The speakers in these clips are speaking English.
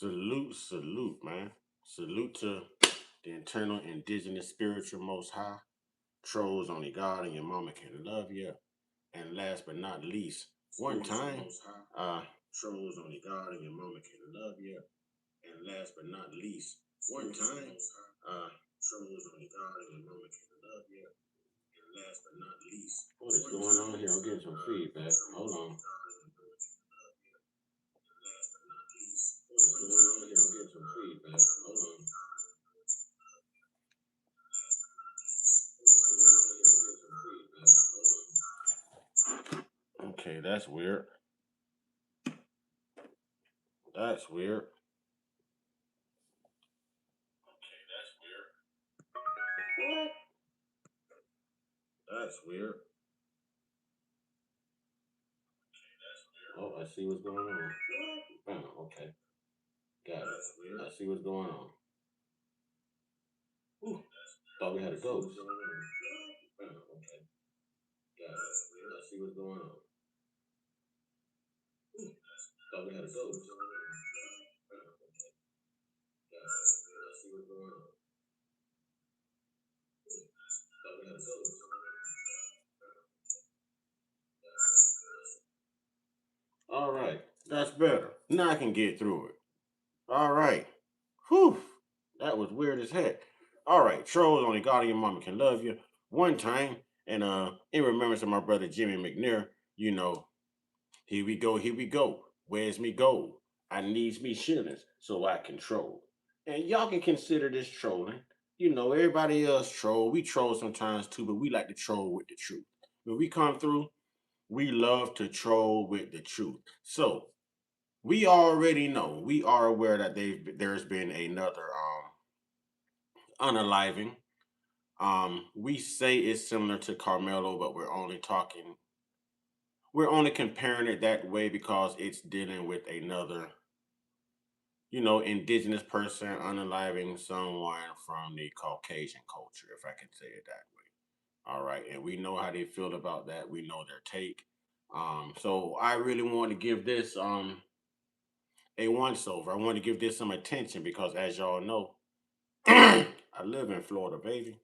Salute, salute, man. Salute to the internal indigenous spiritual most high. Trolls only God and your mama can love you. And last but not least, one time, trolls only God and your mama can love you. And last but not least, one time, trolls only God and your mama can love you. And last but not least, what is going on here? I'm getting some feedback. Hold on. Okay, that's weird. That's weird. What? That's weird. Oh, I see what's going on. Oh, okay. Got it. I see what's going on. Ooh, thought we had a ghost. Oh, okay. Got it. I see what's going on. Ooh, thought we had a ghost. Oh, okay. Got it. I see what's going on. Ooh, thought we had a ghost. All right, that's better. Now I can get through it. All right. Whew, that was weird as heck. All right, trolls only God and your mama can love you. One time, and in remembrance of my brother Jimmy McNair, you know, here we go, here we go. Where's me gold? I needs me shillings so I can troll. And y'all can consider this trolling. You know, everybody else troll. We troll sometimes too, but we like to troll with the truth. When we come through, we love to troll with the truth. So we already know, we are aware that there's been another unaliving. We say it's similar to Carmelo, but we're only comparing it that way because it's dealing with another, indigenous person unaliving someone from the Caucasian culture, if I can say it that way. All right, and we know how they feel about that. We know their take. So I really want to give this a once over. I want to give this some attention because, as y'all know, I live in Florida, baby.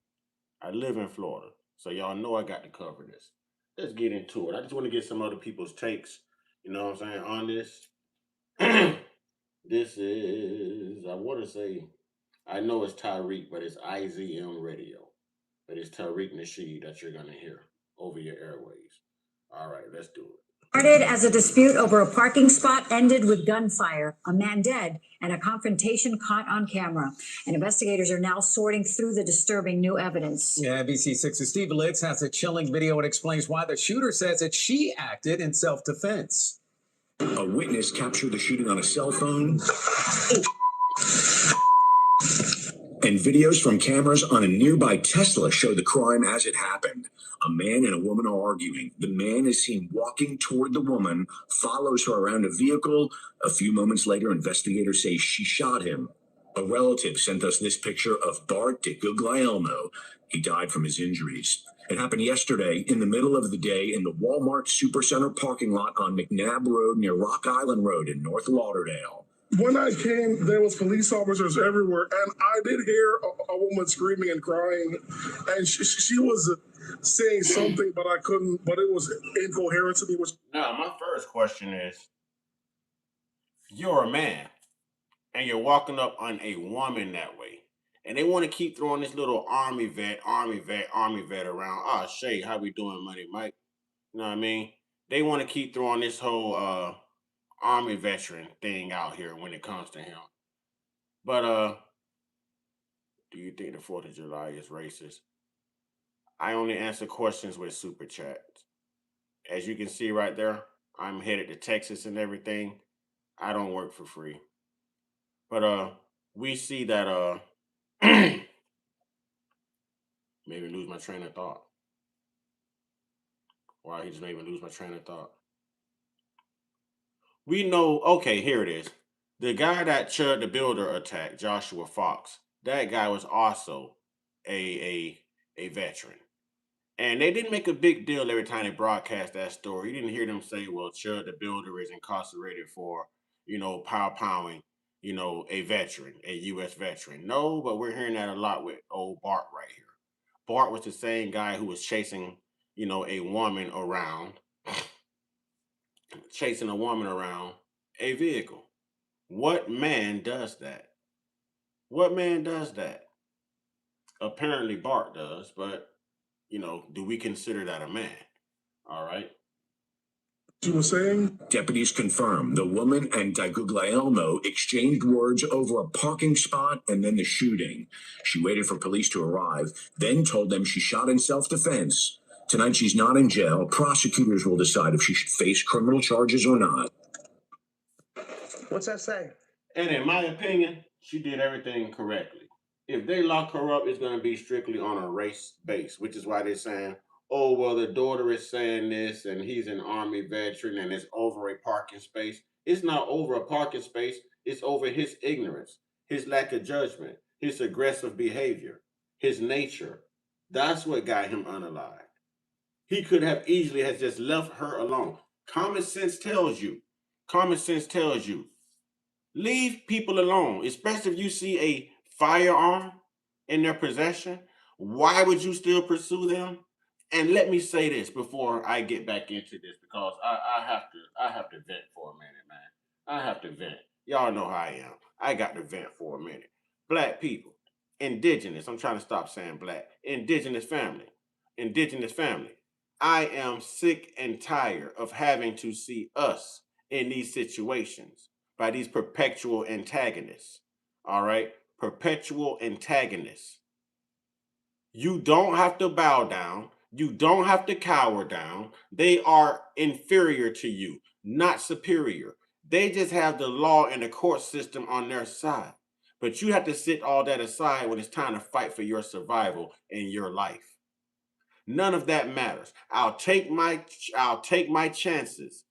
I live in Florida. So y'all know I got to cover this. Let's get into it. I just want to get some other people's takes, you know what I'm saying, on this. This is, I want to say, I know it's Tyreek, but it's IZM Radio. But it's Tariq Nasheed that you're going to hear over your airways. All right, let's do it. Started as a dispute over a parking spot, ended with gunfire, a man dead, and a confrontation caught on camera. And investigators are now sorting through the disturbing new evidence. Yeah, ABC6's Steve Litz has a chilling video and explains why the shooter says that she acted in self-defense. A witness captured the shooting on a cell phone. And videos from cameras on a nearby Tesla show the crime as it happened. A man and a woman are arguing. The man is seen walking toward the woman, follows her around a vehicle. A few moments later, investigators say she shot him. A relative sent us this picture of Bart de Guglielmo. He died from his injuries. It happened yesterday in the middle of the day in the Walmart Supercenter parking lot on McNabb Road near Rock Island Road in North Lauderdale. When I came, there was police officers everywhere, and I did hear a woman screaming and crying, and she was saying something, but I couldn't, but it was incoherent to me. Now, my first question is, you're a man, and you're walking up on a woman that way, and they want to keep throwing this little army vet around. Ah, Shay, how we doing, Money Mike? You know what I mean? They want to keep throwing this whole army veteran thing out here when it comes to him. But do you think the 4th of July is racist? I only answer questions with super chats. As you can see right there, I'm headed to Texas and everything. I don't work for free. But we see that maybe lose my train of thought. Why he just made me lose my train of thought. We know, okay, here it is. The guy that Chud the Builder attacked, Joshua Fox, that guy was also a veteran. And they didn't make a big deal every time they broadcast that story. You didn't hear them say, well, Chud the Builder is incarcerated for, pow powing a veteran, a U.S. veteran. No, but we're hearing that a lot with old Bart right here. Bart was the same guy who was chasing, a woman around, chasing a woman around a vehicle. What man does that? What man does that? Apparently Bart does, but do we consider that a man? All right. You were saying? Deputies confirm the woman and Guglielmo exchanged words over a parking spot and then the shooting. She waited for police to arrive, then told them she shot in self-defense. Tonight she's not in jail. Prosecutors will decide if she should face criminal charges or not. What's that say? And in my opinion, she did everything correctly. If they lock her up, it's going to be strictly on a race base, which is why they're saying, oh, well, the daughter is saying this and he's an Army veteran and it's over a parking space. It's not over a parking space. It's over his ignorance, his lack of judgment, his aggressive behavior, his nature. That's what got him unalived. He could have easily has just left her alone. Common sense tells you, leave people alone, especially if you see a firearm in their possession. Why would you still pursue them? And let me say this before I get back into this, because I have to vent for a minute, man. I have to vent. Y'all know how I am. I got to vent for a minute. Black people, indigenous. I'm trying to stop saying black. Indigenous family. Indigenous family. I am sick and tired of having to see us in these situations by these perpetual antagonists. All right? Perpetual antagonists. You don't have to bow down. You don't have to cower down. They are inferior to you, not superior. They just have the law and the court system on their side. But you have to sit all that aside when it's time to fight for your survival and your life. None of that matters. I'll take my chances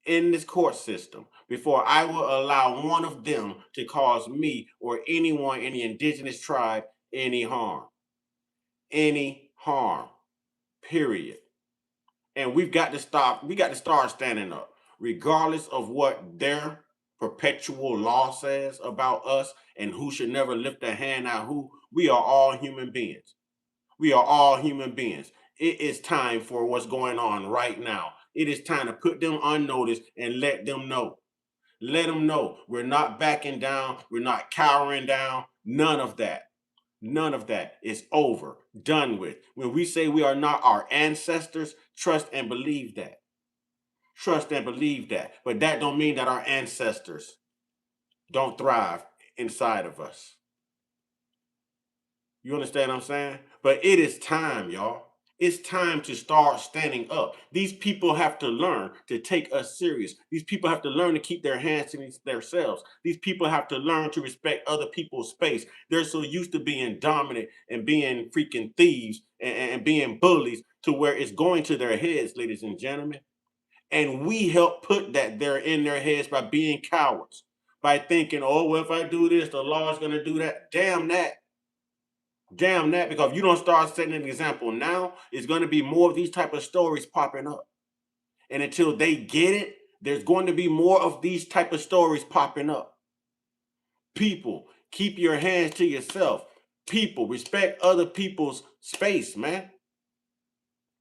in this court system before I will allow one of them to cause me or anyone in the indigenous tribe any harm. Any harm. Period. And we got to start standing up, regardless of what their perpetual law says about us and who should never lift a hand out. Who we are all human beings. We are all human beings. It is time for what's going on right now. It is time to put them on notice and let them know. Let them know we're not backing down. We're not cowering down. None of that. None of that is over, done with. When we say we are not our ancestors, trust and believe that. Trust and believe that. But that don't mean that our ancestors don't thrive inside of us. You understand what I'm saying? But it is time, y'all. It's time to start standing up. These people have to learn to take us serious. These people have to learn to keep their hands to themselves. These people have to learn to respect other people's space. They're so used to being dominant and being freaking thieves and being bullies to where it's going to their heads, ladies and gentlemen. And we help put that there in their heads by being cowards, by thinking, oh, well, if I do this, the law is going to do that. Damn that. Damn that, because if you don't start setting an example now, it's going to be more of these type of stories popping up. And until they get it, there's going to be more of these type of stories popping up. People, keep your hands to yourself. People, respect other people's space, man.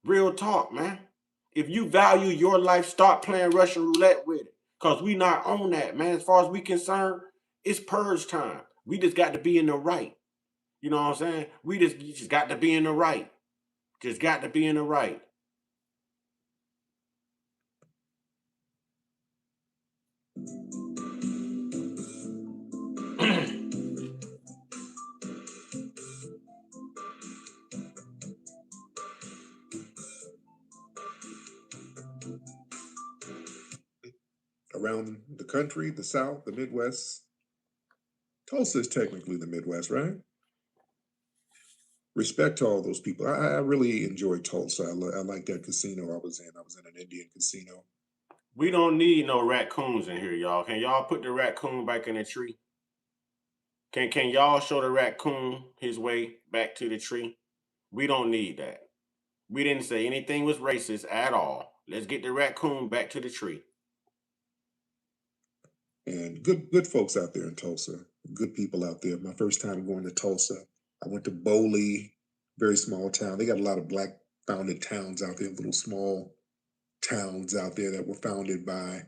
Real talk, man. If you value your life, start playing Russian roulette with it. Because we not on that, man. As far as we concerned, it's purge time. We just got to be in the right. You know what I'm saying? You just got to be in the right. Just got to be in the right. Around the country, the South, the Midwest. Tulsa is technically the Midwest, right? Respect to all those people. I really enjoy Tulsa. I like that casino I was in. I was in an Indian casino. We don't need no raccoons in here, y'all. Can y'all put the raccoon back in the tree? Can y'all show the raccoon his way back to the tree? We don't need that. We didn't say anything was racist at all. Let's get the raccoon back to the tree. And good folks out there in Tulsa, good people out there. My first time going to Tulsa, I went to Boley, very small town. They got a lot of black founded towns out there, little small towns out there that were founded by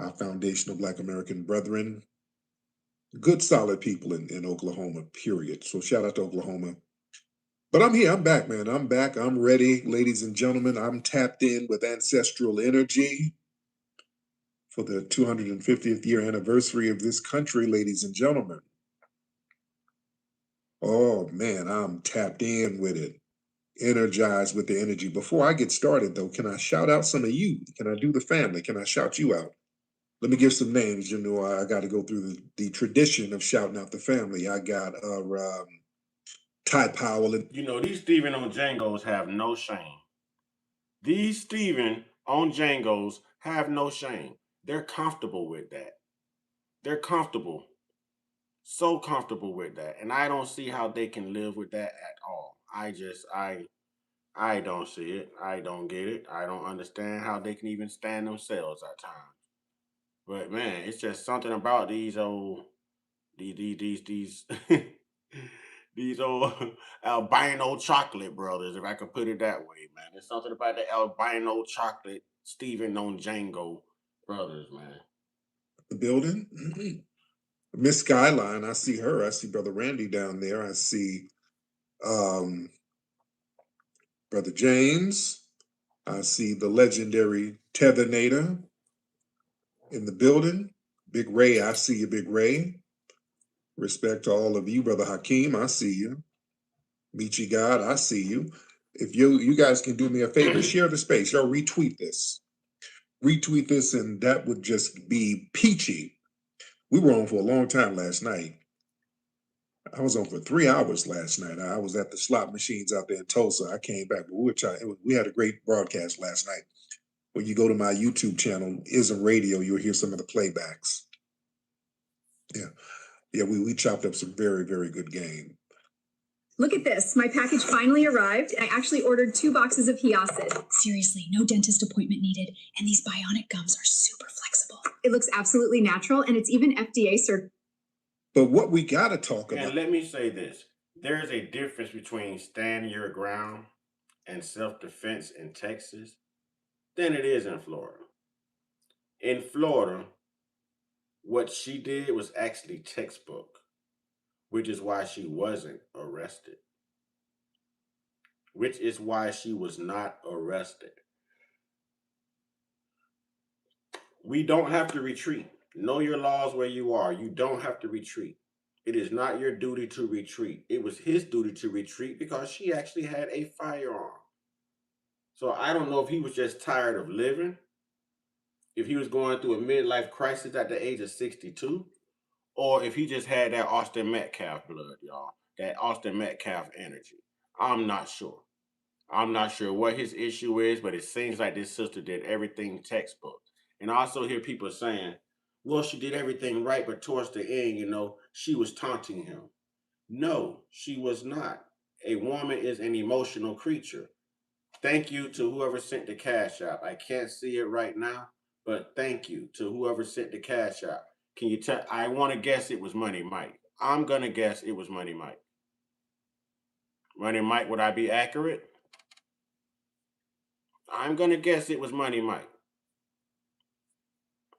our foundational Black American brethren. Good, solid people in Oklahoma, period. So shout out to Oklahoma. But I'm here, I'm back, man. I'm back. I'm ready, ladies and gentlemen. I'm tapped in with ancestral energy for the 250th year anniversary of this country, ladies and gentlemen. Oh man, I'm tapped in with it, energized with the energy. Before I get started, though, can I shout out some of you? Can I do the family? Can I shout you out? Let me give some names. You know, I got to go through the tradition of shouting out the family. I got Ty Powell. And You know, these Stephen on Django's have no shame. These Stephen on Django's have no shame. They're comfortable with that. They're comfortable. So comfortable with that. And I don't see how they can live with that at all. I don't see it. I don't get it. I don't understand how they can even stand themselves at times. But man, it's just something about these old these these old albino chocolate brothers, if I could put it that way, man. There's something about the albino chocolate Stephen on Django brothers, man. the building. Miss Skyline, I see her. I see Brother Randy down there. I see um, Brother James. I see the legendary Tethernator in the building. Big Ray, I see you, Big Ray. Respect to all of you, Brother Hakeem, I see you. Michi God, I see you. If you guys can do me a favor, share the space. Y'all retweet this. Retweet this, and that would just be peachy. We were on for a long time last night. I was on for 3 hours last night. I was at the slot machines out there in Tulsa. I came back, but we had a great broadcast last night. When you go to my YouTube channel, Ism Radio, you'll hear some of the playbacks. Yeah, we chopped up some very, very good game. Look at this. My package finally arrived. I actually ordered 2 boxes of Hyacinth. Seriously, no dentist appointment needed. And these bionic gums are super flexible. It looks absolutely natural, and it's even FDA certified. But what we got to talk about. And let me say this. There's a difference between standing your ground and self-defense in Texas than it is in Florida. In Florida, what she did was actually textbook, which is why she wasn't arrested. Which is why she was not arrested. We don't have to retreat. Know your laws where you are. You don't have to retreat. It is not your duty to retreat. It was his duty to retreat because she actually had a firearm. So I don't know if he was just tired of living, if he was going through a midlife crisis at the age of 62, or if he just had that Austin Metcalf blood, y'all. That Austin Metcalf energy. I'm not sure. I'm not sure what his issue is, but it seems like this sister did everything textbook. And I also hear people saying, well, she did everything right, but towards the end, you know, she was taunting him. No, she was not. A woman is an emotional creature. Thank you to whoever sent the cash out. I can't see it right now, but thank you to whoever sent the cash out. Can you tell? I want to guess it was Money Mike. I'm going to guess it was Money Mike. Money Mike, would I be accurate? I'm going to guess it was Money Mike.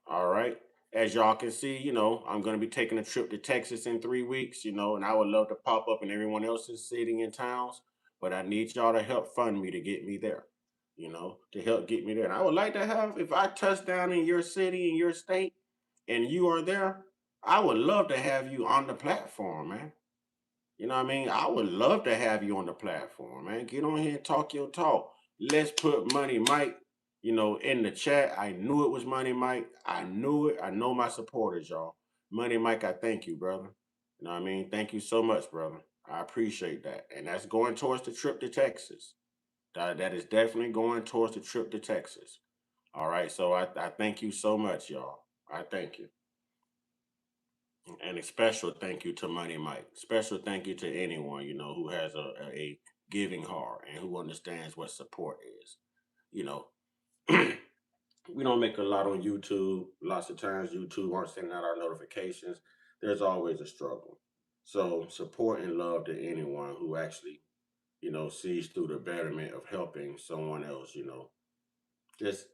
All right. As y'all can see, you know, I'm going to be taking a trip to Texas in 3 weeks, you know, and I would love to pop up in everyone else's city and towns, but I need y'all to help fund me to get me there, you know, to help get me there. And I would like to have, if I touch down in your city, in your state, and you are there, I would love to have you on the platform, man. You know what I mean? I would love to have you on the platform, man. Get on here and talk your talk. Let's put Money Mike, you know, in the chat. I knew it was Money Mike. I knew it. I know my supporters, y'all. Money Mike, I thank you, brother. You know what I mean? Thank you so much, brother. I appreciate that. And that's going towards the trip to Texas. That is definitely going towards the trip to Texas. All right. So I thank you so much, y'all. I thank you. And a special thank you to Money Mike. Special thank you to anyone, you know, who has a giving heart and who understands what support is. You know, We don't make a lot on YouTube. Lots of times YouTube aren't sending out our notifications. There's always a struggle. So support and love to anyone who actually, sees through the betterment of helping someone else, just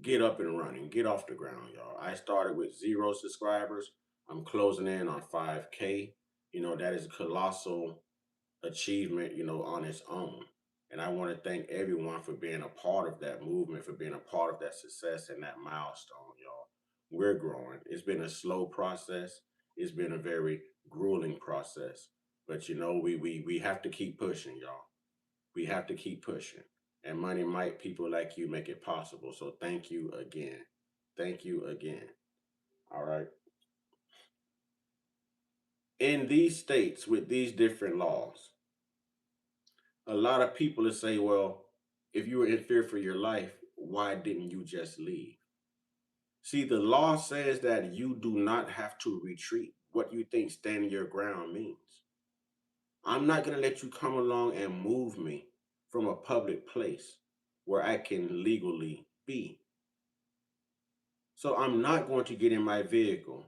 get up and running, get off the ground, y'all. I started with 0 subscribers. I'm closing in on 5K. That is a colossal achievement, on its own. And I want to thank everyone for being a part of that movement, for being a part of that success and that milestone, y'all. We're growing. It's been a slow process. It's been a very grueling process. But we have to keep pushing, y'all. We have to keep pushing. And Money Mike, people like you make it possible. So thank you again. Thank you again. All right. In these states with these different laws, a lot of people will say, well, if you were in fear for your life, why didn't you just leave? See, the law says that you do not have to retreat. What you think standing your ground means. I'm not going to let you come along and move me from a public place where I can legally be. So I'm not going to get in my vehicle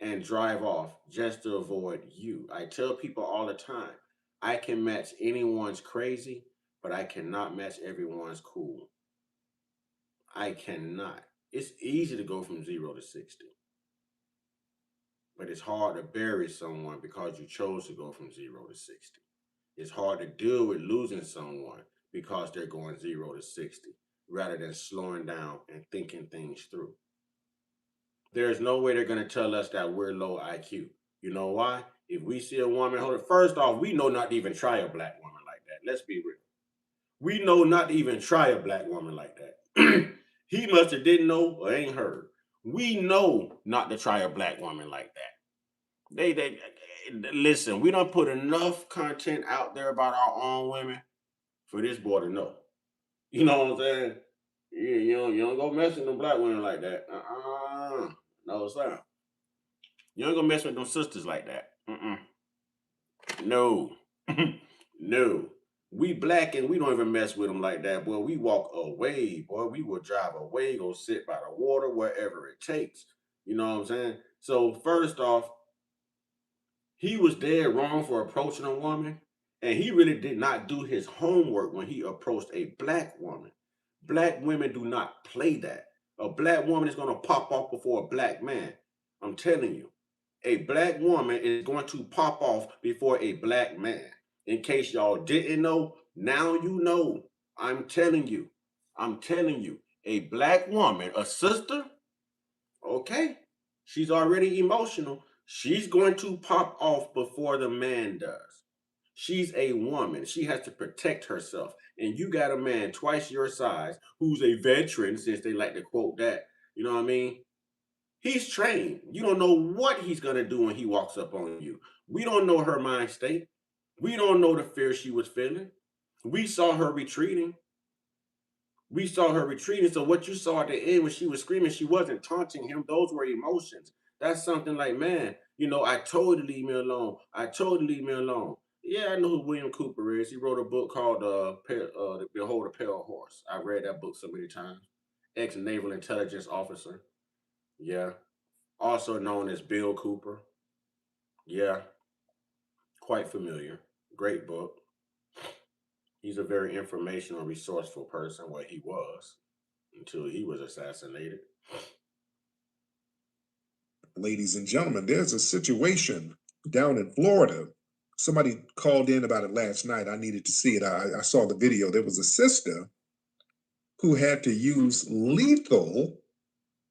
and drive off just to avoid you. I tell people all the time, I can match anyone's crazy, but I cannot match everyone's cool. I cannot. It's easy to go from 0 to 60, but it's hard to bury someone because you chose to go from 0 to 60. It's hard to deal with losing someone because they're going 0 to 60 rather than slowing down and thinking things through. There's no way they're going to tell us that we're low IQ. You know why? If we see a woman, hold it, first off, we know not to even try a black woman like that. Let's be real. We know not to even try a black woman like that. He must have didn't know or ain't heard. We know not to try a black woman like that. They listen, we don't put enough content out there about our own women for this boy to know. You know what I'm saying? You don't go messing with them black women like that. No, sir. You ain't gonna mess with them sisters like that. No. No. We black and we don't even mess with them like that, boy. We walk away, boy. We will drive away, go sit by the water, wherever it takes. You know what I'm saying? So first off, he was dead wrong for approaching a woman, and he really did not do his homework when he approached a black woman. Black women do not play that. A black woman is gonna pop off before a black man. I'm telling you. A black woman is going to pop off before a black man. In case y'all didn't know, now you know. I'm telling you. I'm telling you. A black woman, a sister, okay, she's already emotional. She's going to pop off before the man does. She's a woman. She has to protect herself. And you got a man twice your size who's a veteran, since they like to quote that. You know what I mean? He's trained. You don't know what he's going to do when he walks up on you. We don't know her mind state. We don't know the fear she was feeling. We saw her retreating. We saw her retreating. So what you saw at the end when she was screaming, she wasn't taunting him. Those were emotions. That's something like, man, I told you to leave me alone. I told you to leave me alone. Yeah, I know who William Cooper is. He wrote a book called Behold a Pale Horse. I read that book so many times. Ex-naval intelligence officer. Yeah. Also known as Bill Cooper. Yeah, quite familiar. Great book. He's a very informational, resourceful person. Well, he was until he was assassinated. Ladies and gentlemen, there's a situation down in Florida. Somebody called in about it last night. I needed to see it. I saw the video. There was a sister who had to use lethal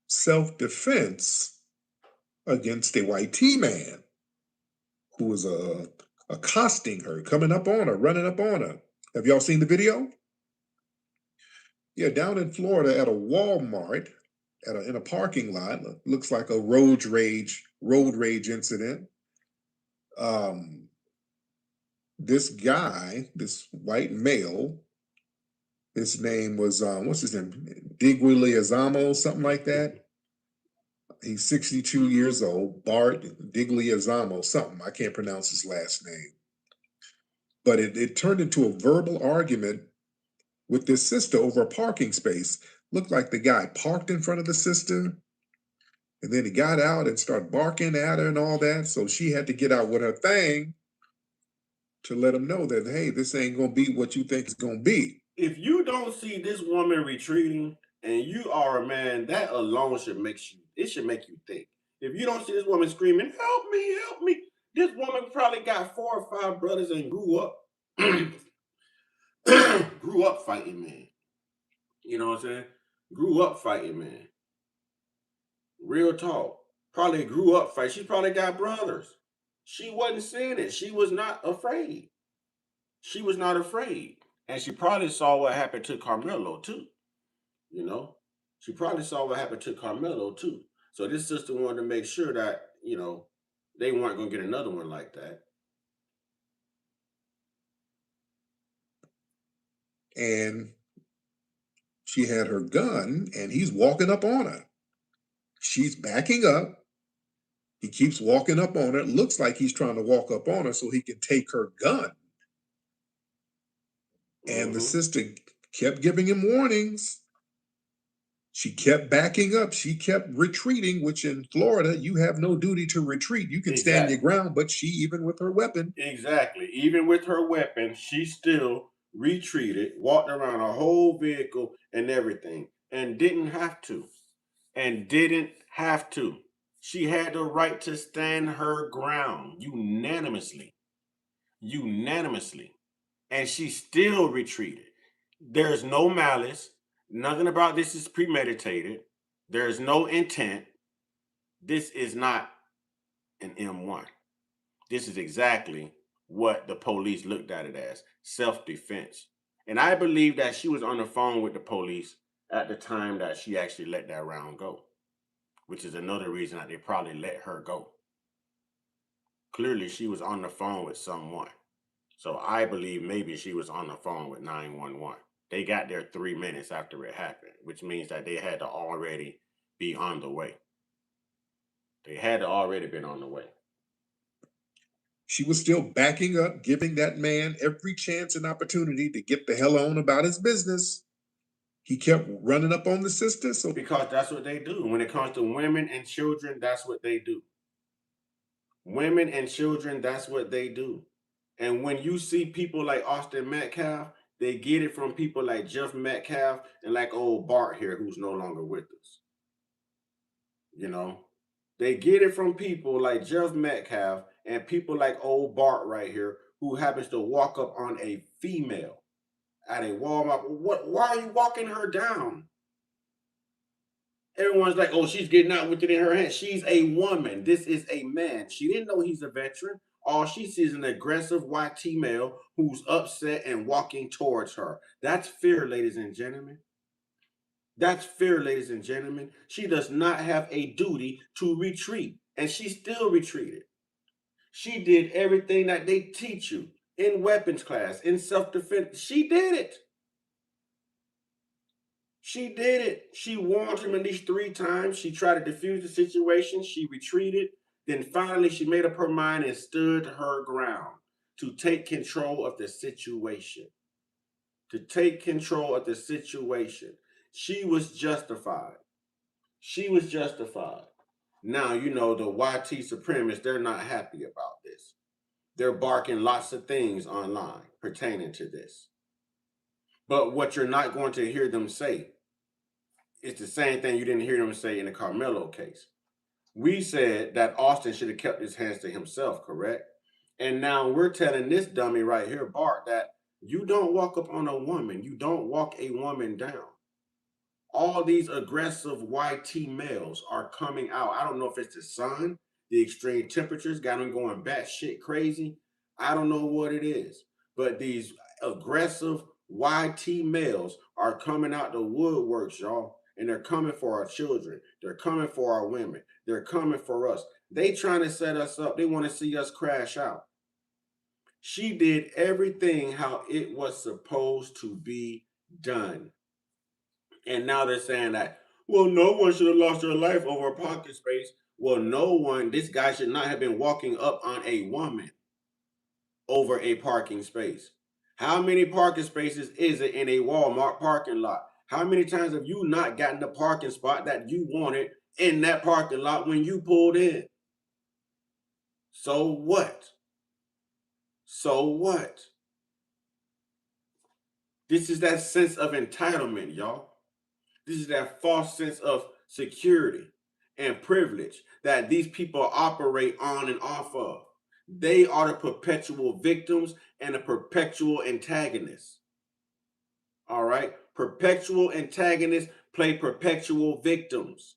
self-defense against a white T man who was accosting her, coming up on her, running up on her. Have y'all seen the video? Yeah, down in Florida at a Walmart, in a parking lot, looks like a road rage incident. This guy, this white male, his name was what's his name? Diguiliazamo, something like that. He's 62 years old, Bart Digliazamo, something. I can't pronounce his last name. But it turned into a verbal argument with this sister over a parking space. Looked like the guy parked in front of the sister, and then he got out and started barking at her and all that. So she had to get out with her thing to let him know that, hey, this ain't gonna be what you think it's gonna be. If you don't see this woman retreating and you are a man, that alone should make you think. If you don't see this woman screaming, help me, this woman probably got 4 or 5 brothers and grew up grew up fighting men. You know what I'm saying? Grew up fighting men. Real talk. Probably grew up fight. She probably got brothers. She wasn't seeing it. She was not afraid. She was not afraid. And she probably saw what happened to Carmelo too. You know, she probably saw what happened to Carmelo too. So this sister wanted to make sure that, they weren't going to get another one like that. And she had her gun, and he's walking up on her. She's backing up. He keeps walking up on her. It looks like he's trying to walk up on her so he can take her gun. And the sister kept giving him warnings. She kept backing up. She kept retreating, which in Florida, you have no duty to retreat. You can stand your ground, but she, even with her weapon. Exactly. Even with her weapon, she still retreated, walked around a whole vehicle and everything, and didn't have to. She had the right to stand her ground unanimously. And she still retreated. There's no malice. Nothing about this is premeditated. There's no intent. This is not an M1. This is exactly what the police looked at it as, self-defense. And I believe that she was on the phone with the police at the time that she actually let that round go, which is another reason that they probably let her go. Clearly, she was on the phone with someone. So I believe maybe she was on the phone with 911. They got there 3 minutes after it happened, which means that they had to already be on the way. They had to already been on the way. She was still backing up, giving that man every chance and opportunity to get the hell on about his business. He kept running up on the sister. So because that's what they do. When it comes to women and children, that's what they do. Women and children, that's what they do. And when you see people like Austin Metcalf, they get it from people like Jeff Metcalf and like old Bart here, who's no longer with us. They get it from people like Jeff Metcalf and people like old Bart right here, who happens to walk up on a female at a Walmart. Why are you walking her down? Everyone's like, oh, she's getting out with it in her hand. She's a woman. This is a man. She didn't know he's a veteran. All she sees is an aggressive white male who's upset and walking towards her. That's fear, ladies and gentlemen. That's fear, ladies and gentlemen. She does not have a duty to retreat, and she still retreated. She did everything that they teach you in weapons class, in self-defense. She did it. She did it. She warned him at least 3 times. She tried to defuse the situation. She retreated. Then finally, she made up her mind and stood her ground to take control of the situation. To take control of the situation. She was justified. She was justified. Now, the YT supremacists, they're not happy about this. They're barking lots of things online pertaining to this. But what you're not going to hear them say, it's the same thing you didn't hear them say in the Carmelo case. We said that Austin should have kept his hands to himself, correct? And now we're telling this dummy right here, Bart, that you don't walk up on a woman. You don't walk a woman down. All these aggressive YT males are coming out. I don't know if it's the sun, the extreme temperatures got them going batshit crazy. I don't know what it is. But these aggressive YT males are coming out the woodworks, y'all. And they're coming for our children. They're coming for our women. They're coming for us. They trying to set us up. They want to see us crash out. She did everything how it was supposed to be done. And now they're saying that, well, no one should have lost their life over a parking space. Well, no one, this guy should not have been walking up on a woman over a parking space. How many parking spaces is it in a Walmart parking lot? How many times have you not gotten the parking spot that you wanted in that parking lot when you pulled in? So what? So what? This is that sense of entitlement, y'all. This is that false sense of security and privilege that these people operate on and off of. They are the perpetual victims and the perpetual antagonists. All right? Perpetual antagonists play perpetual victims.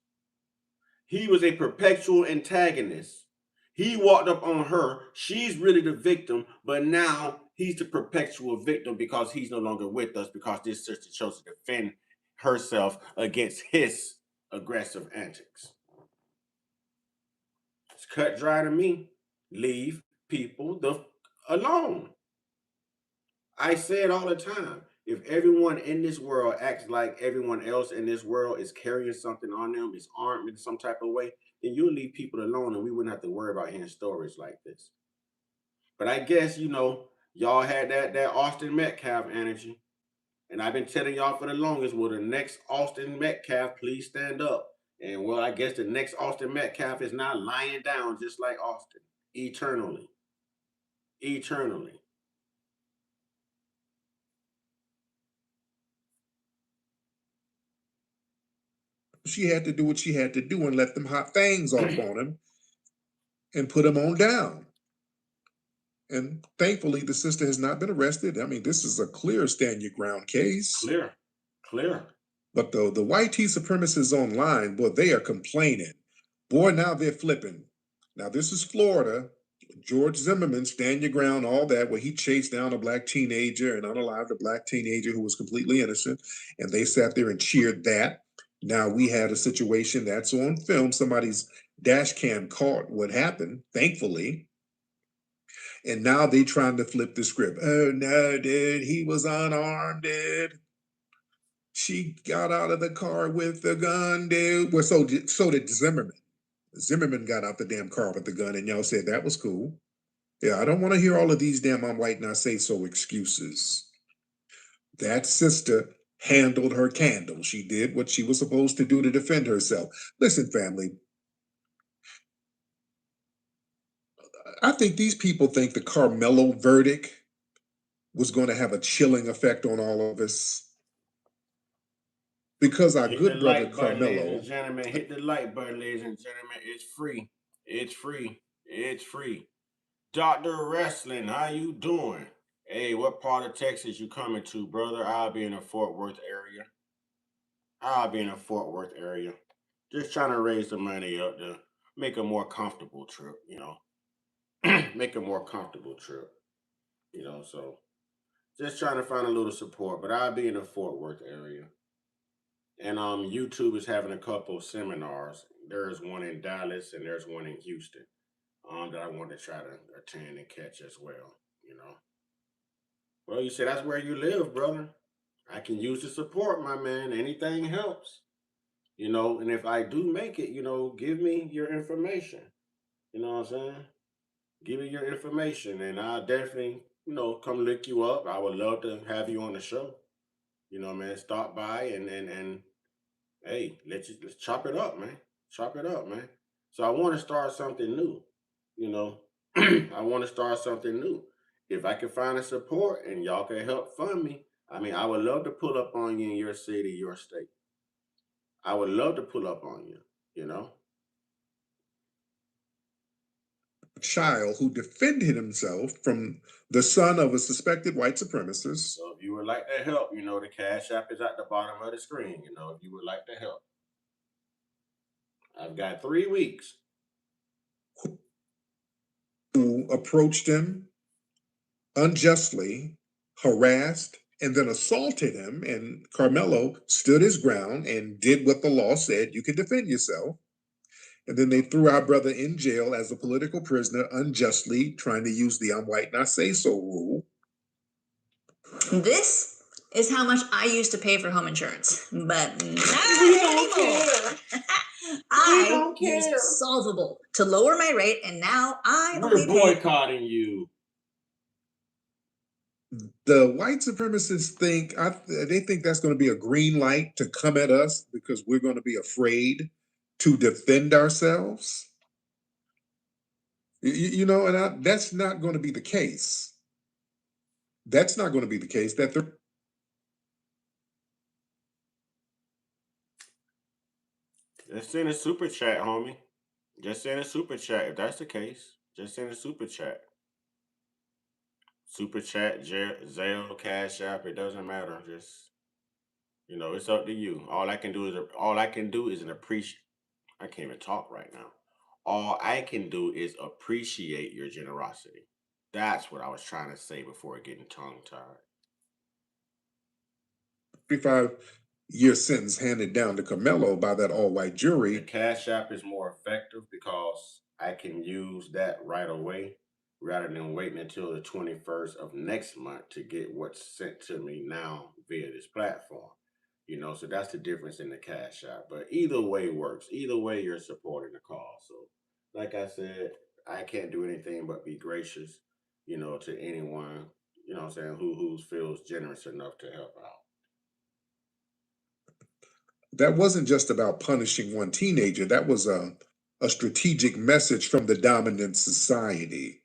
He was a perpetual antagonist. He walked up on her. She's really the victim, but now he's the perpetual victim because he's no longer with us because this sister chose to defend herself against his aggressive antics. It's cut dry to me. Leave people alone. I say it all the time. If everyone in this world acts like everyone else in this world is carrying something on them, is armed in some type of way, then you'll leave people alone and we wouldn't have to worry about hearing stories like this. But I guess, y'all had that Austin Metcalf energy. And I've been telling y'all for the longest, will the next Austin Metcalf please stand up? And well, I guess the next Austin Metcalf is not lying down just like Austin. Eternally. Eternally. She had to do what she had to do and let them hot things off on him and put him on down. And thankfully, the sister has not been arrested. I mean, this is a clear stand your ground case. Clear. But the white tea supremacists online, boy, they are complaining. Boy, now they're flipping. Now, this is Florida. George Zimmerman, stand your ground, all that, where he chased down a black teenager and unalived a black teenager who was completely innocent. And they sat there and cheered that. Now we had a situation that's on film. Somebody's dash cam caught what happened, thankfully. And now they trying to flip the script. Oh no, dude, he was unarmed, dude. She got out of the car with the gun, dude. Well, so did Zimmerman. Zimmerman got out the damn car with the gun, and y'all said that was cool. Yeah, I don't want to hear all of these damn I'm white and I say so excuses. That sister handled her candle. She did what she was supposed to do to defend herself. Listen, family, I think these people think the Carmelo verdict was going to have a chilling effect on all of us. Because our Hit good the brother like button, ladies Carmelo, and gentlemen. Hit the like button, ladies and gentlemen. It's free. It's free. It's free. Dr. Wrestling, how you doing? Hey, what part of Texas you coming to, brother? I'll be in the Fort Worth area. Just trying to raise the money up to make a more comfortable trip, make a more comfortable trip, so just trying to find a little support, but I'll be in the Fort Worth area. And YouTube is having a couple of seminars. There's one in Dallas and there's one in Houston that I want to try to attend and catch as well. Well, you say that's where you live, brother. I can use the support, my man. Anything helps. And if I do make it, give me your information. You know what I'm saying? Give me your information and I'll definitely, come look you up. I would love to have you on the show. Man, stop by and hey, let's chop it up, man. Chop it up, man. So I want to start something new. I want to start something new. If I can find a support and y'all can help fund me, I would love to pull up on you in your city, your state. I would love to pull up on you. child who defended himself from the son of a suspected white supremacist. So if you would like to help, the Cash App is at the bottom of the screen. If you would like to help. I've got 3 weeks. Who approached him unjustly, harassed, and then assaulted him. And Carmelo stood his ground and did what the law said: you can defend yourself. And then they threw our brother in jail as a political prisoner unjustly, trying to use the I'm white and I say so rule. This is how much I used to pay for home insurance, but not anymore. I used Solvable to lower my rate, and now I We're boycotting you. The white supremacists think they think that's going to be a green light to come at us because we're going to be afraid to defend ourselves. You know, and that's not going to be the case. That's not going to be the case. That they're Just send a super chat, homie. Just send a super chat if that's the case. Just send a super chat. Super chat, Zelle, Cash App. It doesn't matter. Just it's up to you. All I can do is an appreciate. I can't even talk right now. All I can do is appreciate your generosity. That's what I was trying to say before getting tongue tied. 35-year sentence handed down to Carmelo by that all-white The jury. Cash App is more effective because I can use that right away rather than waiting until the 21st of next month to get what's sent to me now via this platform. So that's the difference in the Cash App. But either way works. Either way, you're supporting the cause. So, like I said, I can't do anything but be gracious, to anyone, what I'm saying, who feels generous enough to help out. That wasn't just about punishing one teenager. That was a strategic message from the dominant society.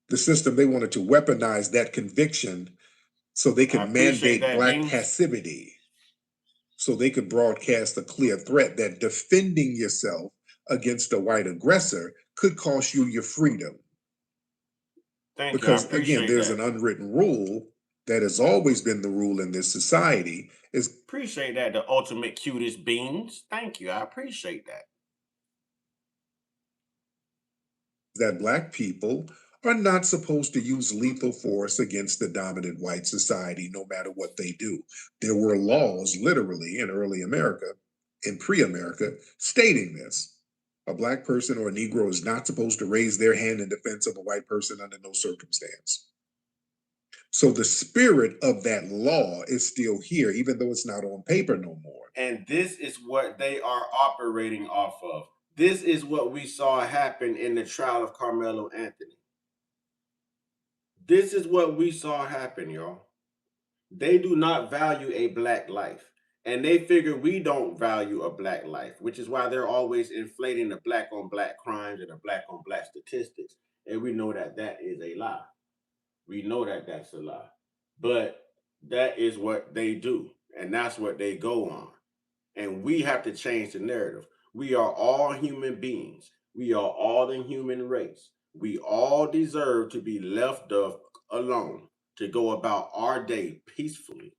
The system, they wanted to weaponize that conviction so they I could appreciate mandate that, Black Beans. passivity. So they could broadcast a clear threat that defending yourself against a white aggressor could cost you your freedom. Thank you. I Because again, appreciate there's that. an unwritten rule that has always been the rule in this society is Appreciate that, the ultimate cutest Beans. Thank you. I appreciate that. that Black people are not supposed to use lethal force against the dominant white society, no matter what they do. There were laws, literally, in early America, in pre-America, stating this. A Black person or a Negro is not supposed to raise their hand in defense of a white person under no circumstance. So the spirit of that law is still here, even though it's not on paper no more. And this is what they are operating off of. This is what we saw happen in the trial of Carmelo Anthony. This is what we saw happen, y'all. They do not value a Black life. And they figure we don't value a Black life, which is why they're always inflating the Black on Black crimes and the Black on Black statistics. And we know that that is a lie. We know that that's a lie. But that is what they do. And that's what they go on. And we have to change the narrative. We are all human beings. We are all the human race. We all deserve to be left alone to go about our day peacefully.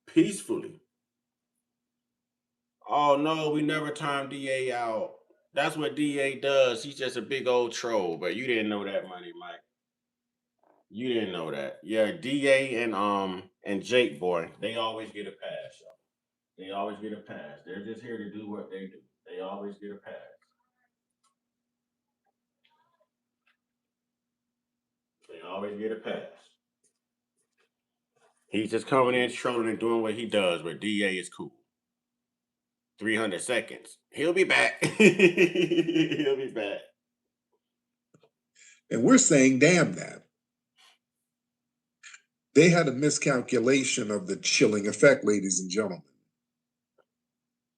Peacefully. Oh no, we never time DA out. That's what DA does. He's just a big old troll, but you didn't know that, Money Mike. You didn't know that. Yeah, DA and Jake boy, they always get a pass, y'all. They always get a pass. They're just here to do what they do. They always get a pass. They always get a pass. He's just coming in, trolling and doing what he does, but DA is cool. 300 seconds. He'll be back. He'll be back. And we're saying, damn that. They had a miscalculation of the chilling effect, ladies and gentlemen.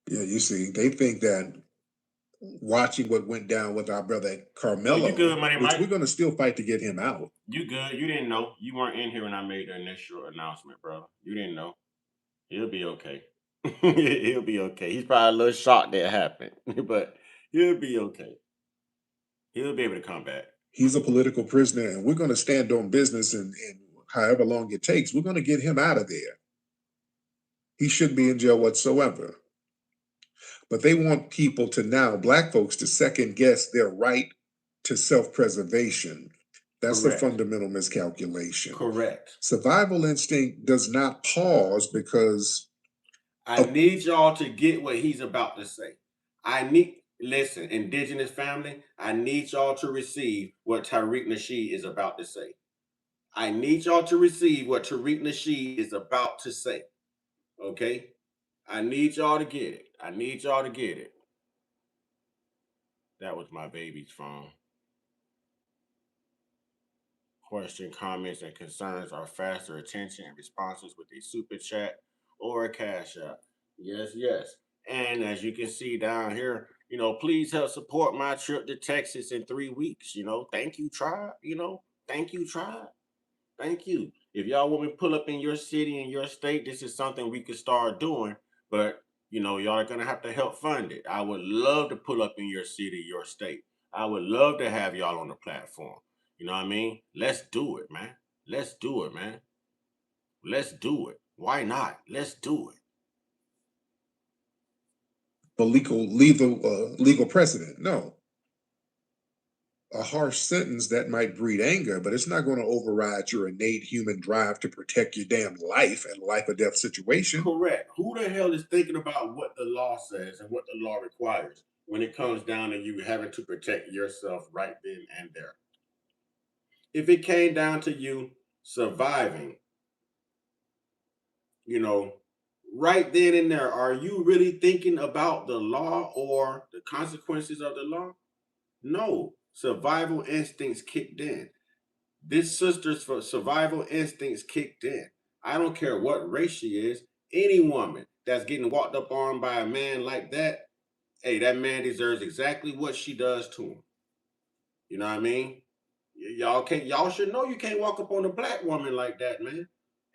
Yeah, you see, they think that watching what went down with our brother Carmelo, You good, Money which Mike? we're going to still fight to get him out. You good. You didn't know. You weren't in here when I made the initial announcement, bro. You didn't know. He'll be okay. He'll be okay. He's probably a little shocked that happened, but he'll be okay. He'll be able to come back. He's a political prisoner, and we're going to stand on business, and however long it takes, we're going to get him out of there. He shouldn't be in jail whatsoever. But they want people to now, Black folks, to second guess their right to self-preservation. That's Correct. the fundamental miscalculation. Correct. Survival instinct does not pause because I need y'all to get what he's about to say. Listen, indigenous family, I need y'all to receive what Tariq Nasheed is about to say. I need y'all to receive what Tariq Nasheed is about to say. Okay? I need y'all to get it. I need y'all to get it. That was my baby's phone. question, comments, and concerns or faster attention and responses with a super chat or a cash app. Yes, yes. And as you can see down here, please help support my trip to Texas in 3 weeks. Thank you, tribe. Thank you, tribe. Thank you. If y'all want me to pull up in your city and your state, this is something we could start doing. But y'all are gonna have to help fund it. I would love to pull up in your city, your state. I would love to have y'all on the platform. You know what I mean? Let's do it, man. Let's do it, man. Let's do it. Why not? Let's do it. For legal precedent. No. A harsh sentence that might breed anger, but it's not going to override your innate human drive to protect your damn life and life or death situation. Correct. Who the hell is thinking about what the law says and what the law requires when it comes down to you having to protect yourself right then and there? If it came down to you surviving, right then and there, are you really thinking about the law or the consequences of the law? No. Survival instincts kicked in. This sister's survival instincts kicked in. I don't care what race she is. Any woman that's getting walked up on by a man like that, hey, that man deserves exactly what she does to him. You know what I mean? Y'all should know you can't walk up on a black woman like that, man.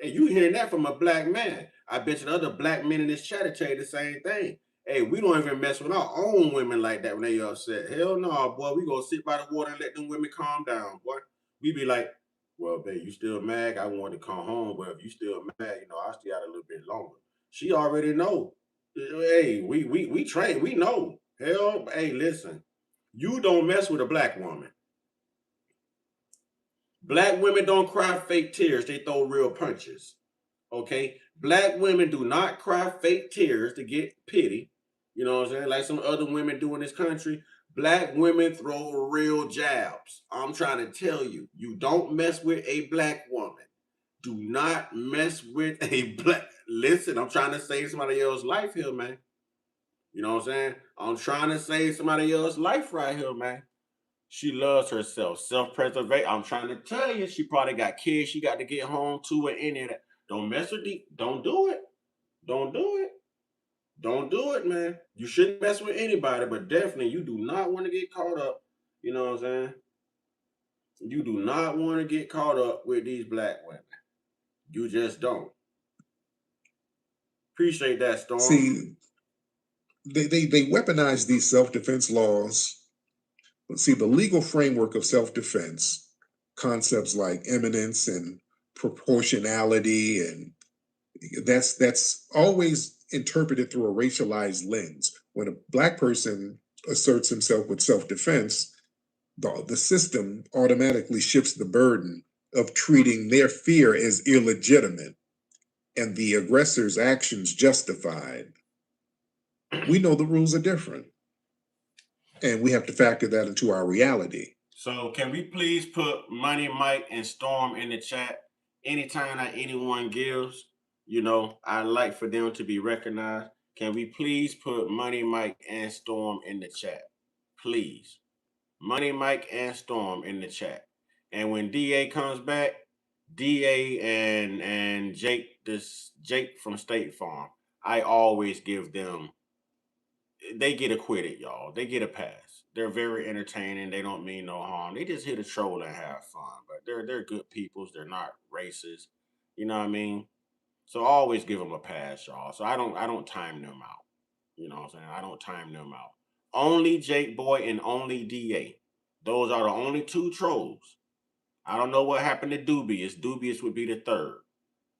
And you hearing that from a black man. I bet you the other black men in this chat will tell you the same thing. Hey, we don't even mess with our own women like that when they upset. Hell no, boy. We gonna sit by the water and let them women calm down, boy. We be like, well, babe, you still mad? I wanted to come home, but if you still mad, I'll stay out a little bit longer. She already know. Hey, we train, we know. Hell, hey, listen. You don't mess with a black woman. Black women don't cry fake tears, they throw real punches. Okay? Black women do not cry fake tears to get pity. You know what I'm saying? Like some other women do in this country. Black women throw real jabs. I'm trying to tell you, you don't mess with a black woman. Do not mess with a black. Listen, I'm trying to save somebody else's life here, man. You know what I'm saying? I'm trying to save somebody else's life right here, man. She loves herself. Self-preservation. I'm trying to tell you, she probably got kids she got to get home to and any of that. Don't mess with the. Don't do it. Don't do it. Don't do it, man. You shouldn't mess with anybody, but definitely you do not want to get caught up. You know what I'm saying? You do not want to get caught up with these black women. You just don't. Appreciate that, Storm. See, they weaponize these self-defense laws. See, the legal framework of self-defense, concepts like imminence and proportionality, and that's always interpreted through a racialized lens. When a black person asserts himself with self-defense, the system automatically shifts the burden of treating their fear as illegitimate and the aggressor's actions justified. We know the rules are different, and we have to factor that into our reality. So can we please put Money Mike and Storm in the chat? Anytime that anyone gives, I like for them to be recognized. Can we please put Money Mike and Storm in the chat? Please. Money Mike and Storm in the chat. And when DA comes back, DA and Jake from State Farm, I always give them, they get acquitted, y'all. They get a pass. They're very entertaining. They don't mean no harm. They just here to troll and have fun. But they're good peoples. They're not racist. You know what I mean? So I always give them a pass, y'all. So I don't time them out. You know what I'm saying? I don't time them out. Only Jake Boy and only DA. Those are the only two trolls. I don't know what happened to Dubious. Dubious would be the third.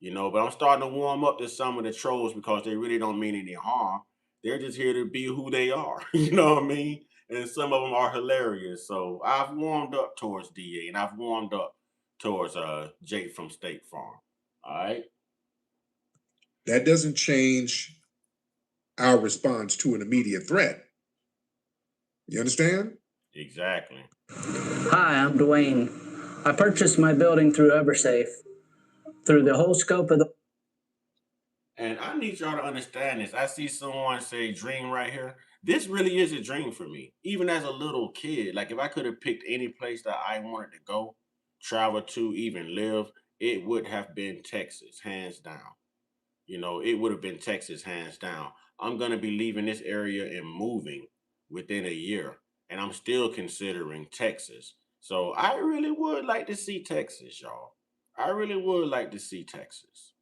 But I'm starting to warm up to some of the trolls because they really don't mean any harm. They're just here to be who they are. You know what I mean? And some of them are hilarious. So I've warmed up towards DA and I've warmed up towards Jake from State Farm. All right. That doesn't change our response to an immediate threat. You understand? Exactly. Hi, I'm Dwayne. I purchased my building through EverSafe. Through the whole scope of the... And I need y'all to understand this. I see someone say dream right here. This really is a dream for me. Even as a little kid, like if I could have picked any place that I wanted to go, travel to, even live, it would have been Texas, hands down. It would have been Texas, hands down. I'm going to be leaving this area and moving within a year, and I'm still considering Texas. So I really would like to see Texas, y'all. I really would like to see Texas.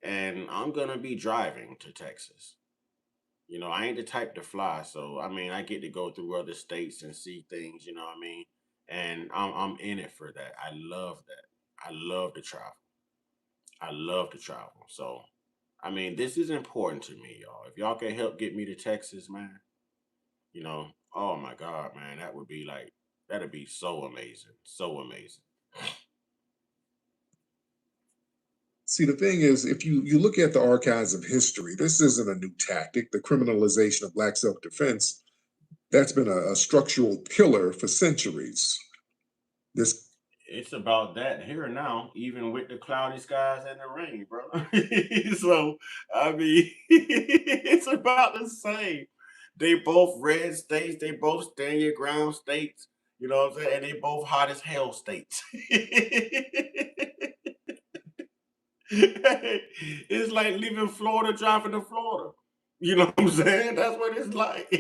And I'm going to be driving to Texas. I ain't the type to fly, so I mean, I get to go through other states and see things, you know what I mean? And I'm in it for that. I love that. I love to travel. I love to travel. So, I mean, this is important to me, y'all. If y'all can help get me to Texas, man, oh my God, man, that'd be so amazing. So amazing. See, the thing is, if you look at the archives of history, this isn't a new tactic. The criminalization of Black self-defense, that's been a structural pillar for centuries. This It's about that here now, even with the cloudy skies and the rain, brother. So, I mean, it's about the same. They both red states, they both stand your ground states, you know what I'm saying? And they both hot as hell states. It's like leaving Florida, driving to Florida. You know what I'm saying? That's what it's like.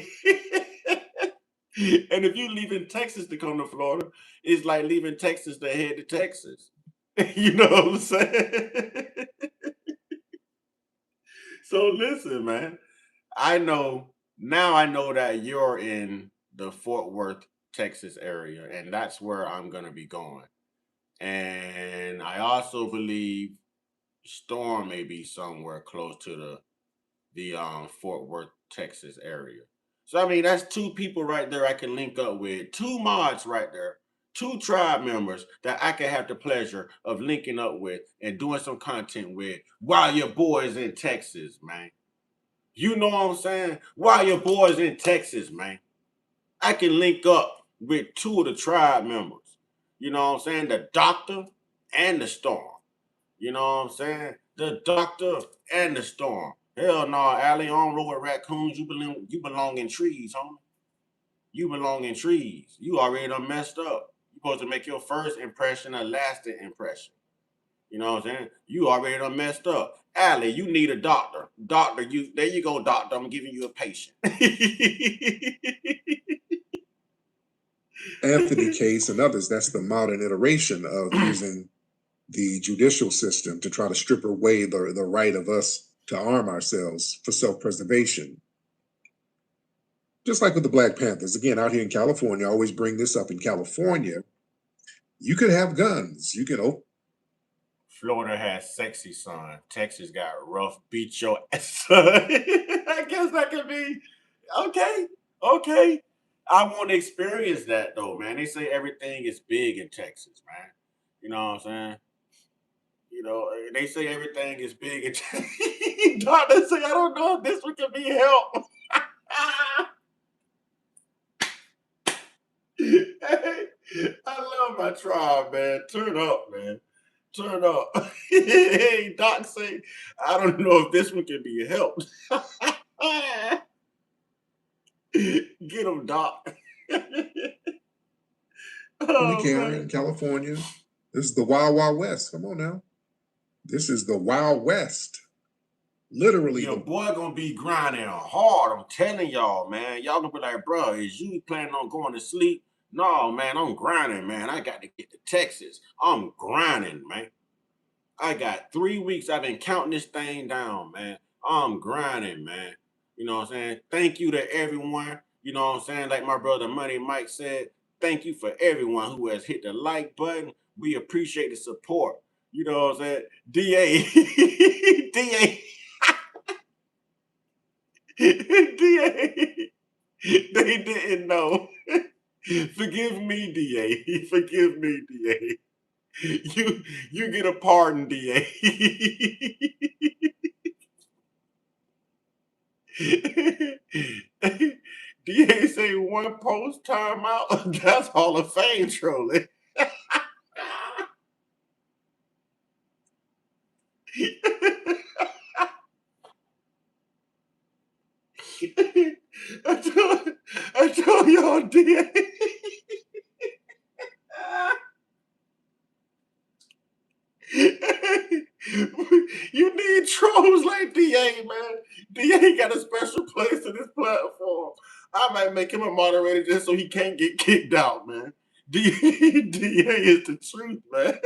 And if you leaving Texas to come to Florida, it's like leaving Texas to head to Texas. You know what I'm saying? So listen, man. I know that you're in the Fort Worth, Texas area, and that's where I'm gonna be going. And I also believe Storm may be somewhere close to the Fort Worth, Texas area. So I mean, that's two people right there I can link up with, two mods right there, two tribe members that I can have the pleasure of linking up with and doing some content with while your boys in Texas, man. You know what I'm saying? While your boys in Texas, man. I can link up with two of the tribe members. You know what I'm saying? The doctor and the storm. You know what I'm saying? The doctor and the storm. Hell no, Allie, on road with raccoons. You belong in trees, homie. You belong in trees. You already done messed up. You supposed to make your first impression a lasting impression. You know what I'm saying? You already done messed up. Allie, you need a doctor. Doctor, there you go, doctor. I'm giving you a patient. Anthony case and others, that's the modern iteration of using the judicial system to try to strip away the right of us to arm ourselves for self-preservation. Just like with the Black Panthers, again, out here in California, I always bring this up. In California, you could have guns. You can open. Florida has sexy son. Texas got rough, beat your ass son. I guess that could be okay. Okay. I want to experience that though, man. They say everything is big in Texas, man. You know what I'm saying? They say everything is big in Texas. Doctor say, I don't know if this one can be helped. Hey, I love my tribe, man. Turn up, man. Turn up. Hey, Doc say, I don't know if this one can be helped. Get him, Doc. We Oh, can man. in California. This is the Wild Wild West. Come on now. This is the Wild West. Literally, Your boy gonna be grinding hard. I'm telling y'all, man. Y'all gonna be like, bro, is you planning on going to sleep? No, man, I'm grinding, man. I got to get to Texas. I'm grinding, man. I got 3 weeks. I've been counting this thing down, man. I'm grinding, man. You know what I'm saying? Thank you to everyone. You know what I'm saying? Like my brother Money Mike said, thank you for everyone who has hit the like button. We appreciate the support. You know what I'm saying? DA. DA. DA. They didn't know. Forgive me, DA. Forgive me, DA. You get a pardon, DA. DA say one post timeout. That's Hall of Fame trolling. I told y'all, DA. was like, DA, man. DA got a special place in this platform. I might make him a moderator just so he can't get kicked out, man. DA is the truth, man.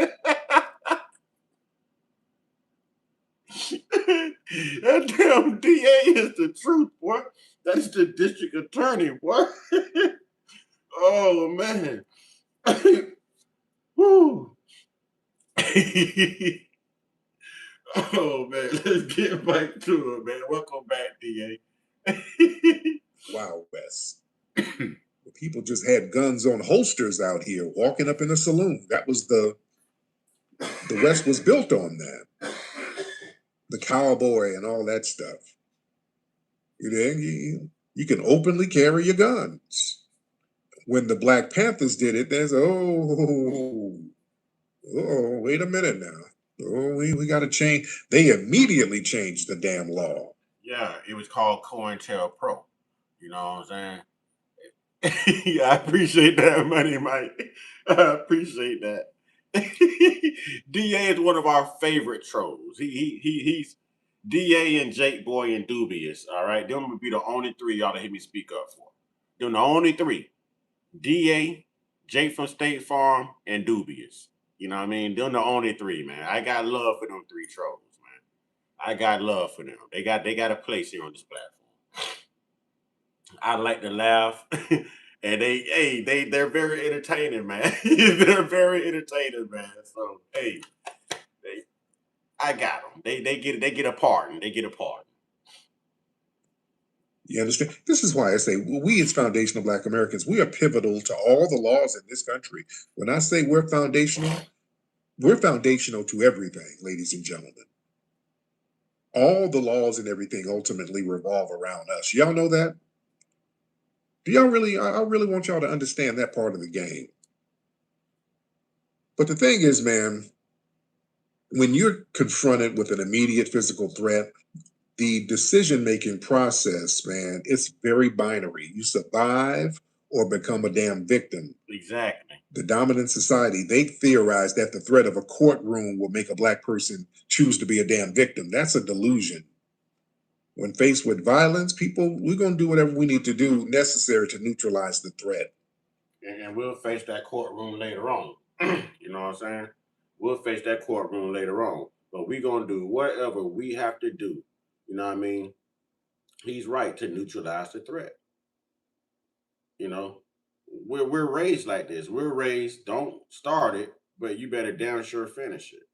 That damn DA is the truth, boy. That's the district attorney, boy. Oh, man. Woo. Oh, man. Let's get back to it, man. Welcome back, DA. Wild West. People just had guns on holsters out here walking up in a saloon. That was the West was built on that. The cowboy and all that stuff. You can openly carry your guns. When the Black Panthers did it, there's wait a minute now. Oh, we got to change. They immediately changed the damn law. Yeah, it was called COINTELPRO. You know what I'm saying? Yeah, I appreciate that, Money Mike. I appreciate that. DA is one of our favorite trolls. He's DA and Jake Boy and Dubious. All right, them would be the only three y'all to hear me speak up for. Them the only three. DA, Jake from State Farm, and Dubious. You know what I mean? Them the only three, man. I got love for them three trolls, man. I got love for them. They got a place here on this platform. I like to laugh. And they're very entertaining, man. They're very entertaining, man. So hey, I got them. They get a pardon. They get a pardon. You understand? This is why I say we as foundational Black Americans, we are pivotal to all the laws in this country. When I say we're foundational to everything, ladies and gentlemen. All the laws and everything ultimately revolve around us. Y'all know that? Do y'all really? I really want y'all to understand that part of the game. But the thing is, man, when you're confronted with an immediate physical threat, the decision-making process, man, it's very binary. You survive or become a damn victim. Exactly. The dominant society, they theorize that the threat of a courtroom will make a Black person choose to be a damn victim. That's a delusion. When faced with violence, we're going to do whatever we need to do necessary to neutralize the threat. And we'll face that courtroom later on. You know what I'm saying? We'll face that courtroom later on. But we're going to do whatever we have to do. You know what I mean? He's right to neutralize the threat. You know? We're raised like this. We're raised, don't start it, but you better damn sure finish it.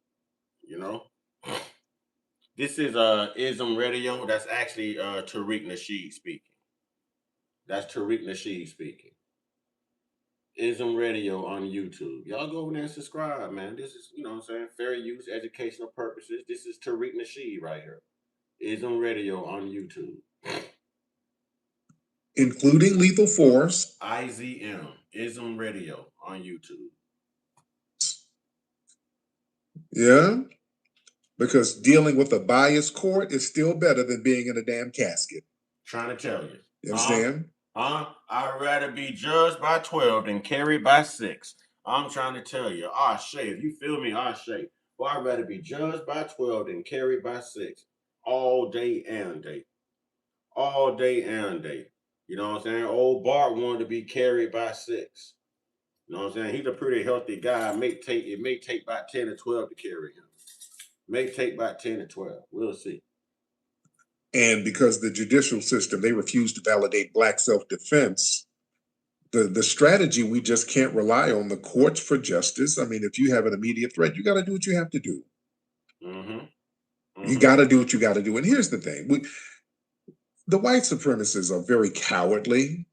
You know? This is Ism Radio. That's actually Tariq Nasheed speaking. That's Tariq Nasheed speaking. Ism Radio on YouTube. Y'all go over there and subscribe, man. This is, you know what I'm saying, fair use, educational purposes. This is Tariq Nasheed right here. Ism Radio on YouTube. Including lethal force. IZM. Ism Radio on YouTube. Yeah. Because dealing with a biased court is still better than being in a damn casket. Trying to tell you. You understand? I'd rather be judged by 12 than carried by 6. I'm trying to tell you. Shay, if you feel me, Shay. Well, I'd rather be judged by 12 than carried by 6. All day and day. All day and day. You know what I'm saying? Old Bart wanted to be carried by 6. You know what I'm saying? He's a pretty healthy guy. It may take about 10 or 12 to carry him. May take about 10 or 12. We'll see. And because the judicial system, they refuse to validate Black self-defense, the strategy, we just can't rely on the courts for justice. I mean, if you have an immediate threat, you got to do what you have to do. You got to do what you got to do. And here's the thing. The white supremacists are very cowardly.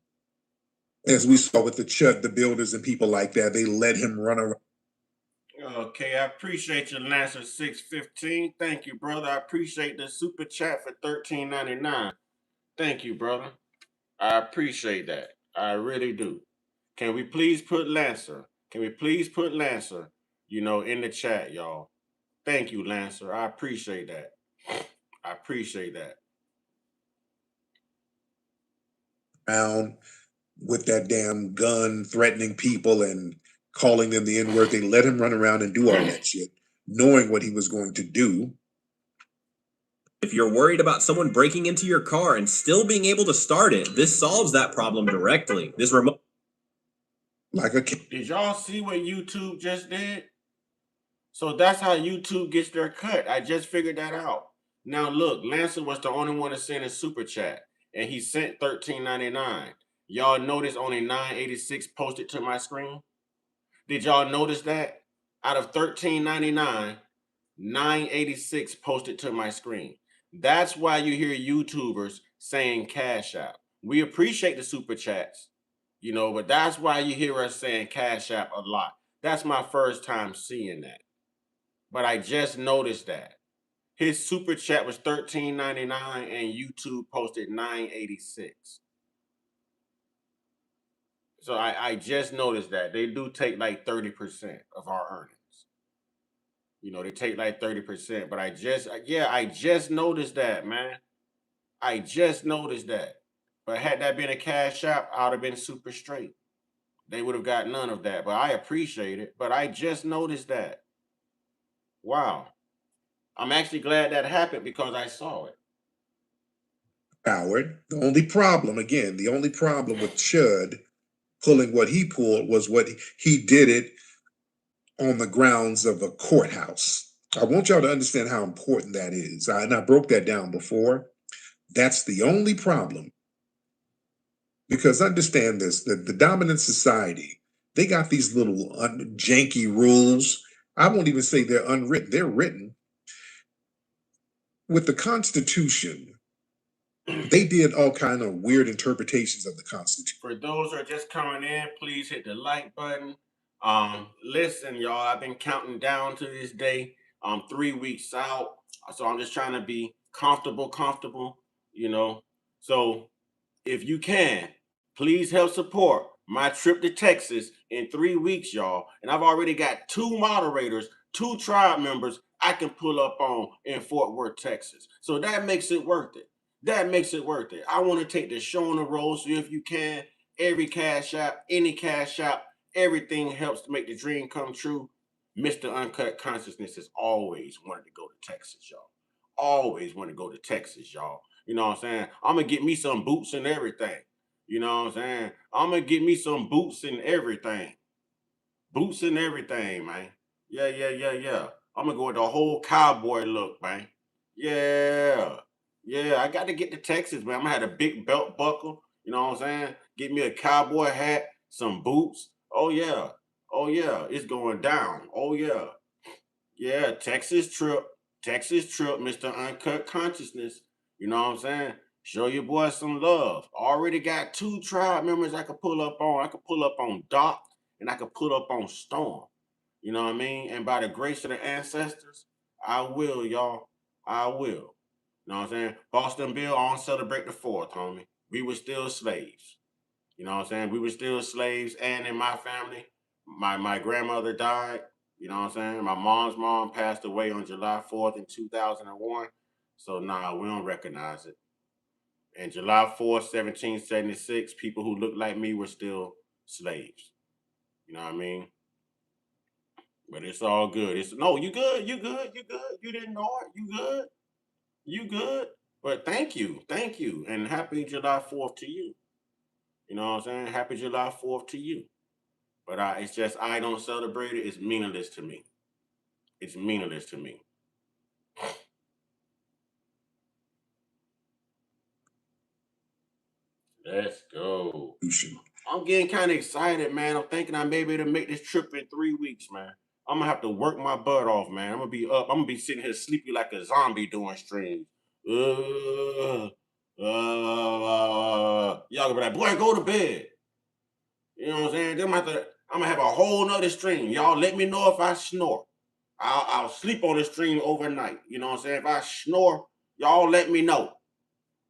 As we saw with the Chud, the builders and people like that, they let him run around. Okay, I appreciate your Lancer 615. Thank you, brother. I appreciate the super chat for $13.99. Thank you, brother. I appreciate that. I really do. Can we please put Lancer? In the chat, y'all. Thank you, Lancer. I appreciate that. I appreciate that. Around with that damn gun, threatening people and calling them the N-word. They let him run around and do all that shit, knowing what he was going to do. If you're worried about someone breaking into your car and still being able to start it, this solves that problem directly. This remote. Did y'all see what YouTube just did? So that's how YouTube gets their cut. I just figured that out. Now look, Lancer was the only one to send a super chat, and he sent $13.99. Y'all notice only 986 posted to my screen? Did y'all notice that? Out of $13.99, 986 posted to my screen. That's why you hear YouTubers saying Cash App. We appreciate the super chats, you know, but that's why you hear us saying Cash App a lot. That's my first time seeing that. But I just noticed that. His super chat was $13.99 and YouTube posted 986. So I just noticed that. They do take like 30% of our earnings. You know, they take like 30%, but I just noticed that, man. I just noticed that. But had that been a Cash App, I would have been super straight. They would have got none of that, but I appreciate it. But I just noticed that. Wow. I'm actually glad that happened because I saw it. Howard, the only problem with Chud pulling what he pulled was what he did it on the grounds of a courthouse. I want y'all to understand how important that is. And I broke that down before. That's the only problem. Because understand this, the dominant society, they got these little janky rules. I won't even say they're unwritten. They're written. With the Constitution, they did all kind of weird interpretations of the Constitution. For those who are just coming in, please hit the like button. Listen, y'all, I've been counting down to this day. 3 weeks out. So I'm just trying to be comfortable, you know. So if you can, please help support my trip to Texas in 3 weeks, y'all. And I've already got 2 moderators, 2 tribe members I can pull up on in Fort Worth, Texas. So that makes it worth it. That makes it worth it. I want to take the show on the road. So if you can, every Cash App, any Cash App, everything helps to make the dream come true. Mr. Uncut Consciousness has always wanted to go to Texas, y'all. Always want to go to Texas, y'all. You know what I'm saying? I'm going to get me some boots and everything. You know what I'm saying? I'm going to get me some boots and everything. Boots and everything, man. Yeah. I'm going to go with the whole cowboy look, man. Yeah. I got to get to Texas, man. I'm going to have a big belt buckle. You know what I'm saying? Get me a cowboy hat, some boots. Oh, yeah. It's going down. Oh, yeah. Yeah, Texas trip, Mr. Uncut Consciousness. You know what I'm saying? Show your boy some love. Already got 2 tribe members I could pull up on. I could pull up on Doc and I could pull up on Storm. You know what I mean? And by the grace of the ancestors, I will, y'all. I will. You know what I'm saying? Boston Bill on celebrate the 4th, homie. We were still slaves. You know what I'm saying? We were still slaves. And in my family, my grandmother died. You know what I'm saying? My mom's mom passed away on July 4th in 2001. So nah, we don't recognize it. And July 4th, 1776, people who looked like me were still slaves. You know what I mean? But it's all good. No, you good. You didn't know it. You good. But thank you. And happy July 4th to you. You know what I'm saying? Happy July 4th to you. But it's just I don't celebrate it. It's meaningless to me. It's meaningless to me. Let's go. I'm getting kind of excited, man. I'm thinking I may be able to make this trip in 3 weeks, man. I'm gonna have to work my butt off, man. I'm gonna be up. I'm gonna be sitting here sleepy like a zombie doing streams. Y'all gonna be like, boy, go to bed. You know what I'm saying? Then I'm gonna have a whole nother stream. Y'all let me know if I snore. I'll sleep on the stream overnight. You know what I'm saying? If I snore, y'all let me know.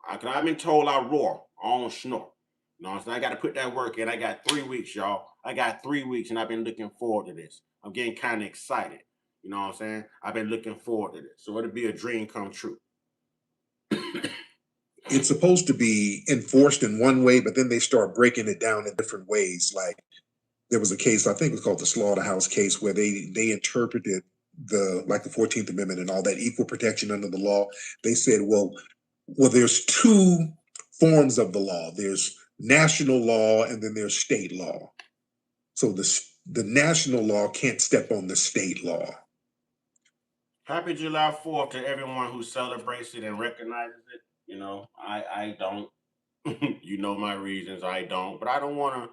Cause I've been told I roar. I don't snore. You know what I'm saying? I got to put that work in. I got 3 weeks, y'all. I got 3 weeks, and I've been looking forward to this. I'm getting kind of excited. You know what I'm saying? I've been looking forward to this. So it'll be a dream come true. It's supposed to be enforced in one way, but then they start breaking it down in different ways. Like there was a case, I think it was called the Slaughterhouse case, where they interpreted the 14th Amendment and all that equal protection under the law, they said, well, there's two forms of the law. There's national law and then there's state law. So the national law can't step on the state law. Happy July 4th to everyone who celebrates it and recognizes it. You know, I don't. You know my reasons. I don't. But I don't want to,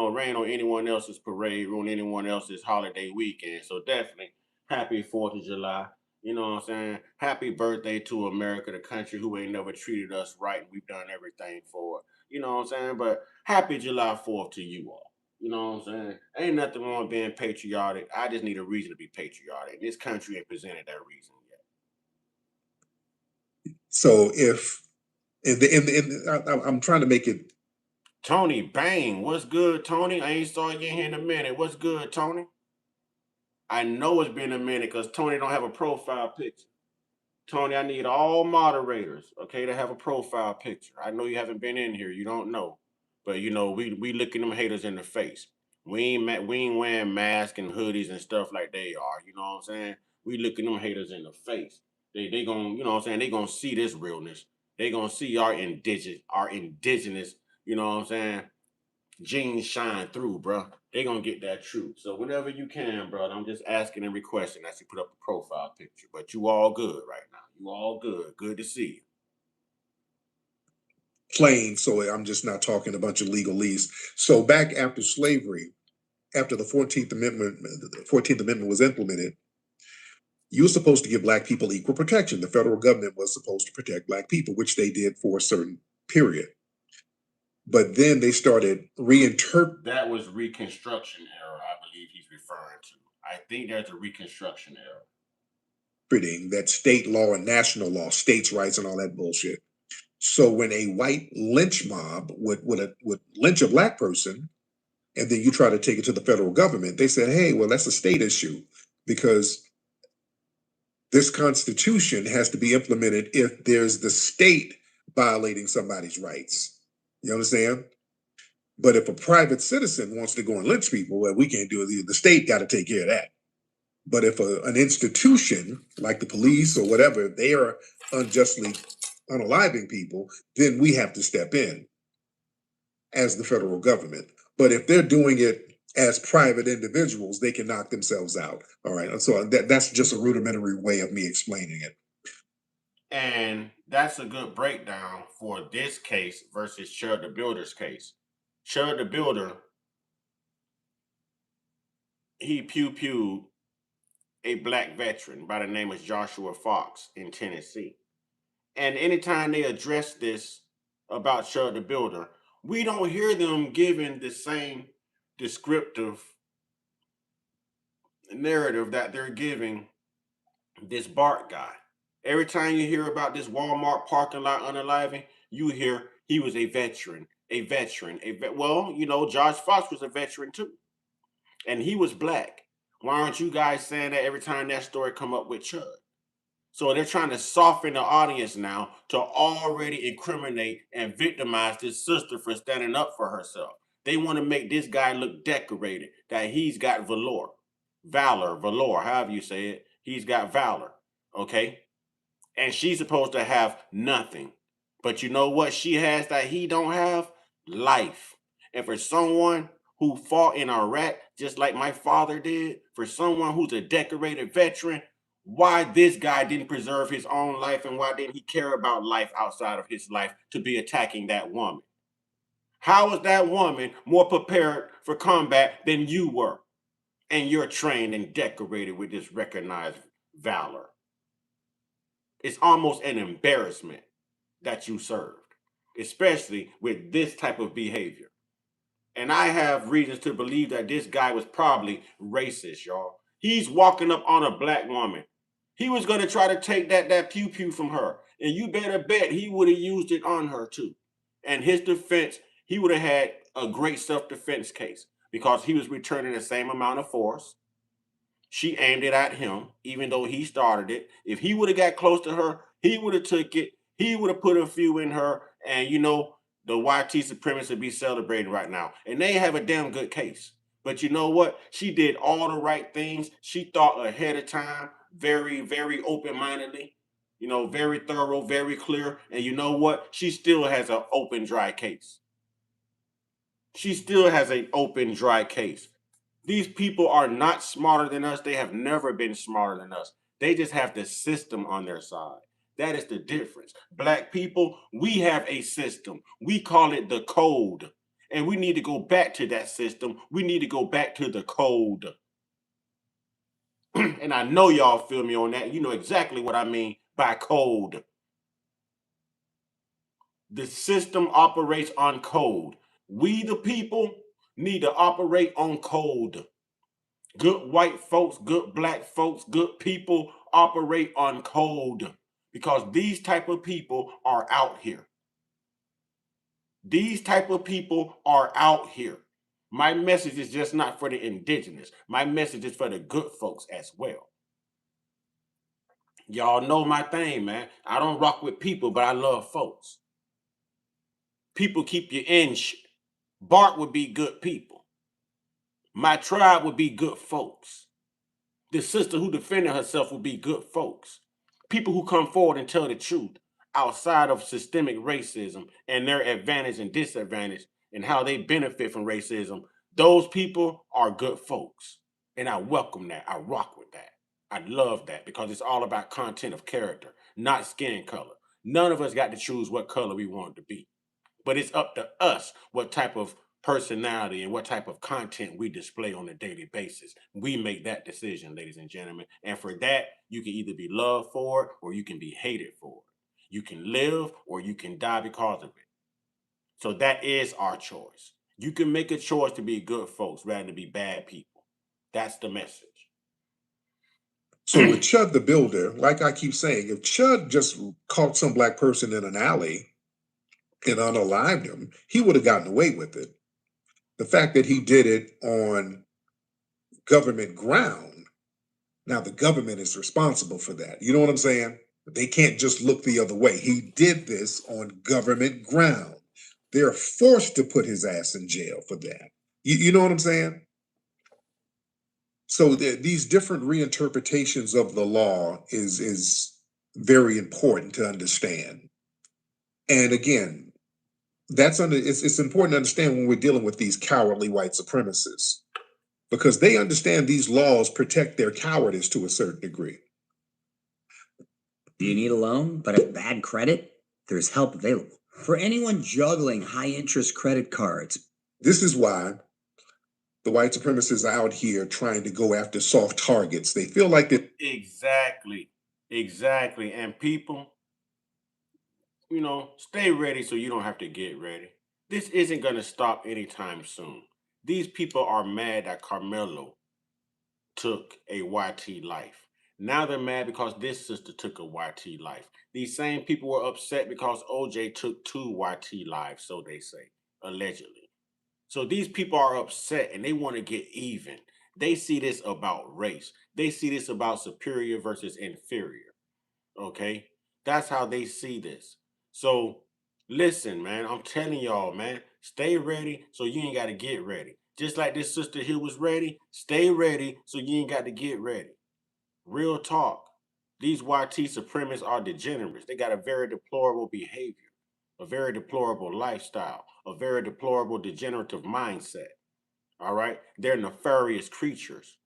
rain on anyone else's parade, ruin anyone else's holiday weekend. So definitely happy 4th of July. You know what I'm saying? Happy birthday to America, the country who ain't never treated us right. And we've done everything for it. You know what I'm saying? But happy July 4th to you all. You know what I'm saying? Ain't nothing wrong with being patriotic. I just need a reason to be patriotic. This country ain't presented that reason yet. So if I'm trying to make it. Tony Bang, what's good, Tony? I ain't saw you in here in a minute. What's good, Tony? I know it's been a minute because Tony don't have a profile picture. Tony, I need all moderators, okay, to have a profile picture. I know you haven't been in here. You don't know. But, we looking them haters in the face. We ain't wearing masks and hoodies and stuff like they are. You know what I'm saying? We looking them haters in the face. They gonna, you know what I'm saying? They gonna see this realness. They gonna see our indigenous, you know what I'm saying, genes shine through, bro. They gonna get that truth. So whenever you can, bro, I'm just asking and requesting that you put up a profile picture. But you all good right now. You all good. Good to see you. Plain, so I'm just not talking a bunch of legalese. So back after slavery, after the 14th Amendment was implemented, you were supposed to give Black people equal protection. The federal government was supposed to protect Black people, which they did for a certain period. But then they started reinterpreting. That was Reconstruction era, I believe he's referring to. I think there's a Reconstruction era. That state law and national law, states' rights and all that bullshit. So when a white lynch mob would lynch a Black person, and then you try to take it to the federal government, they said, hey, well, that's a state issue because this Constitution has to be implemented if there's the state violating somebody's rights. You understand? But if a private citizen wants to go and lynch people, well, we can't do it. The state got to take care of that. But if an institution like the police or whatever, they are unjustly unaliving people, then we have to step in as the federal government. But if they're doing it as private individuals, they can knock themselves out. All right. So that's just a rudimentary way of me explaining it. And that's a good breakdown for this case versus Chud the Builder's case. Chud the Builder, he pew-pewed a Black veteran by the name of Joshua Fox in Tennessee. And anytime they address this about Chud the Builder, we don't hear them giving the same descriptive narrative that they're giving this Bart guy. Every time you hear about this Walmart parking lot unaliving, you hear he was a veteran, well, Josh Fox was a veteran too. And he was Black. Why aren't you guys saying that every time that story come up with Chud? So they're trying to soften the audience now to already incriminate and victimize this sister for standing up for herself. They want to make this guy look decorated, that he's got valor, however you say it. He's got valor, okay? And she's supposed to have nothing. But you know what she has that he don't have? Life. And for someone who fought in Iraq, just like my father did, for someone who's a decorated veteran, why this guy didn't preserve his own life and why didn't he care about life outside of his life to be attacking that woman? How is that woman more prepared for combat than you were? And you're trained and decorated with this recognized valor. It's almost an embarrassment that you served, especially with this type of behavior. And I have reasons to believe that this guy was probably racist, y'all. He's walking up on a Black woman. He was going to try to take that pew-pew from her. And you better bet he would have used it on her too. And his defense, he would have had a great self-defense case because he was returning the same amount of force. She aimed it at him, even though he started it. If he would have got close to her, he would have took it. He would have put a few in her. And, the YT supremacy would be celebrating right now. And they have a damn good case. But you know what? She did all the right things. She thought ahead of time, very, very open-mindedly, very thorough, very clear. And you know what? She still has an open, dry case. She still has an open, dry case. These people are not smarter than us. They have never been smarter than us. They just have the system on their side. That is the difference. Black people, we have a system. We call it the code. And we need to go back to that system. We need to go back to the code. And I know y'all feel me on that. You know exactly what I mean by code. The system operates on code. We, the people, need to operate on code. Good white folks, good black folks, good people operate on code because these type of people are out here. These type of people are out here. My message is just not for the indigenous. My message is for the good folks as well. Y'all know my thing, man. I don't rock with people, but I love folks. People keep you in shit. Bart would be good people. My tribe would be good folks. The sister who defended herself would be good folks. People who come forward and tell the truth outside of systemic racism and their advantage and disadvantage and how they benefit from racism. Those people are good folks. And I welcome that. I rock with that. I love that because it's all about content of character, not skin color. None of us got to choose what color we want to be. But it's up to us what type of personality and what type of content we display on a daily basis. We make that decision, ladies and gentlemen. And for that, you can either be loved for it or you can be hated for it. You can live or you can die because of it. So that is our choice. You can make a choice to be good folks rather than be bad people. That's the message. So with Chud the Builder, like I keep saying, if Chud just caught some black person in an alley and unalived him, he would have gotten away with it. The fact that he did it on government ground, now the government is responsible for that. You know what I'm saying? They can't just look the other way. He did this on government ground. They're forced to put his ass in jail for that. You know what I'm saying? So these different reinterpretations of the law is very important to understand. And again, it's important to understand when we're dealing with these cowardly white supremacists, because they understand these laws protect their cowardice to a certain degree. Do you need a loan but have bad credit? There's help available. For anyone juggling high interest credit cards. This is why the white supremacists are out here trying to go after soft targets. They feel like that. Exactly. And people, stay ready so you don't have to get ready. This isn't going to stop anytime soon. These people are mad that Carmelo took a YT life. Now they're mad because this sister took a YT life. These same people were upset because OJ took 2 YT lives, so they say, allegedly. So these people are upset and they want to get even. They see this about race. They see this about superior versus inferior. Okay? That's how they see this. So listen, man, I'm telling y'all, man, stay ready so you ain't got to get ready. Just like this sister here was ready, stay ready so you ain't got to get ready. Real talk. These YT supremacists are degenerates. They got a very deplorable behavior, a very deplorable lifestyle, a very deplorable degenerative mindset. All right? They're nefarious creatures.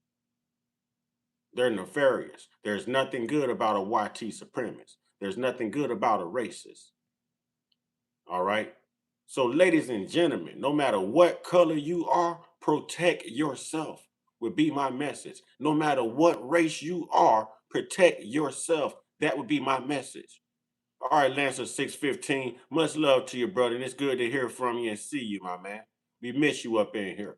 They're nefarious. There's nothing good about a YT supremacist. There's nothing good about a racist. All right? So, ladies and gentlemen, no matter what color you are, protect yourself would be my message. No matter what race you are, protect yourself. That would be my message. All right, Lancer 615, much love to you, brother. And it's good to hear from you and see you, my man. We miss you up in here.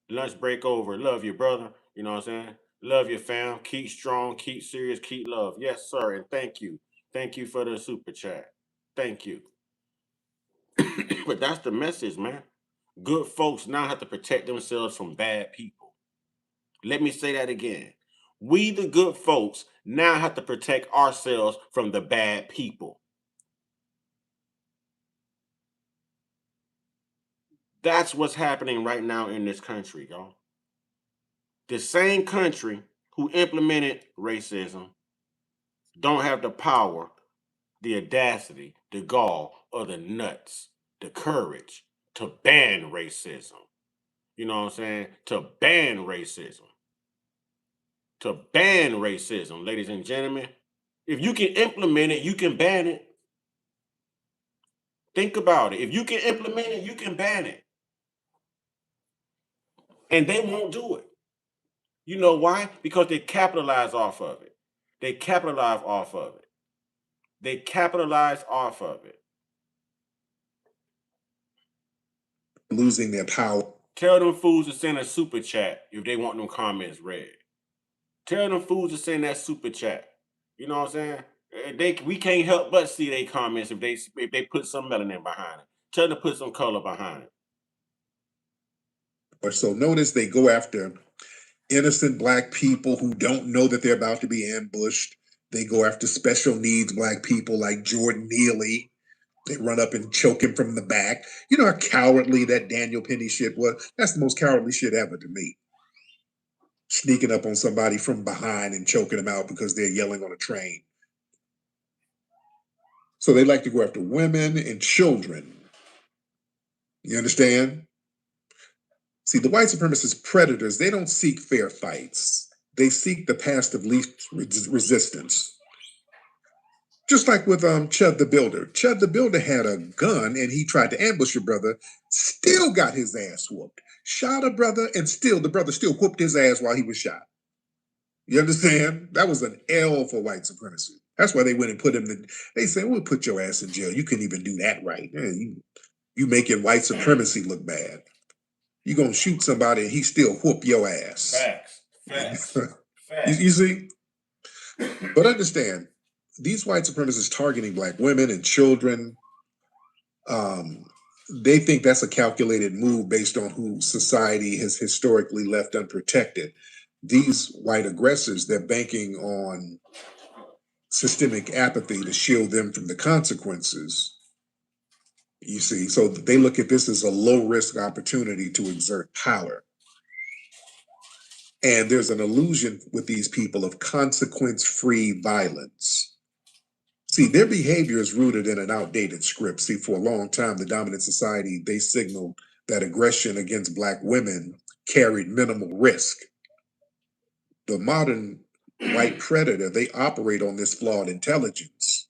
Lunch break over. Love you, brother. You know what I'm saying? Love you, fam. Keep strong, keep serious, keep love. Yes, sir. And thank you. Thank you for the super chat. Thank you. But that's the message, man. Good folks now have to protect themselves from bad people. Let me say that again. We, the good folks, now have to protect ourselves from the bad people. That's what's happening right now in this country, y'all. The same country who implemented racism don't have the power, the audacity, the gall, or the nuts, the courage to ban racism. You know what I'm saying? To ban racism. To ban racism, ladies and gentlemen. If you can implement it, you can ban it. Think about it. If you can implement it, you can ban it. And they won't do it. You know why? Because they capitalize off of it. They capitalize off of it. They capitalize off of it. Losing their power. Tell them fools to send a super chat if they want them comments read. Tell them fools to send that super chat. You know what I'm saying? We can't help but see their comments if they put some melanin behind it. Tell them to put some color behind it. Or so notice they go after innocent Black people who don't know that they're about to be ambushed. They go after special needs Black people like Jordan Neely. They run up and choke him from the back. You know how cowardly that Daniel Penny shit was? That's the most cowardly shit ever to me. Sneaking up on somebody from behind and choking them out because they're yelling on a train. So they like to go after women and children. You understand? See, the white supremacist predators, they don't seek fair fights. They seek the path of least resistance. Just like with Chud the Builder. Chud the Builder had a gun and he tried to ambush your brother, still got his ass whooped. Shot a brother and still, the brother still whooped his ass while he was shot. You understand? That was an L for white supremacy. That's why they went and put him in. They said, we'll put your ass in jail. You couldn't even do that right. You making white supremacy look bad. You gonna shoot somebody and he still whoop your ass. Facts. Facts. You see? But understand, these white supremacists targeting Black women and children, they think that's a calculated move based on who society has historically left unprotected. These white aggressors, they're banking on systemic apathy to shield them from the consequences. You see, so they look at this as a low-risk opportunity to exert power. And there's an illusion with these people of consequence-free violence. See, their behavior is rooted in an outdated script. See, for a long time, the dominant society, they signaled that aggression against Black women carried minimal risk. The modern white predator, they operate on this flawed intelligence.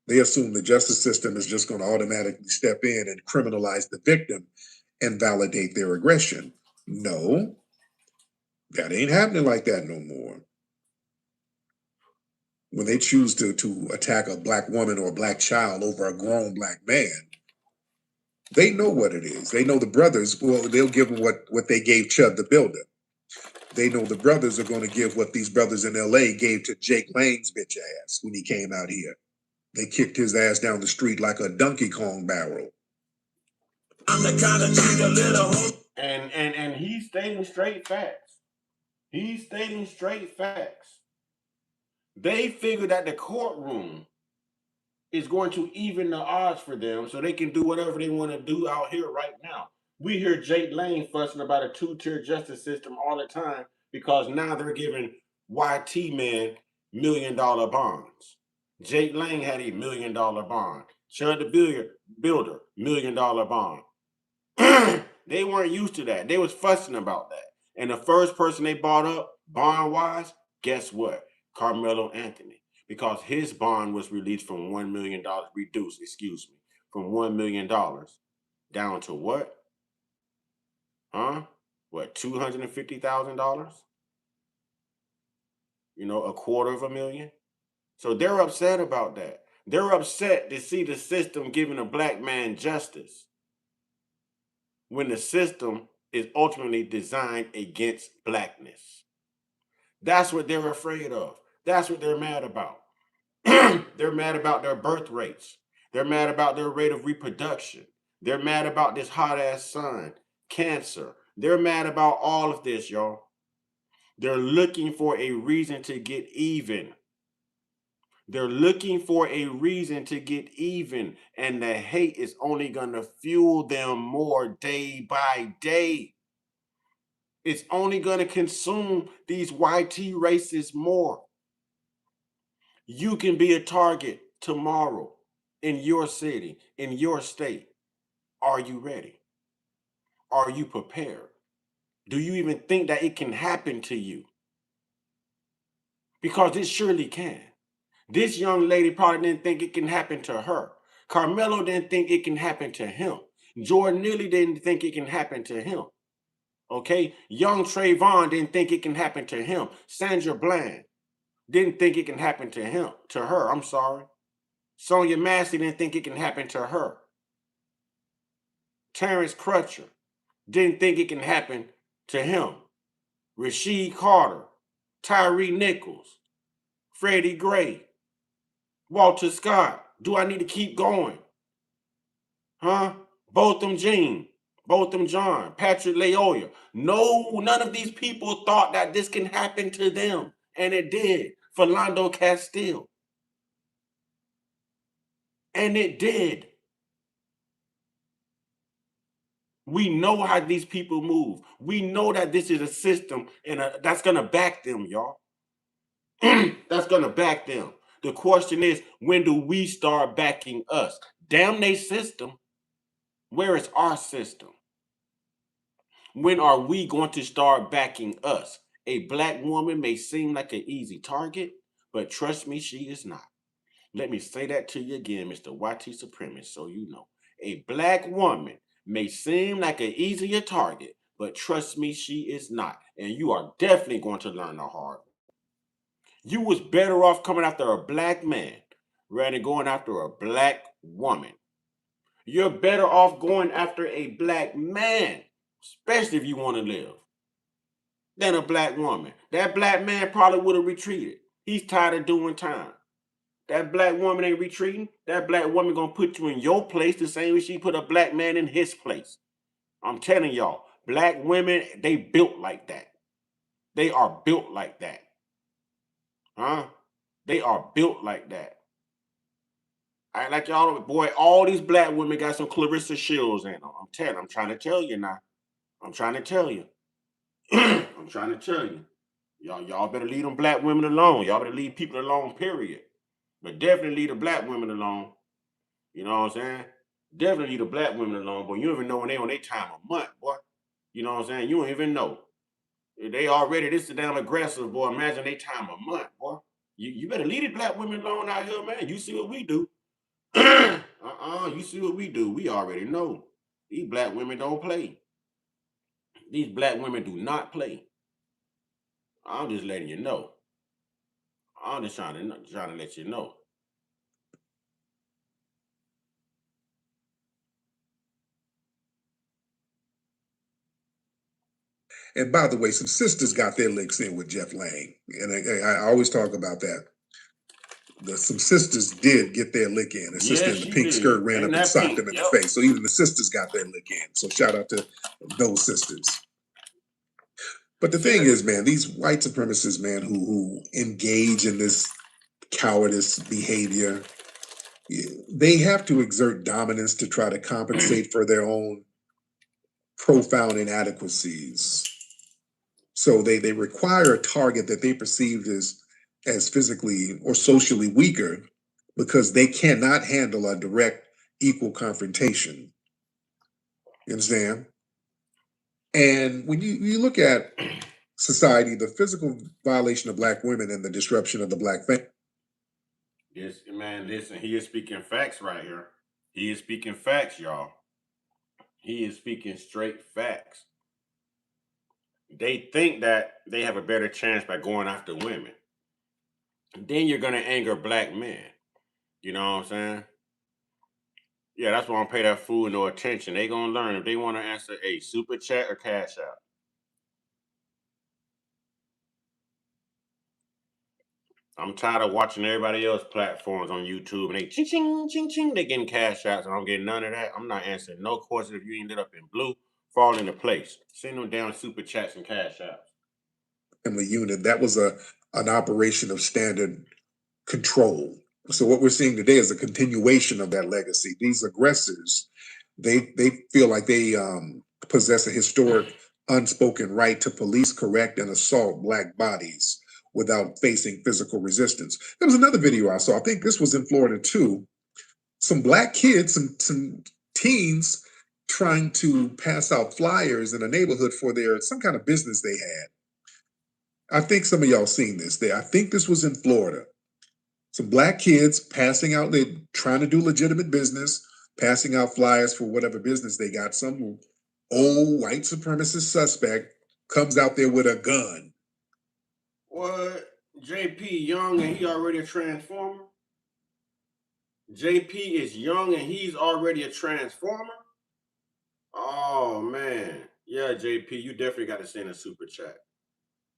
They assume the justice system is just going to automatically step in and criminalize the victim and validate their aggression. No, that ain't happening like that no more. When they choose to attack a Black woman or a Black child over a grown Black man, they know what it is. They know the brothers, well, they'll give them what they gave Chud the Builder. They know the brothers are going to give what these brothers in LA gave to Jake Lang's bitch ass when he came out here. They kicked his ass down the street like a Donkey Kong barrel. I'm the kind of cheat a little. And he's stating straight facts. He's stating straight facts. They figure that the courtroom is going to even the odds for them so they can do whatever they want to do out here right now. We hear Jake Lane fussing about a two-tier justice system all the time because now they're giving YT men $1 million bonds. Jake Lane had a $1 million bond. Chud the Builder, $1 million bond. They weren't used to that. They was fussing about that. And the first person they bought up, bond-wise, guess what? Carmelo Anthony. Because his bond was released from $1 million, from $1 million down to what? What, $250,000? You know, $250,000? So they're upset about that. They're upset to see the system giving a Black man justice when the system is ultimately designed against Blackness. That's what they're afraid of. That's what they're mad about. They're mad about their birth rates. They're mad about their rate of reproduction. They're mad about this hot ass sun, cancer. They're mad about all of this, y'all. They're looking for a reason to get even. They're looking for a reason to get even, and the hate is only going to fuel them more day by day. It's only going to consume these YT racists more. You can be a target tomorrow in your city, in your state. Are you ready? Are you prepared? Do you even think that it can happen to you? Because it surely can. This young lady probably didn't think it can happen to her. Carmelo didn't think it can happen to him. Jordan Neely didn't think it can happen to him. Okay? Young Trayvon didn't think it can happen to him. Sandra Bland didn't think it can happen to him, to her. I'm sorry. Sonia Massey didn't think it can happen to her. Terrence Crutcher didn't think it can happen to him. Rasheed Carter, Tyree Nichols, Freddie Gray, Walter Scott. Do I need to keep going? Huh? Botham Jean, Botham John, Patrick Leoya. No, none of these people thought that this can happen to them. And it did. Philando Castile. And it did. We know how these people move. We know that this is a system and that's going to back them, y'all. That's going to back them. The question is, when do we start backing us? Damn they system. Where is our system? When are we going to start backing us? A black woman may seem like an easy target, but trust me, she is not. Let me say that to you again, Mr. YT Supremacist, so you know. A black woman may seem like an easier target, but trust me, she is not. And you are definitely going to learn the hard way. You was better off coming after a black man rather than going after a black woman. You're better off going after a black man, especially if you want to live, than a black woman. That black man probably would have retreated. He's tired of doing time. That black woman ain't retreating. That black woman gonna put you in your place the same way she put a black man in his place. I'm telling y'all, black women, they built like that. They are built like that. Huh? They are built like that. I like y'all, boy, all these black women got some Clarissa Shields in them. I'm trying to tell you now. I'm trying to tell you. I'm trying to tell you. Y'all better leave them black women alone. Y'all better leave people alone, period. But definitely leave the black women alone. You know what I'm saying? Definitely leave the black women alone, boy. You don't even know when they on their time of month, boy. You know what I'm saying? You don't even know. They already this damn aggressive, boy. Imagine they time of month, boy. You better leave the black women alone out here, man. You see what we do. You see what we do. We already know. These black women don't play. These black women do not play. I'm just letting you know. I'm just trying to let you know. And by the way, some sisters got their licks in with Jeff Lang. And I always talk about that. Some sisters did get their lick in. A sister in the pink skirt ran up and socked them in the face. So even the sisters got their lick in. So shout out to those sisters. But the thing is, man, these white supremacists, man, who engage in this cowardice behavior, they have to exert dominance to try to compensate for their own profound inadequacies. So they require a target that they perceived as physically or socially weaker because they cannot handle a direct equal confrontation. You understand? And when you look at society, the physical violation of black women and the disruption of the black family. Yes, man, listen, he is speaking facts right here. He is speaking facts, y'all. He is speaking straight facts. They think that they have a better chance by going after women. Then you're gonna anger black men. You know what I'm saying? Yeah, that's why I'm pay that fool no attention. They gonna learn if they want to answer a super chat or cash out. I'm tired of watching everybody else's platforms on YouTube and they ching ching ching ching. They getting cash outs and I'm getting none of that. I'm not answering no questions if you ended up in blue, fall into place. Send them down super chats and cash outs. Family unit, that was an operation of standard control. So what we're seeing today is a continuation of that legacy. These aggressors, they feel like they possess a historic unspoken right to police, correct, and assault Black bodies without facing physical resistance. There was another video I saw. I think this was in Florida too. Some Black kids, some teens trying to pass out flyers in a neighborhood for some kind of business they had. I think some of y'all seen this there. I think this was in Florida. Some Black kids passing out, they trying to do legitimate business, passing out flyers for whatever business they got. Some old white supremacist suspect comes out there with a gun. What? JP young and he already a transformer? JP is young and he's already a transformer? Oh man. Yeah, JP, you definitely got to send a super chat.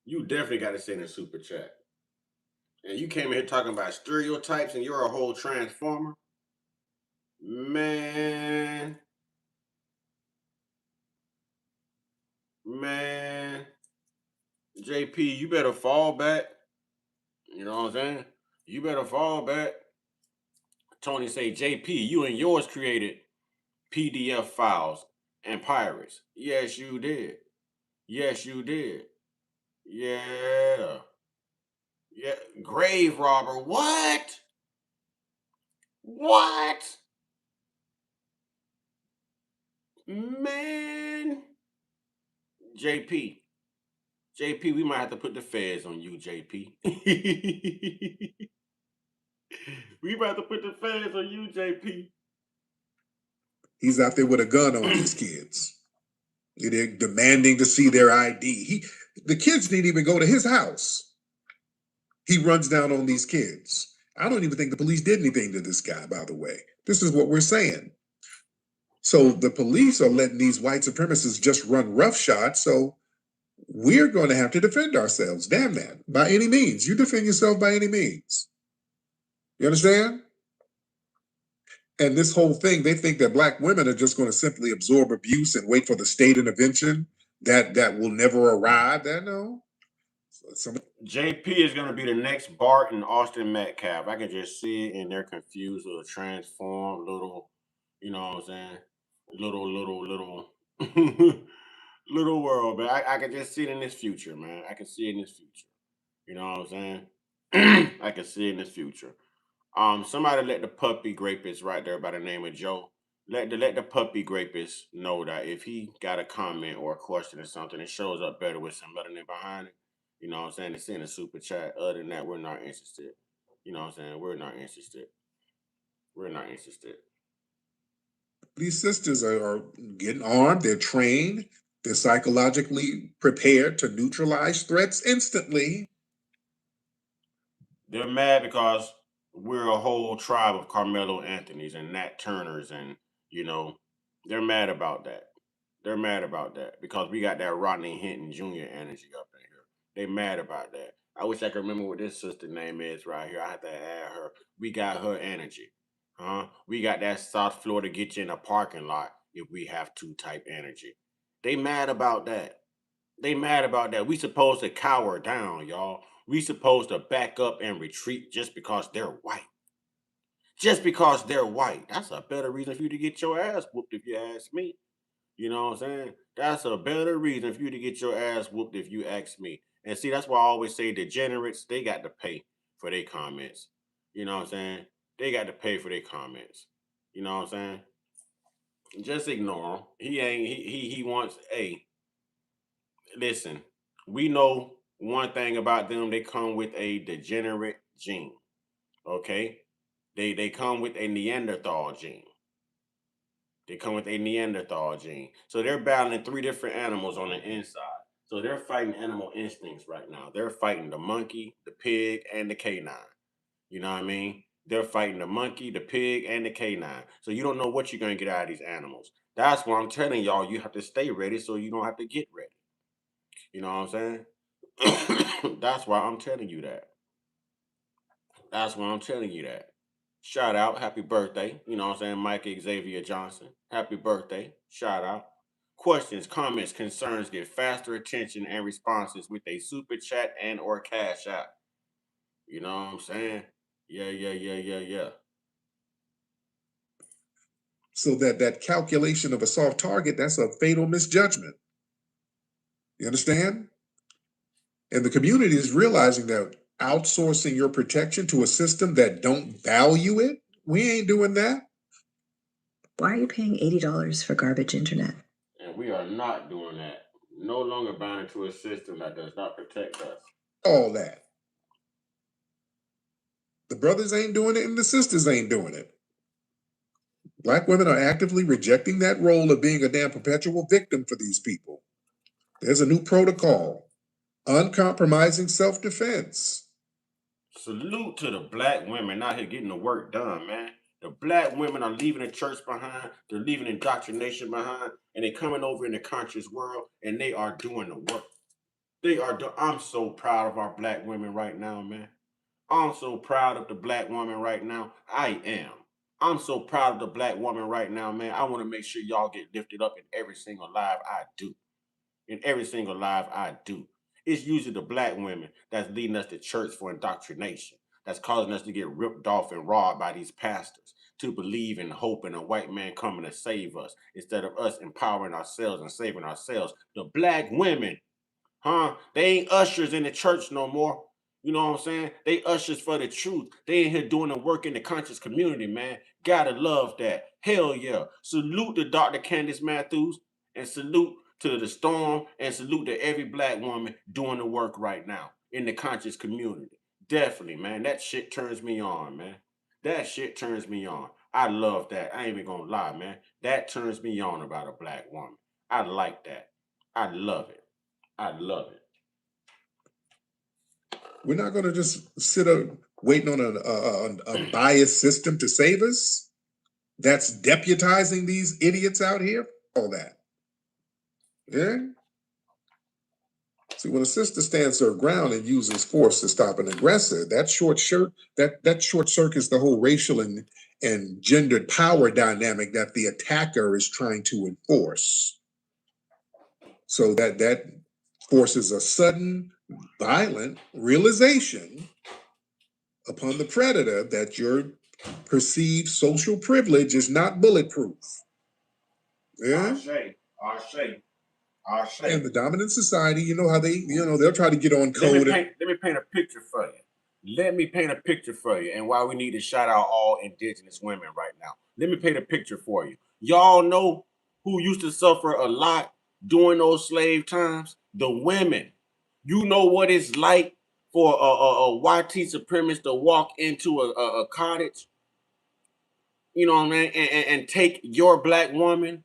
You definitely got to send a super chat. And you came in here talking about stereotypes and you're a whole transformer? Man. Man. JP, you better fall back. You know what I'm saying? You better fall back. Tony say, JP, you and yours created PDF files and pirates. Yes, you did. Yes, you did. Yeah. Yeah. Grave robber. What? What? Man. JP. JP, we might have to put the feds on you, JP. We might have to put the feds on you, JP. He's out there with a gun on these kids. They're demanding to see their ID. The kids didn't even go to his house. He runs down on these kids. I don't even think the police did anything to this guy, by the way. This is what we're saying. So the police are letting these white supremacists just run roughshod. So we're going to have to defend ourselves. Damn that. By any means. You defend yourself by any means. You understand? And this whole thing, they think that Black women are just going to simply absorb abuse and wait for the state intervention that will never arrive. That no. JP is going to be the next Bart and Austin Metcalf. I can just see it, and they're confused with a transformed little, you know what I'm saying? Little, little world. But I can just see it in this future, man. I can see it in this future. You know what I'm saying? I can see it in this future. Somebody let the puppy grapist right there by the name of Joe. Let the puppy grapist know that if he got a comment or a question or something, it shows up better with some melanin behind it. You know what I'm saying? It's in a super chat. Other than that, we're not interested. You know what I'm saying? We're not interested. We're not interested. These sisters are getting armed. They're trained. They're psychologically prepared to neutralize threats instantly. They're mad because we're a whole tribe of Carmelo Anthonys and Nat Turners, and you know, they're mad about that. They're mad about that because we got that Rodney Hinton Jr. energy up in here. They mad about that. I wish I could remember what this sister name is right here. I have to add her. We got her energy. We got that South Florida get you in a parking lot if we have to type energy. They mad about that. They mad about that. We supposed to cower down, y'all. We supposed to back up and retreat just because they're white. Just because they're white. That's a better reason for you to get your ass whooped if you ask me. You know what I'm saying? That's a better reason for you to get your ass whooped if you ask me. And see, that's why I always say degenerates, they got to pay for their comments. You know what I'm saying? They got to pay for their comments. You know what I'm saying? Just ignore him. He wants listen, we know one thing about them, they come with a degenerate gene. Okay? They come with a Neanderthal gene. They come with a Neanderthal gene. So they're battling three different animals on the inside. So they're fighting animal instincts right now. They're fighting the monkey, the pig, and the canine. You know what I mean? They're fighting the monkey, the pig, and the canine. So you don't know what you're going to get out of these animals. That's why I'm telling y'all, you have to stay ready so you don't have to get ready. You know what I'm saying? That's why I'm telling you that. That's why I'm telling you that. Shout out, happy birthday. You know what I'm saying? Mike Xavier Johnson. Happy birthday. Shout out. Questions, comments, concerns get faster attention and responses with a super chat and or cash app. You know what I'm saying? Yeah. So that calculation of a soft target, that's a fatal misjudgment. You understand? And the community is realizing that outsourcing your protection to a system that don't value it, we ain't doing that. Why are you paying $80 for garbage internet? And we are not doing that. No longer bound into a system that does not protect us. All that. The brothers ain't doing it and the sisters ain't doing it. Black women are actively rejecting that role of being a damn perpetual victim for these people. There's a new protocol, uncompromising self-defense. Salute to the black women out here getting the work done, man. The black women are leaving the church behind. They're leaving indoctrination behind. And they're coming over in the conscious world and they are doing the work. I'm so proud of our black women right now, man. I'm so proud of the black woman right now. I am. I'm so proud of the black woman right now, man. I want to make sure y'all get lifted up in every single live I do. In every single live I do. It's usually the black women that's leading us to church for indoctrination. That's causing us to get ripped off and robbed by these pastors. To believe and hope in a white man coming to save us. Instead of us empowering ourselves and saving ourselves. The black women, they ain't ushers in the church no more. You know what I'm saying? They ushers for the truth. They in here doing the work in the conscious community, man. Gotta love that. Hell yeah. Salute to Dr. Candace Matthews and salute to the Storm and salute to every black woman doing the work right now in the conscious community. Definitely, man. That shit turns me on, man. That shit turns me on. I love that. I ain't even gonna lie, man. That turns me on about a black woman. I like that. I love it. I love it. We're not going to just sit up waiting on a biased system to save us. That's deputizing these idiots out here. All that. Yeah. See, when a sister stands her ground and uses force to stop an aggressor, that short circuits the whole racial and gendered power dynamic that the attacker is trying to enforce. So that forces a sudden, violent realization upon the predator that your perceived social privilege is not bulletproof. Yeah. And the dominant society, you know how they'll try to get on code. Let me paint a picture for you. Let me paint a picture for you, and why we need to shout out all indigenous women right now. Let me paint a picture for you. Y'all know who used to suffer a lot during those slave times? The women. You know what it's like for a white supremacist to walk into a cottage, you know what I mean, and take your black woman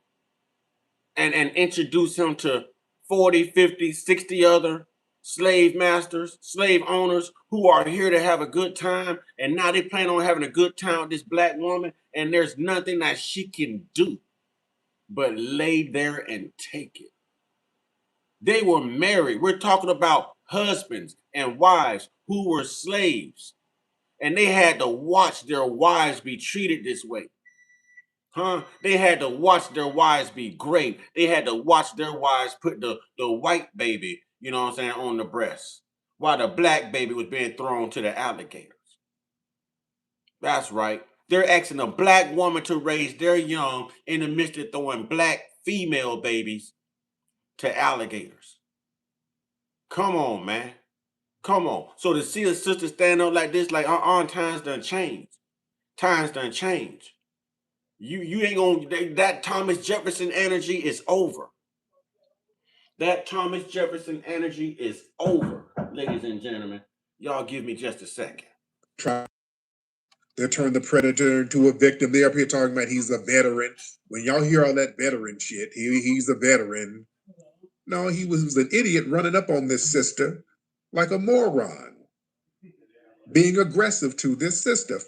and introduce him to 40, 50, 60 other slave masters, slave owners who are here to have a good time. And now they plan on having a good time with this black woman. And there's nothing that she can do but lay there and take it. They were married. We're talking about husbands and wives who were slaves. And they had to watch their wives be treated this way. They had to watch their wives be great. They had to watch their wives put the white baby, you know what I'm saying, on the breast, while the black baby was being thrown to the alligators. That's right. They're asking a black woman to raise their young in the midst of throwing black female babies to alligators. Come on, man. Come on. So to see a sister stand up like this, like times done changed. Times done changed. You ain't gonna, that Thomas Jefferson energy is over. That Thomas Jefferson energy is over, ladies and gentlemen. Y'all give me just a second. They'll turn the predator into a victim. They're up here talking about he's a veteran. When y'all hear all that veteran shit, he's a veteran. No, he was an idiot running up on this sister like a moron, being aggressive to this sister.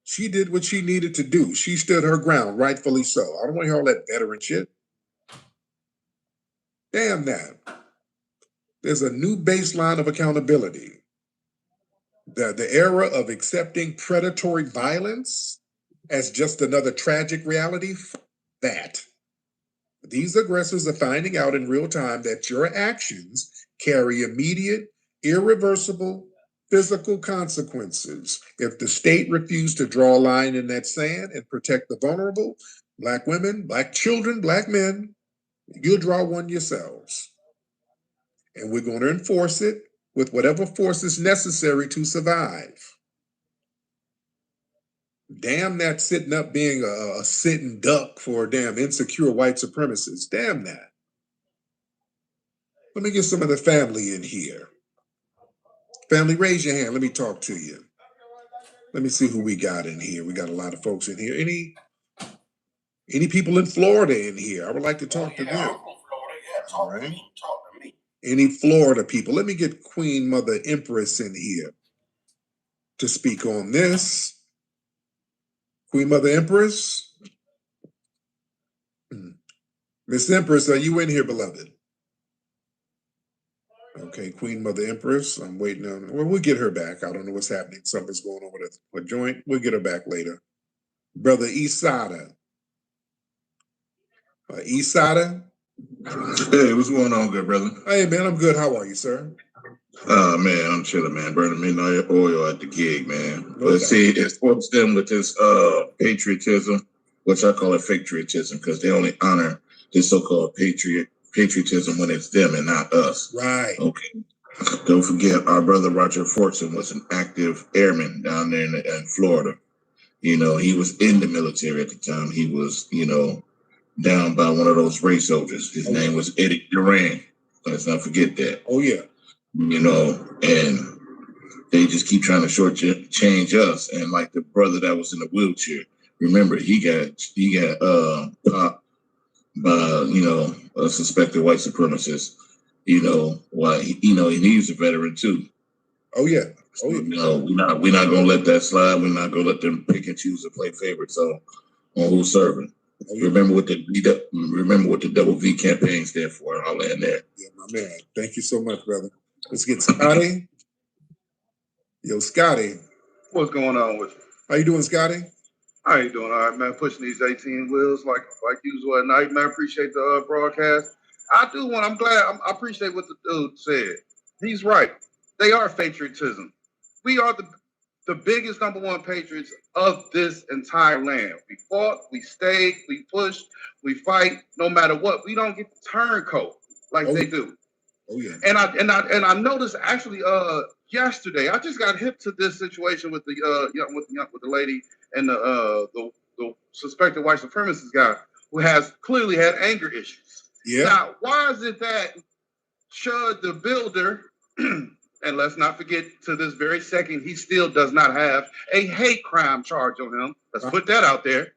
She did what she needed to do. She stood her ground, rightfully so. I don't want to hear all that veteran shit. Damn that. There's a new baseline of accountability. The era of accepting predatory violence as just another tragic reality, that. These aggressors are finding out in real time that your actions carry immediate, irreversible, physical consequences. If the state refused to draw a line in that sand and protect the vulnerable, Black women, Black children, Black men, You'll draw one yourselves. And we're going to enforce it with whatever force is necessary to survive. Damn that sitting up being a sitting duck for damn insecure white supremacists. Damn that. Let me get some of the family in here. Family, raise your hand. Let me talk to you. Let me see who we got in here. We got a lot of folks in here. Any people in Florida in here? I would like to talk to them. I'm from Florida. Yeah, talk to me. Talk to me. Any Florida people? Let me get Queen Mother Empress in here to speak on this. Queen Mother Empress? Miss Empress, are you in here, beloved? Okay, Queen Mother Empress. I'm waiting on. Well, we'll get her back. I don't know what's happening. Something's going on with a joint. We'll get her back later. Brother Isada. Isada? Hey, what's going on, good brother? Hey, man, I'm good. How are you, sir? Man, I'm chilling, man. Burning midnight oil at the gig, man. But see, it sports them with this patriotism, which I call it patriotism, because they only honor this so-called patriotism when it's them and not us. Right. Okay. Don't forget, our brother Roger Fortson was an active airman down there in Florida. You know, he was in the military at the time. He was, you know, down by one of those race soldiers. His name was Eddie Duran. Let's not forget that. Oh, yeah. You know, and they just keep trying to shortchange us. And like the brother that was in the wheelchair, remember he got popped by, you know, a suspected white supremacist. You know, why and he's a veteran too. Oh yeah. So, you know, we're not gonna let that slide. We're not gonna let them pick and choose and play favorites on who's serving. Oh, yeah. Remember what the double V campaign stand for. I'll land there. Yeah, my man. Thank you so much, brother. Let's get Scotty. Yo, Scotty. What's going on with you? How you doing, Scotty? How you doing? All right, man. Pushing these 18 wheels like usual at night, man. Appreciate the broadcast. I appreciate what the dude said. He's right. They are patriotism. We are the biggest number one patriots of this entire land. We fought, we stayed, we pushed, we fight, no matter what. We don't get the turncoat like they do. Oh yeah. And I noticed actually yesterday I just got hip to this situation with the with the lady and the suspected white supremacist guy who has clearly had anger issues. Yeah. Now, why is it that Shud the builder, and let's not forget to this very second, he still does not have a hate crime charge on him. Let's put that out there.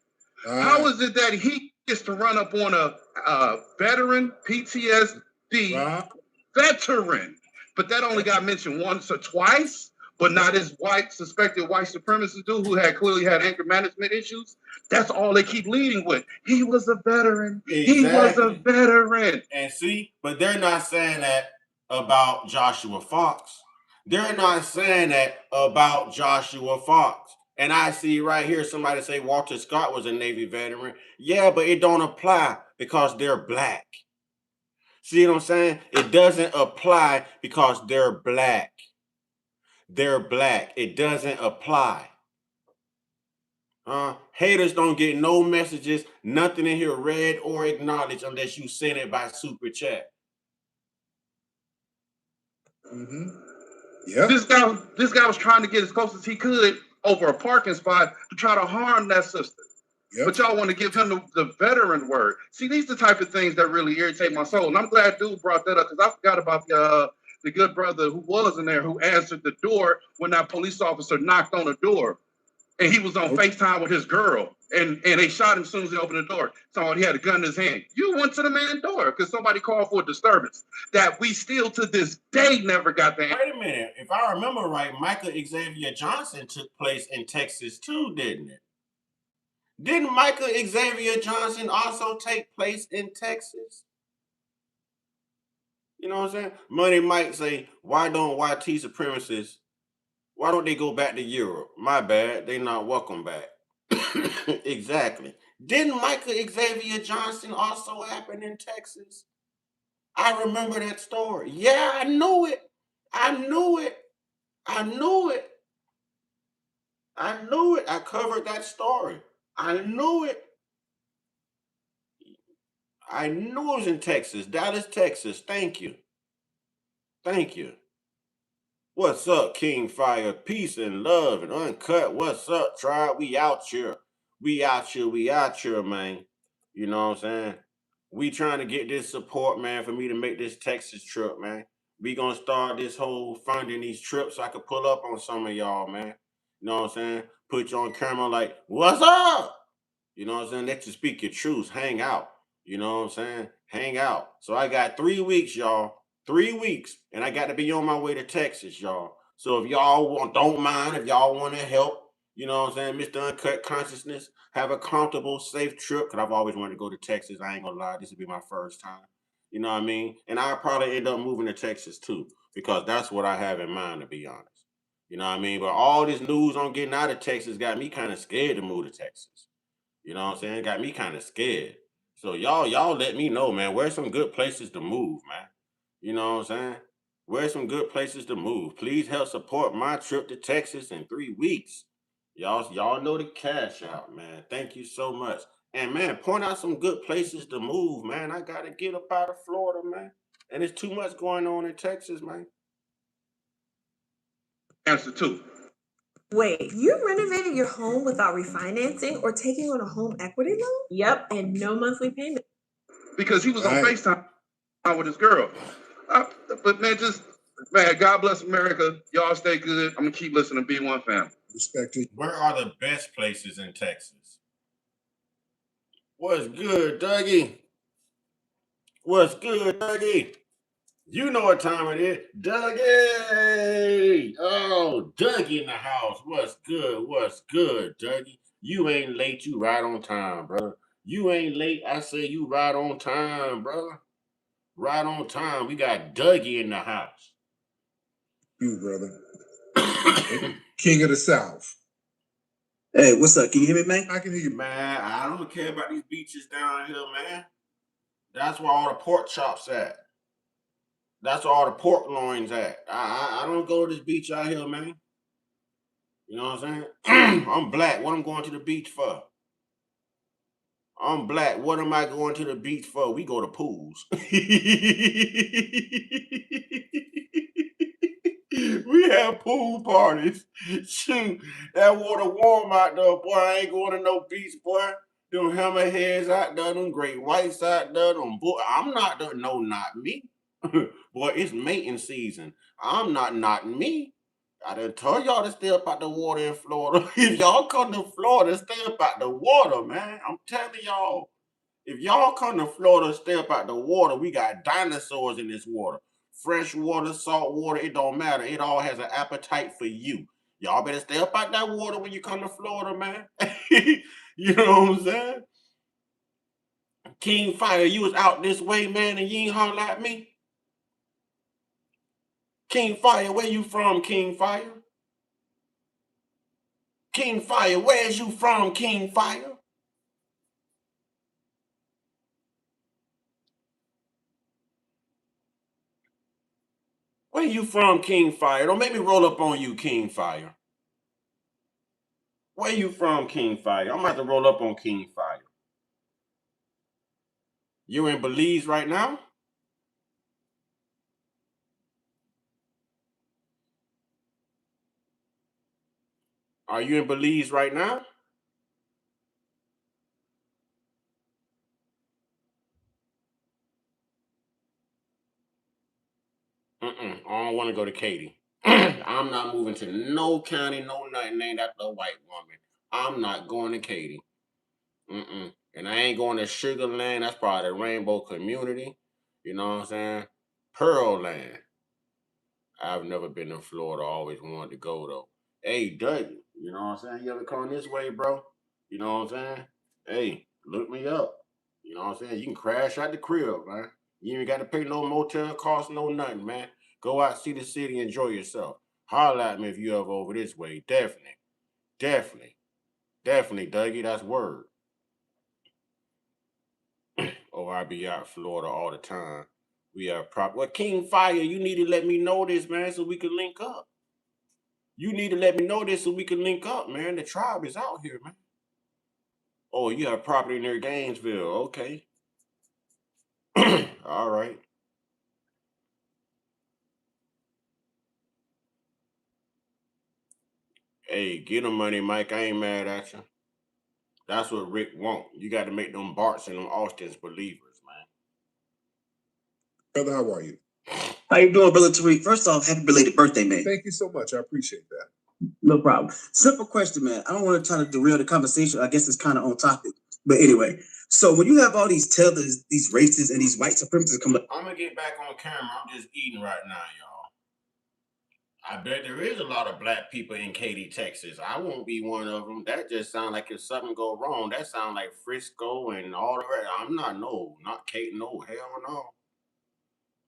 How is it that he gets to run up on a veteran PTSD veteran, but that only got mentioned once or twice, but not his suspected white supremacist dude who had clearly had anger management issues? That's all they keep leading with. He was a veteran. Exactly. He was a veteran. And see, but they're not saying that about Joshua Fox. They're not saying that about Joshua Fox. And I see right here somebody say Walter Scott was a Navy veteran. Yeah, but it don't apply because they're black. See what I'm saying? It doesn't apply because they're black. They're black. It doesn't apply. Haters don't get no messages, nothing in here read or acknowledged unless you send it by super chat. Mm-hmm. Yeah. This guy was trying to get as close as he could over a parking spot to try to harm that sister. Yep. But y'all want to give him the veteran word. See, these are the type of things that really irritate my soul. And I'm glad dude brought that up because I forgot about the good brother who was in there who answered the door when that police officer knocked on the door. And he was on FaceTime with his girl. And they shot him as soon as he opened the door. So he had a gun in his hand. You went to the man's door because somebody called for a disturbance that we still to this day never got the answer. Wait a minute. If I remember right, Michael Xavier Johnson took place in Texas too, didn't it? Didn't Michael Xavier Johnson also take place in Texas? You know what I'm saying? Money Mike say, why don't YT supremacists, why don't they go back to Europe? My bad, they not welcome back. Exactly. Didn't Michael Xavier Johnson also happen in Texas? I remember that story. Yeah, I knew it. I knew it. I knew it. I knew it. I covered that story. I knew it. I knew it was in Texas, Dallas, Texas. Thank you. Thank you. What's up, King Fire? Peace and love and uncut. What's up, tribe? We out here. We out here. We out here, man. You know what I'm saying? We trying to get this support, man, for me to make this Texas trip, man. We gonna start this whole funding these trips so I could pull up on some of y'all, man. You know what I'm saying? Put you on camera like, what's up? You know what I'm saying? Let you speak your truth. Hang out. You know what I'm saying? Hang out. So I got 3 weeks, y'all. 3 weeks. And I got to be on my way to Texas, y'all. So if y'all don't mind, if y'all want to help, you know what I'm saying, Mr. Uncut Consciousness, have a comfortable, safe trip. Because I've always wanted to go to Texas. I ain't gonna lie, this will be my first time. You know what I mean? And I'll probably end up moving to Texas too, because that's what I have in mind, to be honest. You know what I mean? But all this news on getting out of Texas got me kind of scared to move to Texas. You know what I'm saying? Got me kind of scared. So y'all let me know, man. Where's some good places to move, man? You know what I'm saying? Where's some good places to move? Please help support my trip to Texas in 3 weeks. Y'all know the cash out, man. Thank you so much. And man, point out some good places to move, man. I gotta get up out of Florida, man. And there's too much going on in Texas, man. Answer 2. Wait, you renovated your home without refinancing or taking on a home equity loan? Yep, and no monthly payment. Because he was on Right. FaceTime with his girl. But man, God bless America. Y'all stay good. I'm gonna keep listening to B1 Family. Respect it. Where are the best places in Texas? What's good, Dougie? What's good, Dougie? You know what time it is. Dougie! Oh, Dougie in the house. What's good? What's good, Dougie? You ain't late. You right on time, brother. You ain't late. I say you right on time, brother. Right on time. We got Dougie in the house. You, brother. King of the South. Hey, what's up? Can you hear me, man? I can hear you. Man, I don't care about these beaches down here, man. That's where all the pork chops at. That's where all the pork loins at. I don't go to this beach out here, man. You know what I'm saying? I'm black. What I'm going to the beach for? I'm black. What am I going to the beach for? We go to pools. We have pool parties. Shoot, that water warm out there, boy. I ain't going to no beach, boy. Them hammerheads out there, them great whites out there, them boy. I'm not there. No, not me. Boy, it's mating season. I'm not me. I done told y'all to stay up out the water in Florida. If y'all come to Florida, stay up out the water, man. I'm telling y'all. If y'all come to Florida, stay up out the water. We got dinosaurs in this water. Fresh water, salt water, it don't matter. It all has an appetite for you. Y'all better stay up out that water when you come to Florida, man. You know what I'm saying? King Fire, you was out this way, man, and you ain't holler at me. King Fire, where you from, King Fire? King Fire, where's you from, King Fire? Where you from, King Fire? Don't make me roll up on you, King Fire. Where you from, King Fire? I'm about to roll up on King Fire. You in Belize right now? Are you in Belize right now? I don't want to go to Katy. I'm not moving to no county, no nothing named after a white woman. I'm not going to Katy. And I ain't going to Sugar Land. That's part of the Rainbow Community. You know what I'm saying? Pearl Land. I've never been to Florida. Always wanted to go though. Hey, Doug, you know what I'm saying? You ever come this way, bro? You know what I'm saying? Hey, look me up. You know what I'm saying? You can crash out the crib, man. You ain't got to pay no motel costs, no nothing, man. Go out, see the city, enjoy yourself. Holler at me if you ever over this way. Definitely. Definitely. Definitely, Dougie. That's word. Oh, I be out in Florida all the time. We have Well, King Fire, you need to let me know this, man, so we can link up. You need to let me know this so we can link up, man. The tribe is out here, man. Oh, you have property near Gainesville. Okay. All right. Hey, get him money, Mike. I ain't mad at you. That's what Rick want. You got to make them Barts and them Austins believers, man. Brother, how are you? How you doing, Brother Tariq? First off, happy belated birthday, man. Thank you so much. I appreciate that. No problem. Simple question, man. I don't want to try to derail the conversation. I guess it's kind of on topic. But anyway, so when you have all these tellers, these racists, and these white supremacists come up, I'm going to get back on camera. I'm just eating right now, y'all. I bet there is a lot of black people in Katy, Texas. I won't be one of them. That just sounds like if something go wrong, that sounds like Frisco and all the rest. I'm not Katy, no, hell no.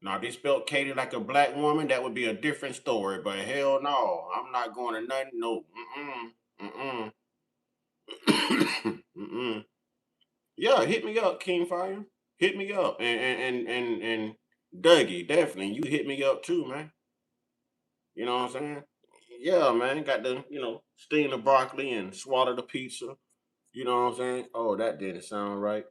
Now, if they spelled Katy like a black woman, that would be a different story. But hell no, I'm not going to nothing. No, Yeah, hit me up, King Fire. Hit me up, and Dougie, definitely, you hit me up too, man. You know what I'm saying? Yeah, man. Got to, steam the broccoli and swallow the pizza. You know what I'm saying? Oh, that didn't sound right.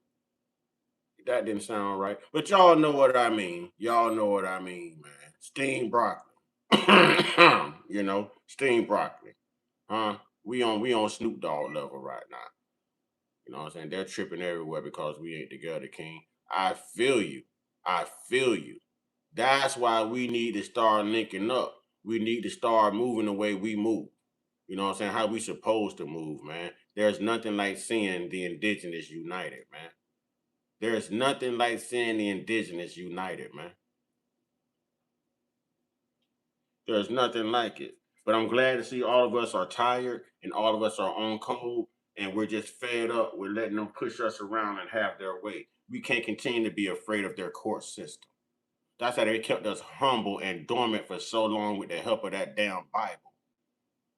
That didn't sound right. But y'all know what I mean. Y'all know what I mean, man. Steamed broccoli. Steamed broccoli. Huh? We on Snoop Dogg level right now. You know what I'm saying? They're tripping everywhere because we ain't together, King. I feel you. I feel you. That's why we need to start linking up. We need to start moving the way we move. You know what I'm saying? How we supposed to move, man. There's nothing like seeing the indigenous united, man. There's nothing like seeing the indigenous united, man. There's nothing like it. But I'm glad to see all of us are tired and all of us are on code and we're just fed up with letting them push us around and have their way. We can't continue to be afraid of their court system. That's how they kept us humble and dormant for so long with the help of that damn Bible.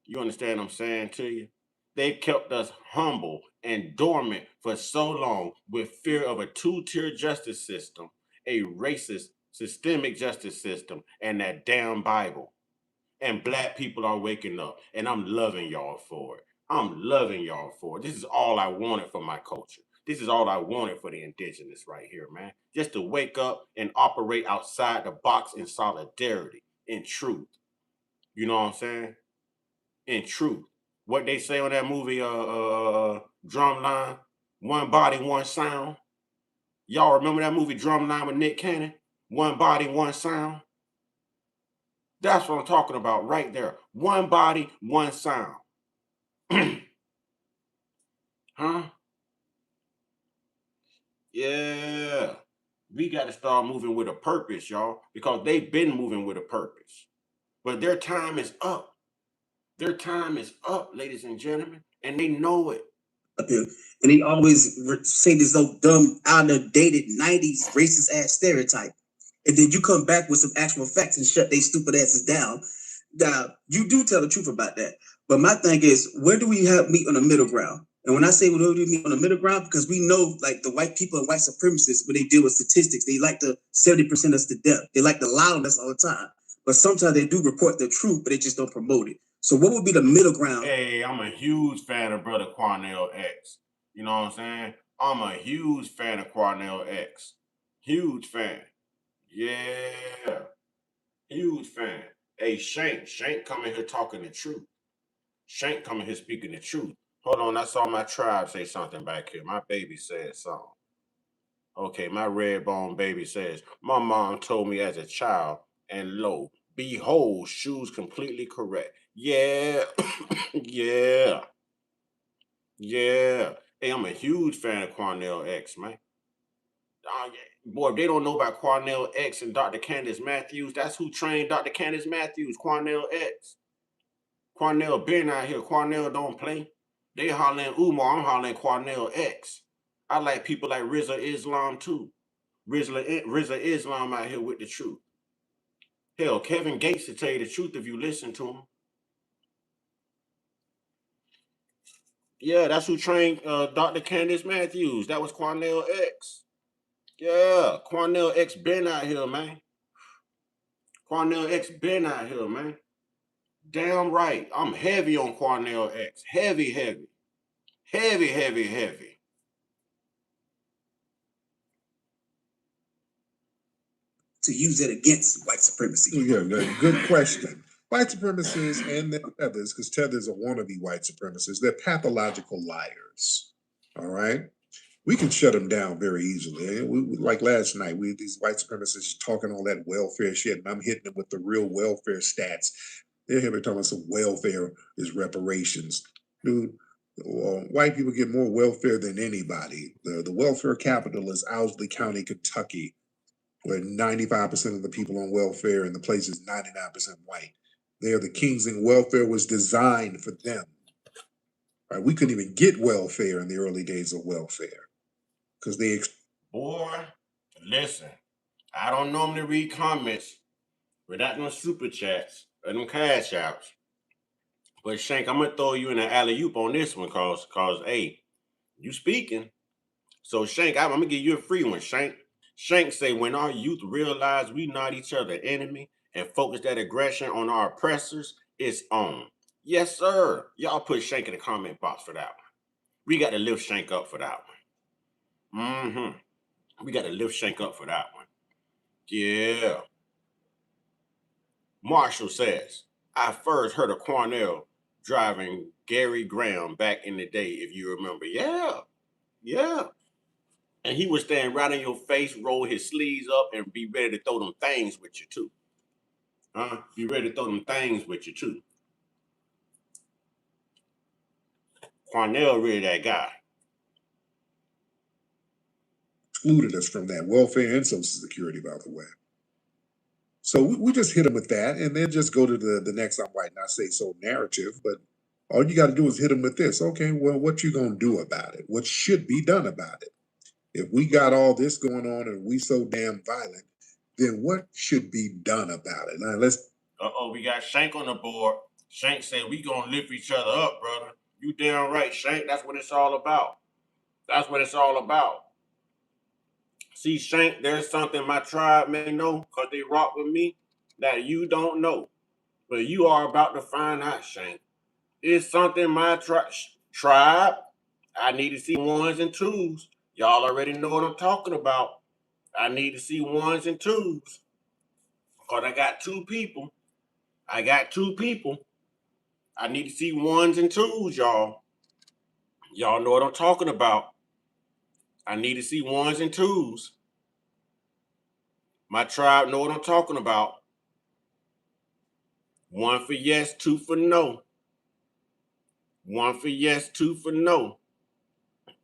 You understand what I'm saying to you? They kept us humble and dormant for so long with fear of a two-tier justice system, a racist systemic justice system, and that damn Bible. And black people are waking up, and I'm loving y'all for it. I'm loving y'all for it. This is all I wanted for my culture. This is all I wanted for the indigenous right here, man. Just to wake up and operate outside the box in solidarity, in truth. You know what I'm saying? In truth. What they say on that movie, Drumline, One Body, One Sound. Y'all remember that movie, Drumline with Nick Cannon? One Body, One Sound. That's what I'm talking about right there. One body, one sound. Huh? Yeah. We got to start moving with a purpose, y'all, because they've been moving with a purpose. But their time is up. Their time is up, ladies and gentlemen, and they know it. up here, and they always say this old dumb, outdated '90s racist ass stereotype, and then you come back with some actual facts and shut they stupid asses down. Now you do tell the truth about that, but my thing is, where do we have meet on the middle ground? And when I say where do we meet on the middle ground, because we know like the white people and white supremacists, when they deal with statistics, they like to 70% us to death. They like to lie on us all the time, but sometimes they do report the truth, but they just don't promote it. So what would be the middle ground? Hey, I'm a huge fan of Brother Cornell X. You know what I'm saying? I'm a huge fan of Cornell X. Huge fan. Yeah. Huge fan. Hey, Shank coming here talking the truth. Shank coming here speaking the truth. Hold on, I saw my tribe say something back here. My baby said something. Okay, my red bone baby says, my mom told me as a child, and lo, behold, shoes completely correct. Yeah, yeah, yeah. Hey, I'm a huge fan of Cornell X, man. Boy, if they don't know about Cornell X and Dr. Candace Matthews, that's who trained Dr. Candace Matthews, Cornell X. Cornell been out here. Cornell don't play. They hollering Umar, I'm hollering Cornell X. I like people like Rizza Islam too. Rizza Islam out here with the truth. Hell, Kevin Gates to tell you the truth if you listen to him. Yeah, that's who trained Dr. Candace Matthews. That was Cornell X. Yeah, Cornell X been out here, man. Cornell X been out here, man. Damn right. I'm heavy on Cornell X. Heavy, heavy. Heavy, heavy, heavy. to use it against white supremacy? Yeah, good question. White supremacists and their tethers, because tethers are wannabe white supremacists, they're pathological liars. All right? We can shut them down very easily. Like last night, these white supremacists talking all that welfare shit, and I'm hitting them with the real welfare stats. They're here talking about some welfare is reparations. Dude, white people get more welfare than anybody. The welfare capital is Owsley County, Kentucky, where 95% of the people on welfare, and the place is 99% white. They are the kings, and welfare was designed for them. Right? We couldn't even get welfare in the early days of welfare because they. Boy, listen, I don't normally read comments without no super chats or them cash outs. But Shank, I'm gonna throw you in an alley-oop on this one, cause hey, you speaking. So Shank, I'm gonna give you a free one, Shank. Shank say, when our youth realize we not each other enemy and focus that aggression on our oppressors, it's on. Yes, sir. Y'all put Shank in the comment box for that one. We got to lift Shank up for that one. We got to lift Shank up for that one. Yeah. Marshall says, I first heard of Cornell driving Gary Graham back in the day, if you remember. Yeah. And he would stand right in your face, roll his sleeves up, and be ready to throw them things with you, too. Be ready to throw them things with you, too. Cornell really that guy. Excluded us from that welfare and Social Security, by the way. So we just hit them with that, and then just go to the next I'm white, not say so narrative, but all you got to do is hit them with this. Okay, well, what you going to do about it? What should be done about it? If we got all this going on and we so damn violent, then what should be done about it? Now let's. We got Shank on the board. Shank said we gonna lift each other up, brother. You damn right, Shank. That's what it's all about. That's what it's all about. See, Shank, there's something my tribe may know because they rock with me that you don't know. But you are about to find out, Shank. It's something my tribe, I need to see ones and twos. Y'all already know what I'm talking about. I need to see ones and twos. Because I got two people. I need to see ones and twos, y'all. Y'all know what I'm talking about. I need to see ones and twos. My tribe know what I'm talking about. One for yes, two for no. One for yes, two for no.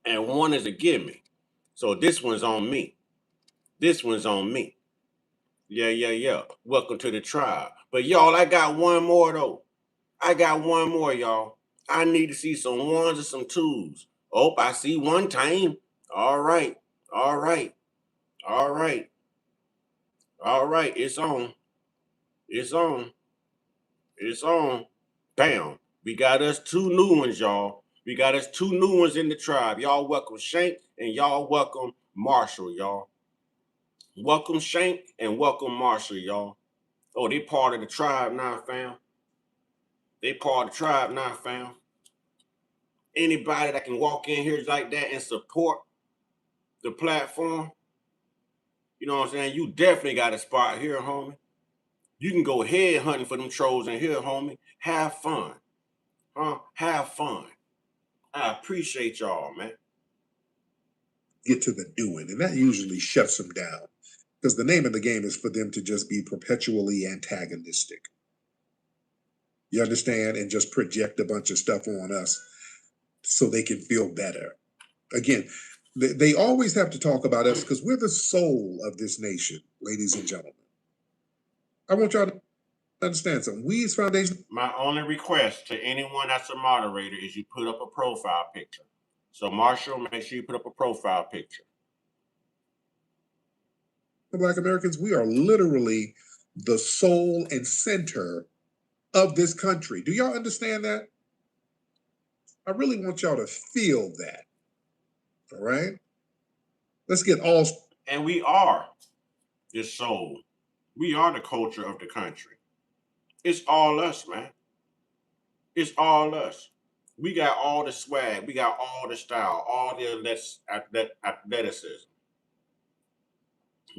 And one is a gimme. So this one's on me. This one's on me. Yeah. Welcome to the tribe. But y'all, I got one more though. I got one more, y'all. I need to see some ones and some twos. Oh, I see one time. All right. It's on. It's on. Bam. We got us two new ones, y'all. We got us two new ones in the tribe. Y'all welcome Shank and y'all welcome Marshall, y'all. Welcome Shank and welcome Marshall, y'all. Oh, they part of the tribe now, fam. Anybody that can walk in here like that and support the platform, you know what I'm saying? You definitely got a spot here, homie. You can go head hunting for them trolls in here, homie. Have fun. Have fun. I appreciate y'all, man. Get to the doing, and that usually shuts them down because the name of the game is for them to just be perpetually antagonistic. You understand? And just project a bunch of stuff on us so they can feel better. Again, they always have to talk about us because we're the soul of this nation, ladies and gentlemen. I want y'all to understand something. We as Foundation. My only request to anyone that's a moderator is you put up a profile picture. So Marshall, make sure you put up a profile picture. Black Americans, we are literally the soul and center of this country. Do y'all understand that? I really want y'all to feel that. All right? Let's get all. And we are this soul. We are the culture of the country. It's all us, man. It's all us. We got all the swag. We got all the style, all the athleticism.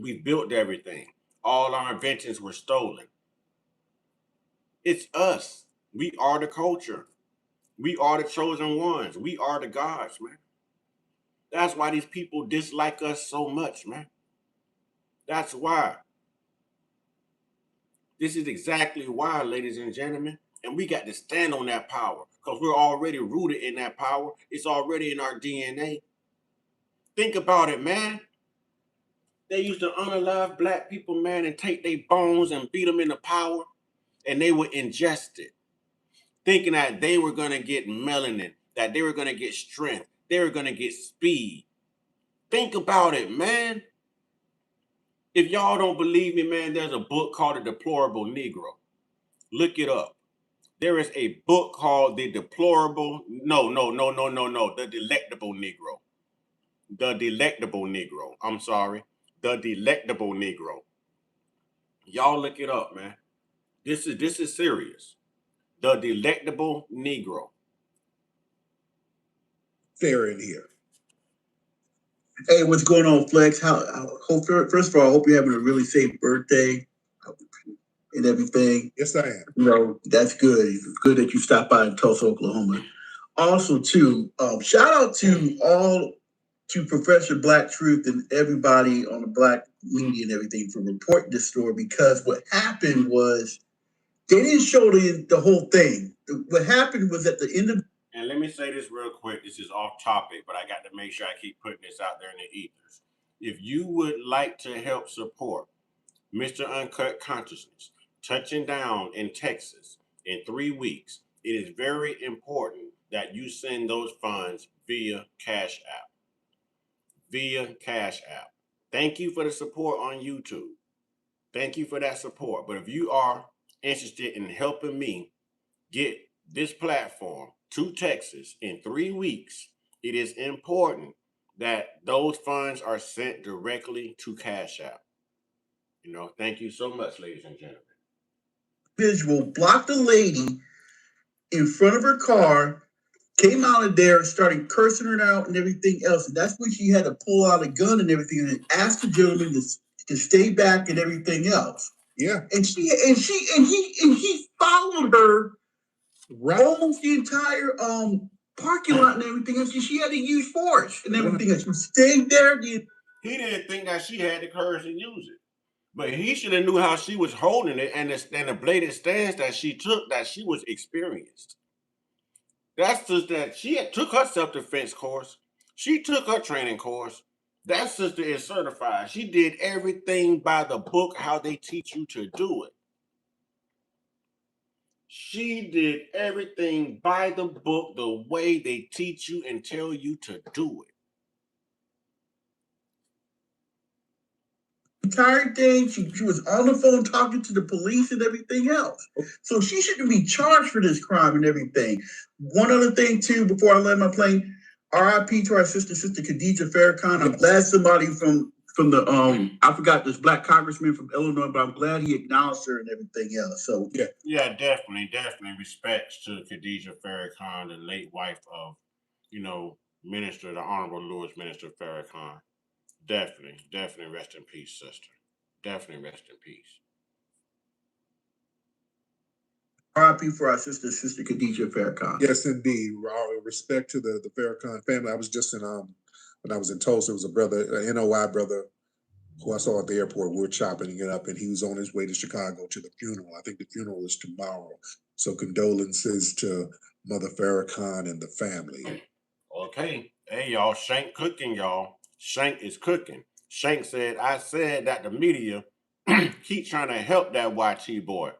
We built everything. all our inventions were stolen. It's us. We are the culture. We are the chosen ones. We are the gods, man. That's why these people dislike us so much, man. That's why. This is exactly why, ladies and gentlemen. And we got to stand on that power because we're already rooted in that power. It's already in our DNA. Think about it, man. They used to unalive black people, man, and take their bones and beat them into power, and they would ingest it, thinking that they were going to get melanin, that they were going to get strength, they were going to get speed. Think about it, man. If y'all don't believe me, man, there's a book called The Deplorable Negro. Look it up. There is a book called The Delectable Negro. The Delectable Negro. I'm sorry. The Delectable Negro. Y'all look it up, man. This is serious. The Delectable Negro. Fair in here. Hey, what's going on, Flex? First of all, I hope you're having a really safe birthday and everything. Yes, I am. You know, that's good. It's good that you stopped by in Tulsa, Oklahoma. Also, too, shout out to Professor Black Truth and everybody on the Black media and everything for reporting this story, because what happened was they didn't show the whole thing. What happened was at the end of. And let me say this real quick. This is off topic, but I got to make sure I keep putting this out there in the ethers. If you would like to help support Mr. Uncut Consciousness touching down in Texas in 3 weeks, it is very important that you send those funds via Cash App. Via Cash App. Thank you for the support on YouTube. Thank you for that support. But if you are interested in helping me get this platform to Texas in 3 weeks, it is important that those funds are sent directly to Cash App. You know, thank you so much, ladies and gentlemen. Visual blocked a lady in front of her car, came out of there and started cursing her out and everything else. And that's when she had to pull out a gun and everything and ask the gentleman to stay back and everything else. Yeah. And he followed her almost the entire parking lot and everything else. And she had to use force and everything else. She stayed there. He didn't think that she had the courage to use it. But he should have knew how she was holding it and the blatant stance that she took, that she was experienced. That's just that she took her self-defense course. She took her training course. That sister is certified. She did everything by the book, how they teach you to do it. She did everything by the book, the way they teach you and tell you to do it. Entire thing, she was on the phone talking to the police and everything else. So she shouldn't be charged for this crime and everything. One other thing too, before I land my plane, RIP to our sister Khadija Farrakhan. I'm glad somebody from the I forgot this black congressman from Illinois, but I'm glad he acknowledged her and everything else. So yeah, definitely respects to Khadija Farrakhan, the late wife of, the Honorable Louis Minister Farrakhan. Definitely rest in peace, sister. Definitely rest in peace. RIP for our sister Khadija Farrakhan. Yes, indeed. Respect to the Farrakhan family. I was just in when I was in Tulsa, it was a brother, an NOI brother, who I saw at the airport. We were chopping it up, and he was on his way to Chicago to the funeral. I think the funeral is tomorrow. So condolences to Mother Farrakhan and the family. Okay. Hey, y'all, Shank cooking, y'all. Shank is cooking. Shank said, I said that the media keep trying to help that YT boy,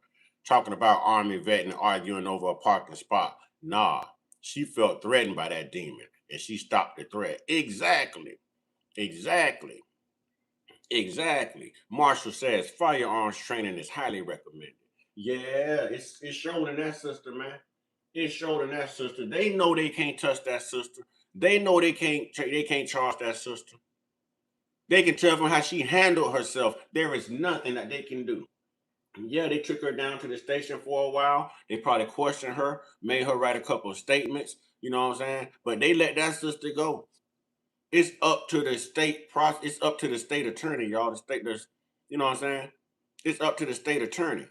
talking about Army vet and arguing over a parking spot. Nah, she felt threatened by that demon, and she stopped the threat. Exactly. Marshall says firearms training is highly recommended. Yeah, it's showing in that sister, man. It's showing in that sister. They know they can't touch that sister. They know they can't charge that sister. They can tell from how she handled herself. There is nothing that they can do. Yeah, they took her down to the station for a while. They probably questioned her, made her write a couple of statements. You know what I'm saying? But they let that sister go. It's up to the state process. It's up to the state attorney, y'all. The state, you know what I'm saying? It's up to the state attorney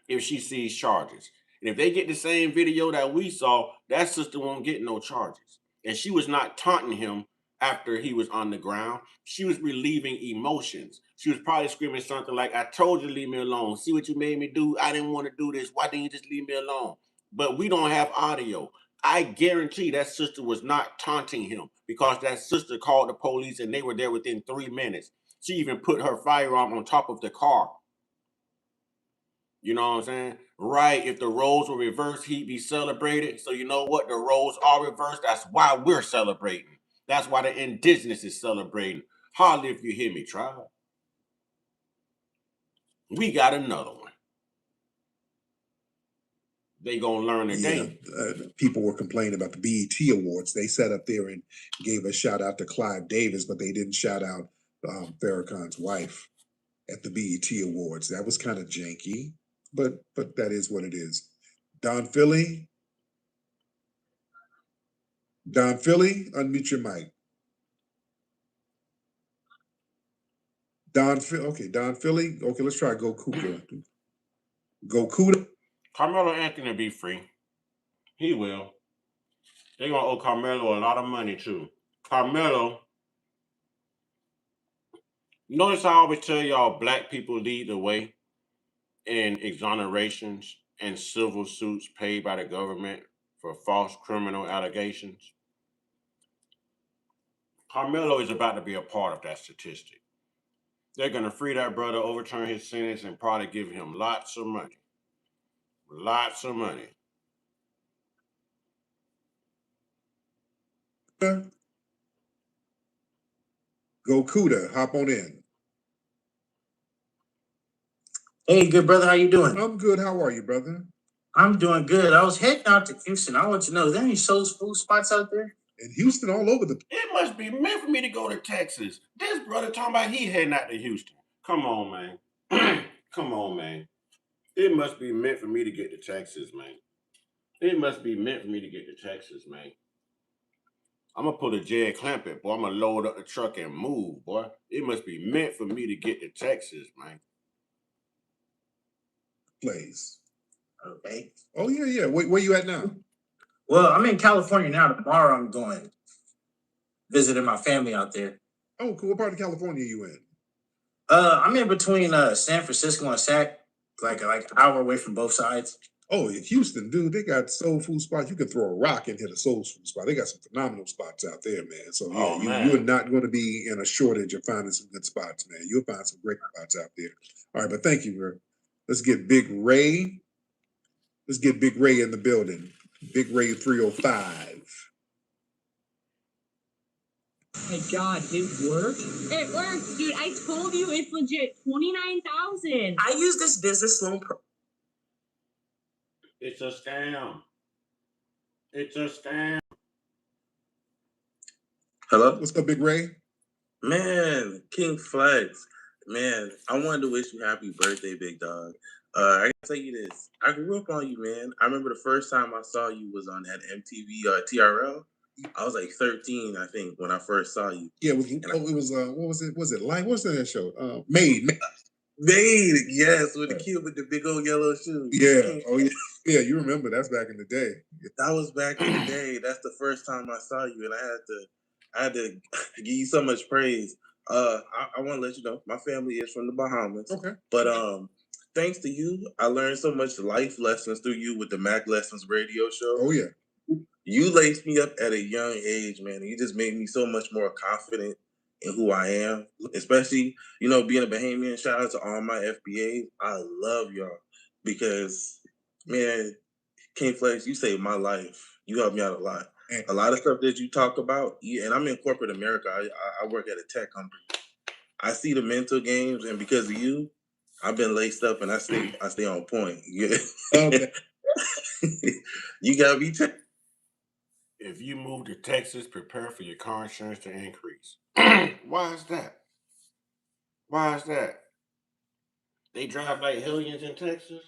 if she sees charges. And if they get the same video that we saw, that sister won't get no charges. And she was not taunting him after he was on the ground. She was relieving emotions. She was probably screaming something like, I told you to leave me alone. See what you made me do? I didn't want to do this. Why didn't you just leave me alone? But we don't have audio. I guarantee that sister was not taunting him because that sister called the police and they were there within 3 minutes. She even put her firearm on top of the car. You know what I'm saying? Right. If the roles were reversed, he'd be celebrated. So you know what? The roles are reversed. That's why we're celebrating. That's why the indigenous is celebrating. Hardly if you hear me, tribe. We got another one. They gonna learn today. People were complaining about the BET Awards. They sat up there and gave a shout out to Clive Davis, but they didn't shout out Farrakhan's wife at the BET Awards. That was kind of janky, but that is what it is. Don Philly, unmute your mic. Don Philly. Okay, let's try Go Kuda. Go Kuda. Carmelo Anthony be free. He will. They gonna owe Carmelo a lot of money too. Carmelo. Notice I always tell y'all black people lead the way in exonerations and civil suits paid by the government for false criminal allegations. Carmelo is about to be a part of that statistic. They're going to free that brother, overturn his sentence, and probably give him lots of money. Lots of money. Go Kuda, hop on in. Hey, good brother, how you doing? I'm good. How are you, brother? I'm doing good. I was heading out to Houston. I want to know, is there any soul food spots out there? In Houston, all over the. It must be meant for me to go to Texas. This brother talking about he heading out to Houston. Come on, man. Come on, man. It must be meant for me to get to Texas, man. It must be meant for me to get to Texas, man. I'm going to pull a Jed Clampett, boy. I'm going to load up the truck and move, boy. It must be meant for me to get to Texas, man. Place. Okay. Oh, yeah. Where you at now? Well, I'm in California now. Tomorrow I'm going visiting my family out there. Oh, cool. What part of California are you in? I'm in between San Francisco and Sac, like an hour away from both sides. Oh, in Houston, dude, they got soul food spots. You can throw a rock and hit a soul food spot. They got some phenomenal spots out there, man. So yeah, you are not going to be in a shortage of finding some good spots, man. You'll find some great spots out there. All right, but thank you, bro. Let's get Big Ray. Let's get Big Ray in the building. Big Ray 305. My God, it worked? It worked, dude. I told you it's legit. 29,000. I use this business loan It's a scam. It's a scam. Hello? What's up, Big Ray? Man, King Flex. Man, I wanted to wish you happy birthday, big dog. I gotta tell you this. I grew up on you, man. I remember the first time I saw you was on that MTV TRL. I was like 13, I think, when I first saw you. Yeah, it was what was it? Was it Live? What was that show? Made, yes, with the kid with the big old yellow shoes. Yeah. Oh yeah. Yeah, you remember that's back in the day. That was back in the day. That's the first time I saw you, and I had to give you so much praise. I want to let you know my family is from the Bahamas. Okay. But thanks to you, I learned so much life lessons through you with the Mac Lessons radio show. Oh yeah. You laced me up at a young age, man. You just made me so much more confident in who I am, especially, being a Bahamian. Shout out to all my FBAs. I love y'all because, man, King Flex, you saved my life. You helped me out a lot. A lot of stuff that you talk about, and I'm in corporate America. I work at a tech company. I see the mental games, and because of you, I've been laced up, and I stay on point. Okay. You gotta be. If you move to Texas, prepare for your car insurance to increase. Why is that? Why is that? They drive like hellions in Texas?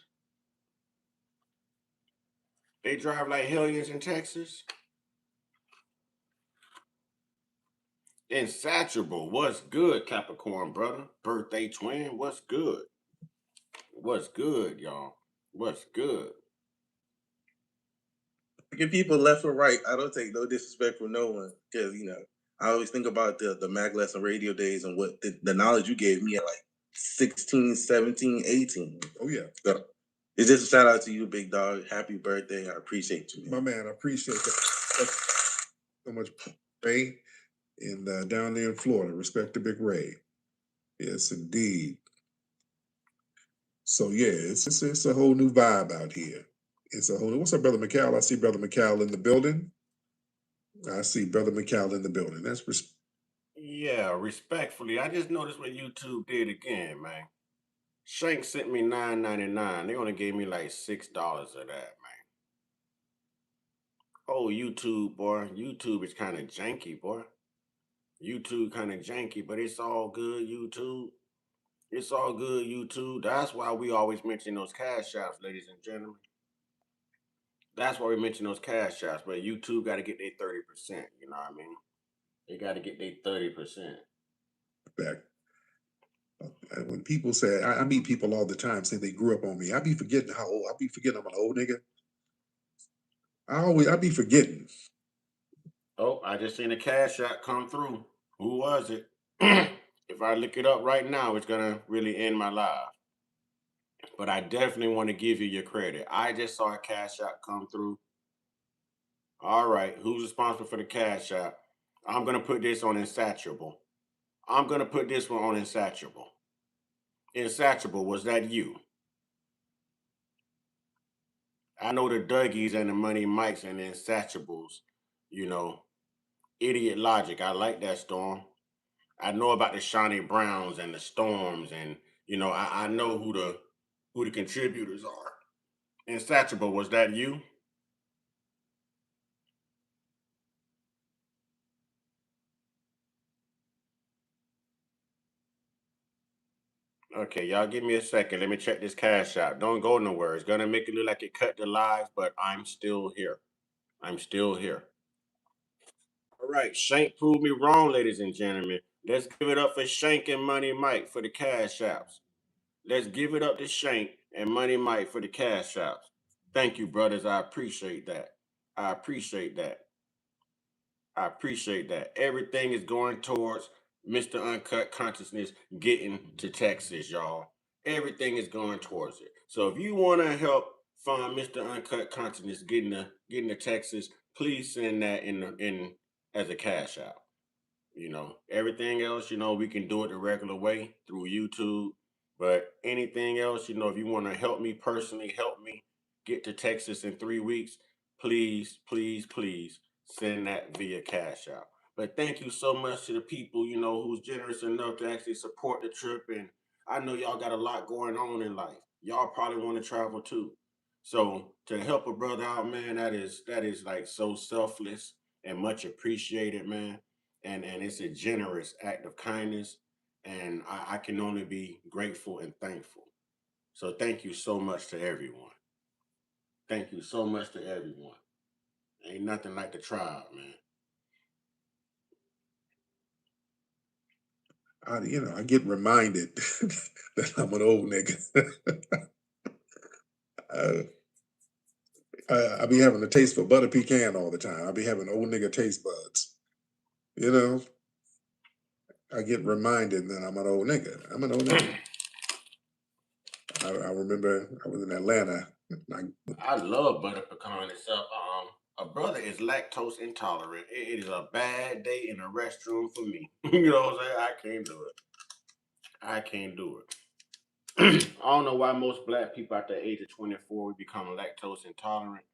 They drive like hellions in Texas? Insatiable, what's good, Capricorn brother? Birthday twin, what's good? What's good, y'all? What's good? Give people left or right. I don't take no disrespect from no one because I always think about the Mag Lesson radio days and what the knowledge you gave me at like 16, 17, 18. Oh yeah. So it's just a shout out to you, big dog. Happy birthday. I appreciate you, man. My man, I appreciate that so much, Ray. And down there in Florida, respect to Big Ray. Yes, indeed. So yeah, it's a whole new vibe out here. It's a whole new. What's up, Brother McCall? I see Brother McCall in the building. I see Brother McCall in the building. Yeah, respectfully, I just noticed what YouTube did again, man. Shank sent me $9.99. They only gave me like $6 of that, man. Oh, YouTube, boy. YouTube is kind of janky, boy. YouTube kind of janky, but it's all good, YouTube. It's all good, YouTube. That's why we always mention those cash apps, ladies and gentlemen. That's why we mention those cash apps, but YouTube got to get their 30%, you know what I mean? They got to get their 30%. Back. When people say, I meet people all the time say they grew up on me. I be forgetting how old. I be forgetting I'm an old nigga. I be forgetting. Oh, I just seen a cash app come through. Who was it? If I look it up right now, it's gonna really end my life. But I definitely want to give you your credit. I just saw a cash app come through. All right, who's responsible for the cash app? I'm gonna put this on Insatiable. I'm gonna put this one on Insatiable. Insatiable, was that you? I know the Dougies and the Money Mikes and the Insatiables, idiot logic. I like that, Storm. I know about the Shawnee Browns and the Storms, and I know who the contributors are. Insatiable, was that you? Okay, y'all give me a second. Let me check this cash out. Don't go nowhere. It's gonna make it look like it cut the live, but I'm still here. I'm still here. All right, Shank proved me wrong, ladies and gentlemen. Let's give it up for Shank and Money Mike for the cash apps. Let's give it up to Shank and Money Mike for the cash apps. Thank you, brothers. I appreciate that. I appreciate that. I appreciate that. Everything is going towards Mr. Uncut Consciousness getting to Texas, y'all. Everything is going towards it. So if you want to help fund Mr. Uncut Consciousness getting to Texas, please send that in as a cash out. Everything else, we can do it the regular way through YouTube. But anything else, if you want to help me personally, help me get to Texas in 3 weeks, please, please, please send that via cash out. But thank you so much to the people, who's generous enough to actually support the trip. And I know y'all got a lot going on in life. Y'all probably want to travel too. So to help a brother out, man, that is like so selfless and much appreciated, man. And it's a generous act of kindness. And I can only be grateful and thankful. So thank you so much to everyone. Thank you so much to everyone. Ain't nothing like the tribe, man. I get reminded that I'm an old nigga. I be having a taste for butter pecan all the time. I be having old nigga taste buds. I get reminded that I'm an old nigga. I'm an old nigga. I remember I was in Atlanta. I love butter pecan itself. A brother is lactose intolerant. It is a bad day in the restroom for me. You know what I'm saying? I can't do it. I can't do it. I don't know why most black people at the age of 24 we become lactose intolerant,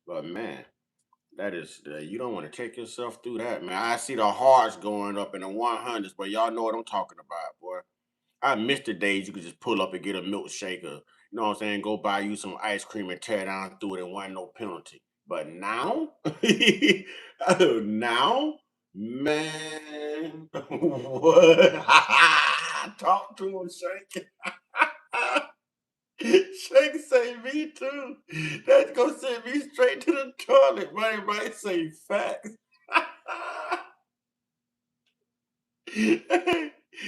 but man, that is you don't want to take yourself through that, man. I see the hearts going up in the 100s, but y'all know what I'm talking about, boy. I miss the days you could just pull up and get a milkshake, or you know what I'm saying, go buy you some ice cream and tear down through it and wasn't no penalty. But now, now, man, what? Talk to him, Shake. Shake say me too. That's gonna send me straight to the toilet. Might say facts.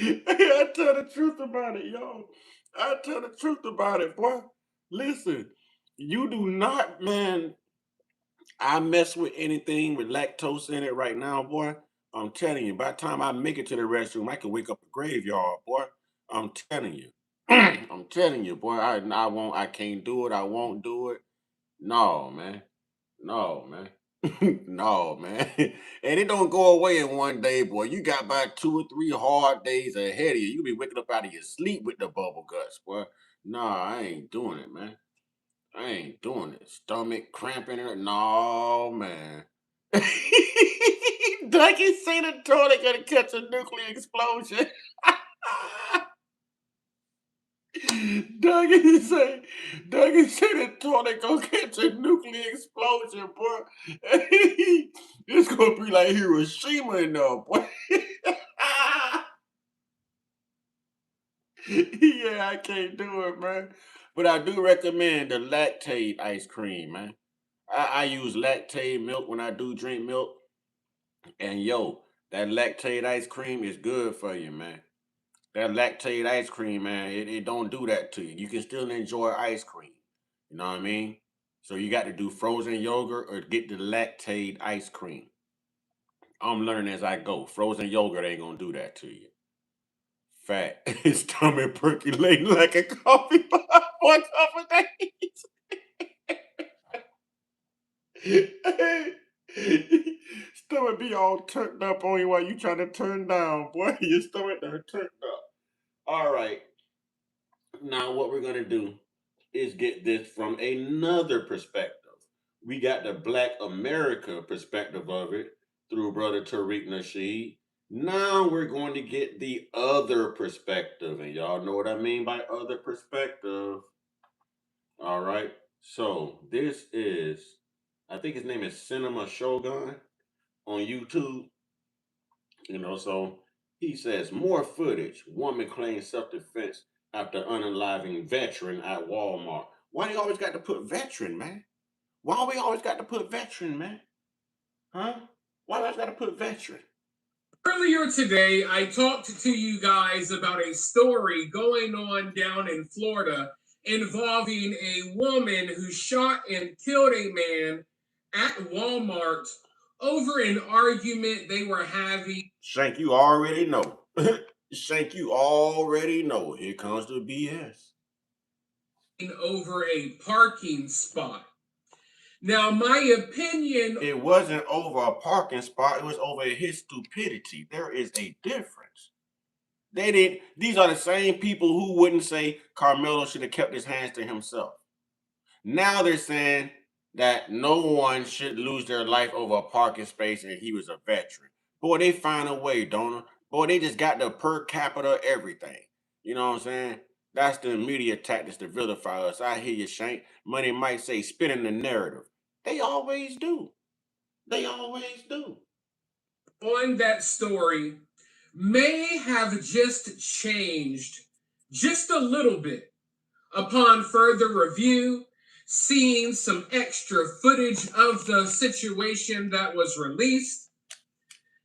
I tell the truth about it, y'all. I tell the truth about it, boy. Listen, you do not, man. I mess with anything with lactose in it right now, boy. I'm telling you, by the time I make it to the restroom, I can wake up a graveyard, boy. I'm telling you. I'm telling you, boy. I won't. I can't do it. I won't do it. No, man. No, man. No, man. And it don't go away in one day, boy. You got about 2 or 3 hard days ahead of you. You be waking up out of your sleep with the bubble guts, boy. Nah, I ain't doing it, man. I ain't doing it. Stomach cramping it. No, man. Ducky say the toilet gonna catch a nuclear explosion. Dougie say, Dougie say the toilet gonna catch a nuclear explosion, boy. It's gonna be like Hiroshima in there, boy. Yeah, I can't do it, man. But I do recommend the lactate ice cream, man. I use lactate milk when I do drink milk. And yo, that lactate ice cream is good for you, man. That lactate ice cream, man, it don't do that to you. You can still enjoy ice cream. You know what I mean? So you got to do frozen yogurt or get the lactate ice cream. I'm learning as I go. Frozen yogurt ain't gonna do that to you. Fat. His stomach percolating like a coffee pot for a couple days. Stomach be all turned up on you while you trying to turn down, boy. Your stomach done turned up. All right. Now what we're gonna do is get this from another perspective. We got the Black America perspective of it through Brother Tariq Nasheed. Now we're going to get the other perspective, and y'all know what I mean by other perspective. All right. So this is, I think his name is Cinema Shogun on YouTube. So he says more footage. Woman claims self-defense after unaliving veteran at Walmart. Why they always got to put veteran, man? Why we always got to put veteran, man? Huh? Why always got to put veteran? Earlier today, I talked to you guys about a story going on down in Florida involving a woman who shot and killed a man at Walmart over an argument they were having. Shank, you already know. Shank, you already know. Here comes the BS. Over a parking spot. Now, my opinion... It wasn't over a parking spot. It was over his stupidity. There is a difference. These are the same people who wouldn't say Carmelo should have kept his hands to himself. Now they're saying that no one should lose their life over a parking space and he was a veteran. Boy, they find a way, don't they? Boy, they just got the per capita everything. You know what I'm saying? That's the media tactics to vilify us. I hear you, Shank. Money might say spinning the narrative. They always do. They always do. On that story may have just changed just a little bit upon further review, seeing some extra footage of the situation that was released.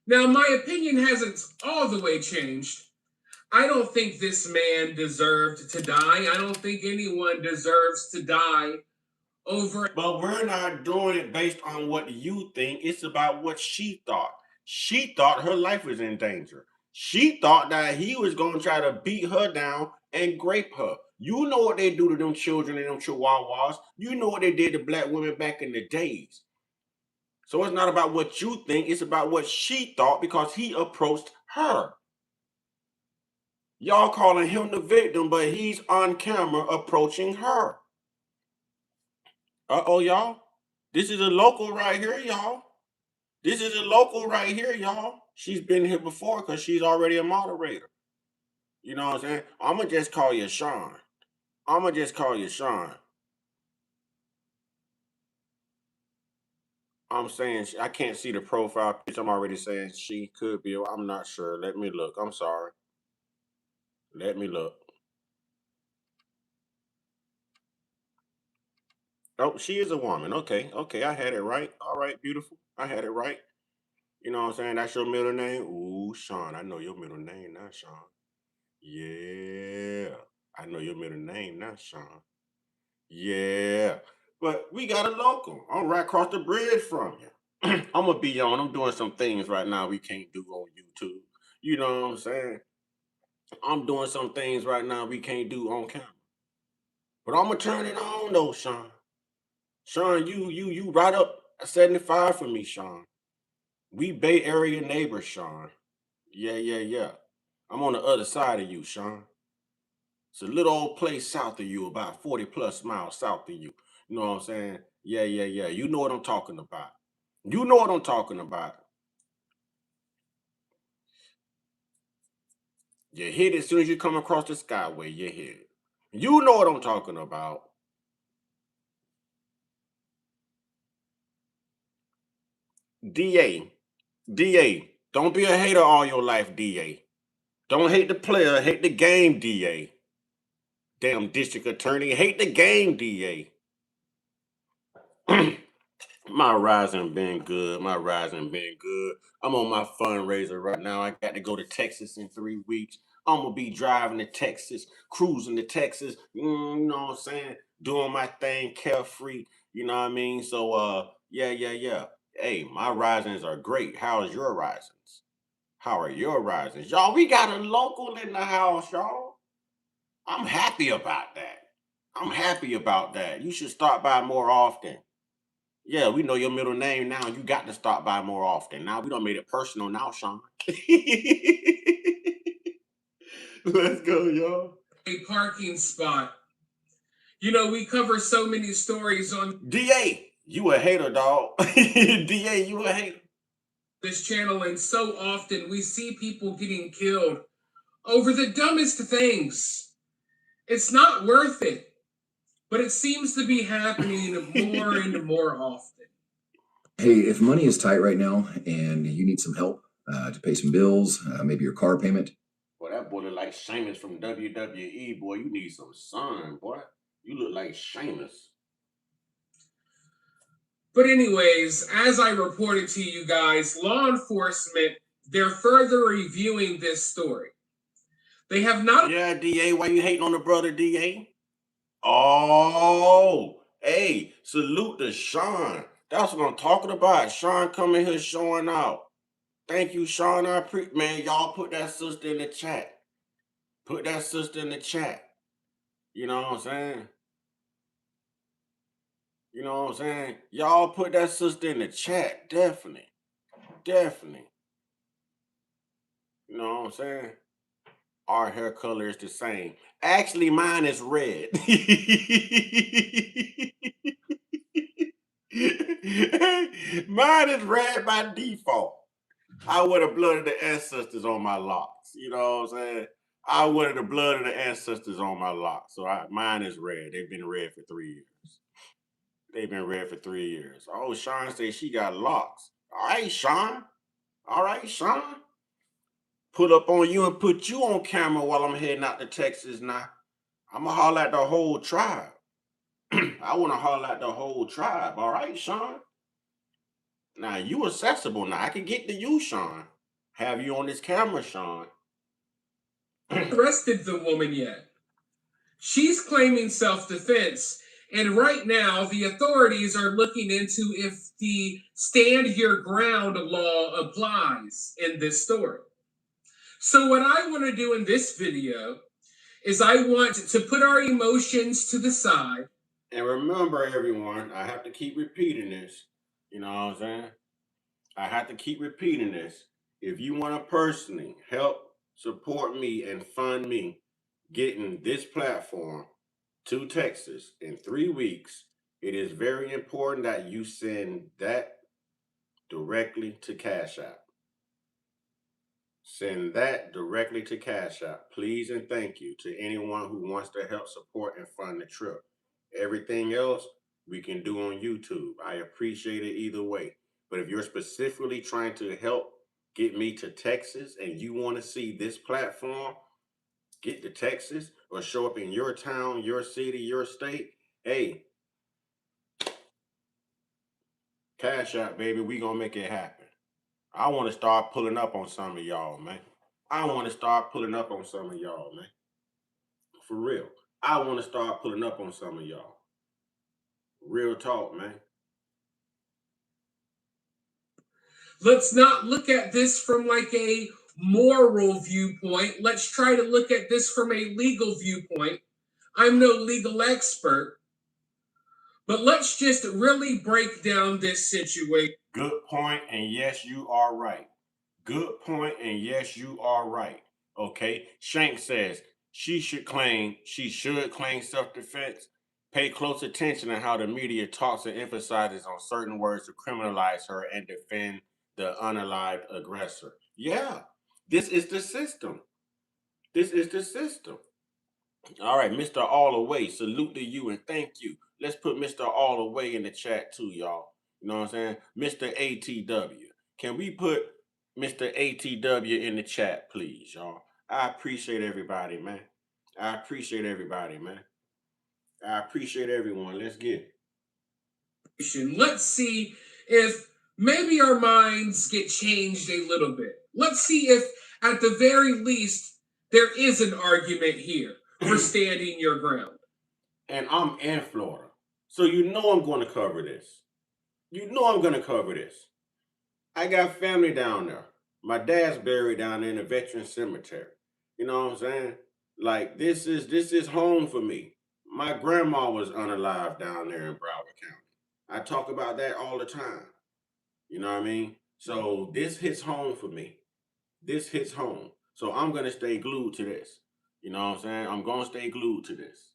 Now, my opinion hasn't all the way changed. I don't think this man deserved to die. I don't think anyone deserves to die over. But we're not doing it based on what you think. It's about what she thought. She thought her life was in danger. She thought that he was going to try to beat her down and grape her. You know what they do to them children and them chihuahuas. You know what they did to black women back in the days. So it's not about what you think. It's about what she thought because he approached her. Y'all calling him the victim, but he's on camera approaching her. Uh-oh, y'all. This is a local right here, y'all. This is a local right here, y'all. She's been here before because she's already a moderator. You know what I'm saying? I'm going to just call you Sean. I'm going to just call you Sean. I'm saying, I can't see the profile picture. I'm already saying she could be. I'm not sure. Let me look. I'm sorry. Let me look. Oh, she is a woman. Okay. Okay. I had it right. All right. Beautiful. I had it right. You know what I'm saying? That's your middle name? Ooh, Sean. I know your middle name, not Sean. Yeah. I know your middle name now, Sean. Yeah. But we got a local. I'm right across the bridge from you. I'm gonna be on. I'm doing some things right now we can't do on YouTube. You know what I'm saying? I'm doing some things right now we can't do on camera. But I'm gonna turn it on though, Sean. Sean, you right up 75 for me, Sean. We Bay Area neighbors, Sean. Yeah. I'm on the other side of you, Sean. It's a little old place south of you, about 40 plus miles south of you. You know what I'm saying? Yeah. You know what I'm talking about. You know what I'm talking about. You hit it as soon as you come across the skyway, you hit it. You know what I'm talking about. DA, don't be a hater all your life, DA. Don't hate the player, hate the game, DA. Damn district attorney, hate the game, DA. My rising been good. My rising been good. I'm on my fundraiser right now. I got to go to Texas in 3 weeks. I'm gonna be driving to Texas, cruising to Texas. You know what I'm saying? Doing my thing, carefree. You know what I mean? So, yeah. Hey, my risings are great. How's your risings? How are your risings, y'all? We got a local in the house, y'all. I'm happy about that. I'm happy about that. You should stop by more often. Yeah, we know your middle name now. You got to stop by more often. Now we don't made it personal now, Sean. Let's go, y'all. A parking spot. You know, we cover so many stories on DA. You a hater, dog. DA, you a hater. This channel, and so often we see people getting killed over the dumbest things. It's not worth it, but it seems to be happening more and more often. Hey, if money is tight right now and you need some help to pay some bills, maybe your car payment. Boy, that boy look like Sheamus from WWE, boy. You need some sun, boy. You look like Sheamus. But anyways, as I reported to you guys, law enforcement, they're further reviewing this story. They have not... Yeah, DA, why you hating on the brother, DA? Oh, hey, salute to Sean. That's what I'm talking about. Sean coming here showing out. Thank you, Sean. I appreciate, man. Y'all put that sister in the chat. Put that sister in the chat. You know what I'm saying? You know what I'm saying? Y'all put that sister in the chat. Definitely. You know what I'm saying? Our hair color is the same. Actually, mine is red. Mine is red by default. I wear the blood of the ancestors on my locks. You know what I'm saying? I wear the blood of the ancestors on my locks. So mine is red. They've been red for 3 years. They've been red for 3 years. Oh, Sean says she got locks. All right, Sean. Put up on you and put you on camera while I'm heading out to Texas now. I'm going to holler at the whole tribe. I want to holler at the whole tribe. All right, Sean? Now, you accessible now. I can get to you, Sean. Have you on this camera, Sean? Arrested the woman yet. She's claiming self-defense, and right now the authorities are looking into if the stand your ground law applies in this story. So what I want to do in this video is I want to put our emotions to the side. And remember, everyone, I have to keep repeating this. You know what I'm saying? I have to keep repeating this. If you want to personally help support me and fund me getting this platform to Texas in 3 weeks, it is very important that you send that directly to Cash App. Send that directly to Cash App. Please and thank you to anyone who wants to help support and fund the trip. Everything else we can do on YouTube. I appreciate it either way. But if you're specifically trying to help get me to Texas and you want to see this platform get to Texas or show up in your town, your city, your state, hey, Cash App, baby, we gonna make it happen. I want to start pulling up on some of y'all, man. I want to start pulling up on some of y'all, man. For real. I want to start pulling up on some of y'all. Real talk, man. Let's not look at this from like a moral viewpoint. Let's try to look at this from a legal viewpoint. I'm no legal expert, but let's just really break down this situation. Good point, and yes, you are right. Good point, and yes, you are right. Okay. Shank says she should claim self-defense. Pay close attention to how the media talks and emphasizes on certain words to criminalize her and defend the unalived aggressor. Yeah, this is the system. This is the system. All right, Mr. All Away, salute to you and thank you. Let's put Mr. All Away in the chat too, y'all. You know what I'm saying? Mr. ATW. Can we put Mr. ATW in the chat, please, y'all? I appreciate everybody, man. I appreciate everybody, man. I appreciate everyone. Let's get it. Let's see if maybe our minds get changed a little bit. Let's see if, at the very least, there is an argument here for standing your ground. And I'm in Florida, so you know I'm going to cover this. You know I'm going to cover this. I got family down there. My dad's buried down there in the veteran cemetery. You know what I'm saying? Like this is home for me. My grandma was unalive down there in Broward County. I talk about that all the time. You know what I mean? So this hits home for me. This hits home. So I'm gonna stay glued to this. You know what I'm saying? I'm gonna stay glued to this.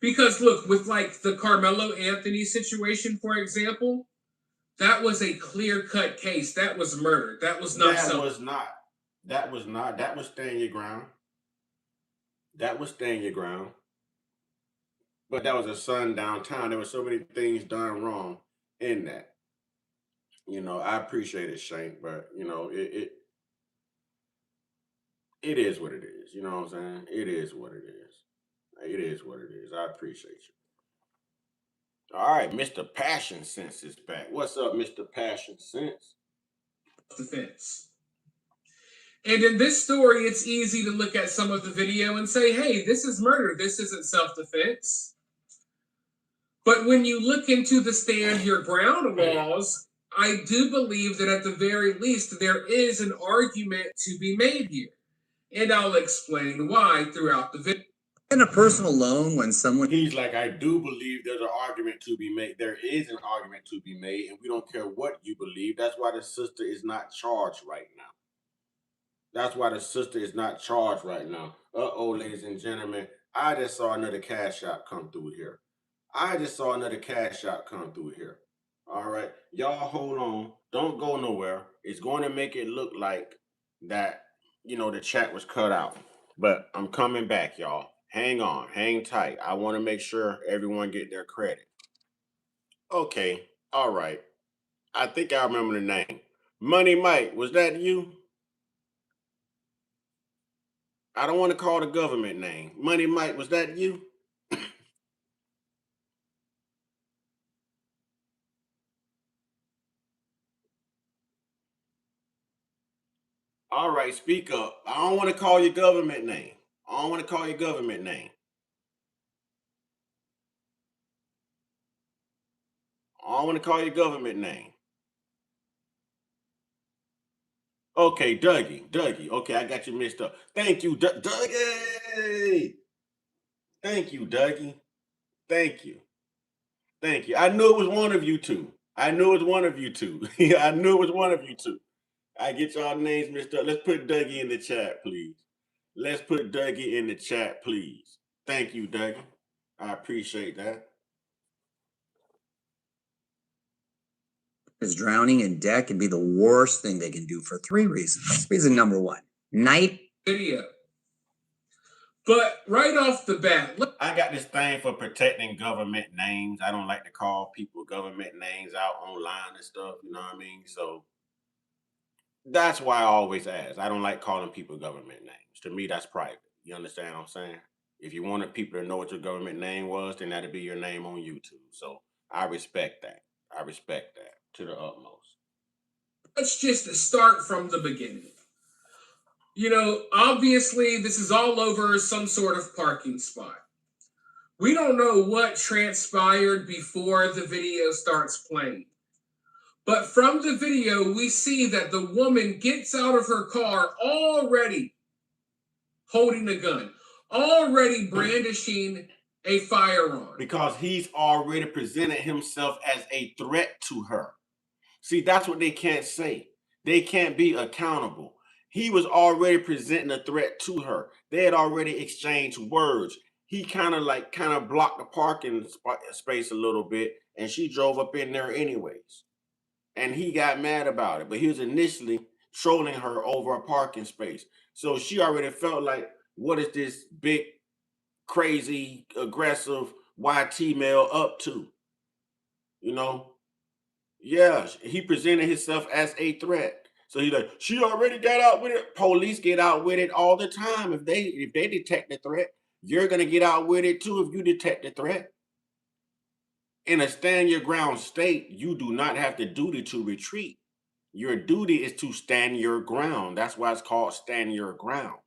Because look, with like the Carmelo Anthony situation, for example, that was a clear-cut case. That was murder. That was not That was not. That was not. That was stand your ground. That was stand your ground. But that was a sundown town. There were so many things done wrong in that. You know, I appreciate it, Shank, but you know, it is what it is. You know what I'm saying? It is what it is. It is what it is. I appreciate you. All right, Mr. Passion Sense is back. What's up, Mr. Passion Sense? Defense. And in this story, it's easy to look at some of the video and say, hey, this is murder. This isn't self-defense. But when you look into the stand your ground laws, I do believe that at the very least, there is an argument to be made here. And I'll explain why throughout the video. In a personal loan, when someone... He's like, I do believe there's an argument to be made. There is an argument to be made, and we don't care what you believe. That's why the sister is not charged right now. That's why the sister is not charged right now. Uh-oh, ladies and gentlemen. I just saw another cash out come through here. I just saw another cash out come through here. All right. Y'all hold on. Don't go nowhere. It's going to make it look like that, you know, the chat was cut out. But I'm coming back, y'all. Hang on. Hang tight. I want to make sure everyone get their credit. Okay. All right. I think I remember the name. Money Mike, was that you? I don't want to call the government name. Money Mike, was that you? All right, speak up. I don't want to call your government name. I don't want to call your government name. I don't want to call your government name. Okay, Dougie. Okay, I got you mixed up. Thank you, Dougie. Thank you, Dougie. Thank you. I knew it was one of you two. I knew it was one of you two. I get y'all names mixed up. Let's put Dougie in the chat, please. Thank you, Dougie. I appreciate that. Because drowning in debt can be the worst thing they can do for 3 reasons. Reason number 1, video. But right off the bat, look. I got this thing for protecting government names. I don't like to call people government names out online and stuff, you know what I mean? So that's why I always ask. I don't like calling people government names. To me, that's private. You understand what I'm saying? If you wanted people to know what your government name was, then that'd be your name on YouTube. So I respect that. To the utmost. Let's just start from the beginning. You know, obviously, this is all over some sort of parking spot. We don't know what transpired before the video starts playing. But from the video, we see that the woman gets out of her car already holding a gun, already brandishing a firearm. Because he's already presented himself as a threat to her. See, that's what they can't say. They can't be accountable. He was already presenting a threat to her. They had already exchanged words. He kind of blocked the parking space a little bit, and she drove up in there anyways. And he got mad about it, but he was initially trolling her over a parking space. So she already felt like, what is this big, crazy, aggressive YT male up to? You know? Yeah, he presented himself as a threat. So he's like, she already got out with it. Police get out with it all the time. If they detect the threat, you're gonna get out with it too if you detect the threat. In a stand your ground state, you do not have the duty to retreat. Your duty is to stand your ground. That's why it's called stand your ground.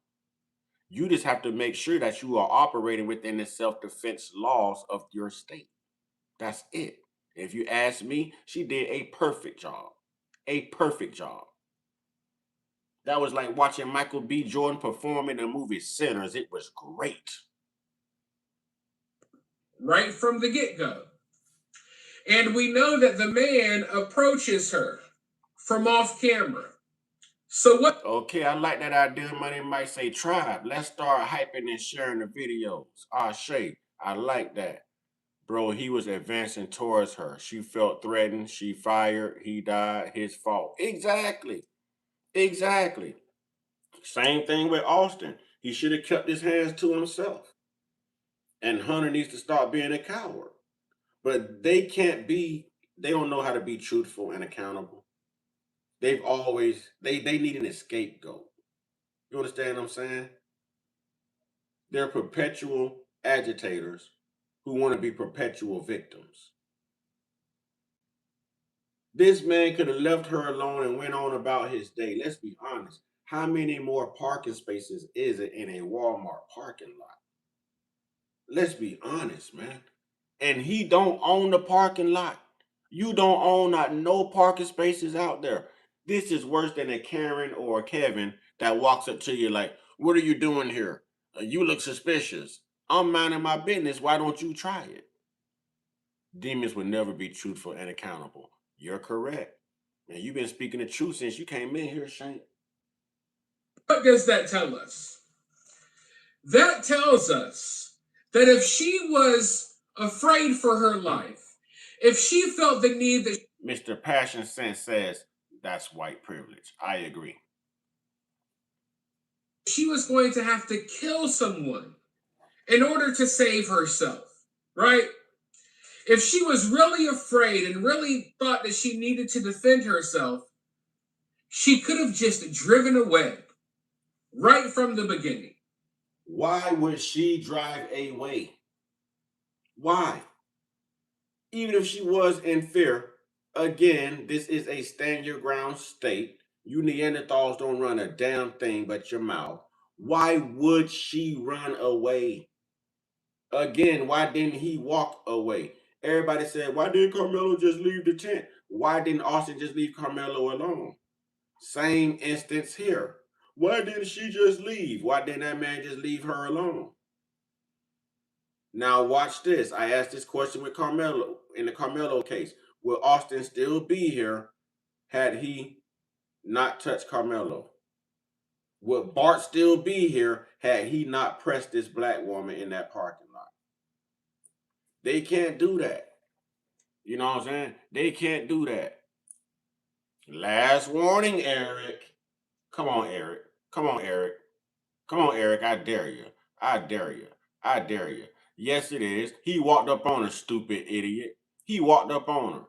You just have to make sure that you are operating within the self-defense laws of your state. That's it. If you ask me, she did a perfect job. A perfect job. That was like watching Michael B. Jordan perform in the movie Sinners. It was great. Right from the get-go. And we know that the man approaches her from off camera. So what? Okay, I like that idea. Money might say tribe. Let's start hyping and sharing the videos. Shay, I like that. Bro, he was advancing towards her. She felt threatened. She fired. He died. His fault. Exactly. Exactly. Same thing with Austin. He should have kept his hands to himself. And Hunter needs to start being a coward. But they don't know how to be truthful and accountable. They need an scapegoat. You understand what I'm saying? They're perpetual agitators who want to be perpetual victims. This man could have left her alone and went on about his day. Let's be honest. How many more parking spaces is it in a Walmart parking lot? Let's be honest, man. And he don't own the parking lot. You don't own no parking spaces out there. This is worse than a Karen or a Kevin that walks up to you like, what are you doing here? You look suspicious. I'm minding my business. Why don't you try it? Demons will never be truthful and accountable. You're correct. And you've been speaking the truth since you came in here, Shane. What does that tell us? That tells us that if she was afraid for her life, if she felt the need that Mr. Passion Sense says that's white privilege. I agree. she was going to have to kill someone in order to save herself, right? If she was really afraid and really thought that she needed to defend herself, she could have just driven away right from the beginning. Why would she drive away? Why? Even if she was in fear, again, this is a stand your ground state. You Neanderthals don't run a damn thing but your mouth. Why would she run away? Again, why didn't he walk away? Everybody said, why didn't Carmelo just leave the tent? Why didn't Austin just leave Carmelo alone? Same instance here. Why didn't she just leave? Why didn't that man just leave her alone? Now watch this. I asked this question with Carmelo in the Carmelo case. Will Austin still be here had he not touched Carmelo? Would Bart still be here had he not pressed this black woman in that parking lot? They can't do that. You know what I'm saying? They can't do that. Last warning, Eric. Come on, Eric. Come on, Eric. Come on, Eric. I dare you. I dare you. I dare you. Yes, it is. He walked up on her, stupid idiot. He walked up on her.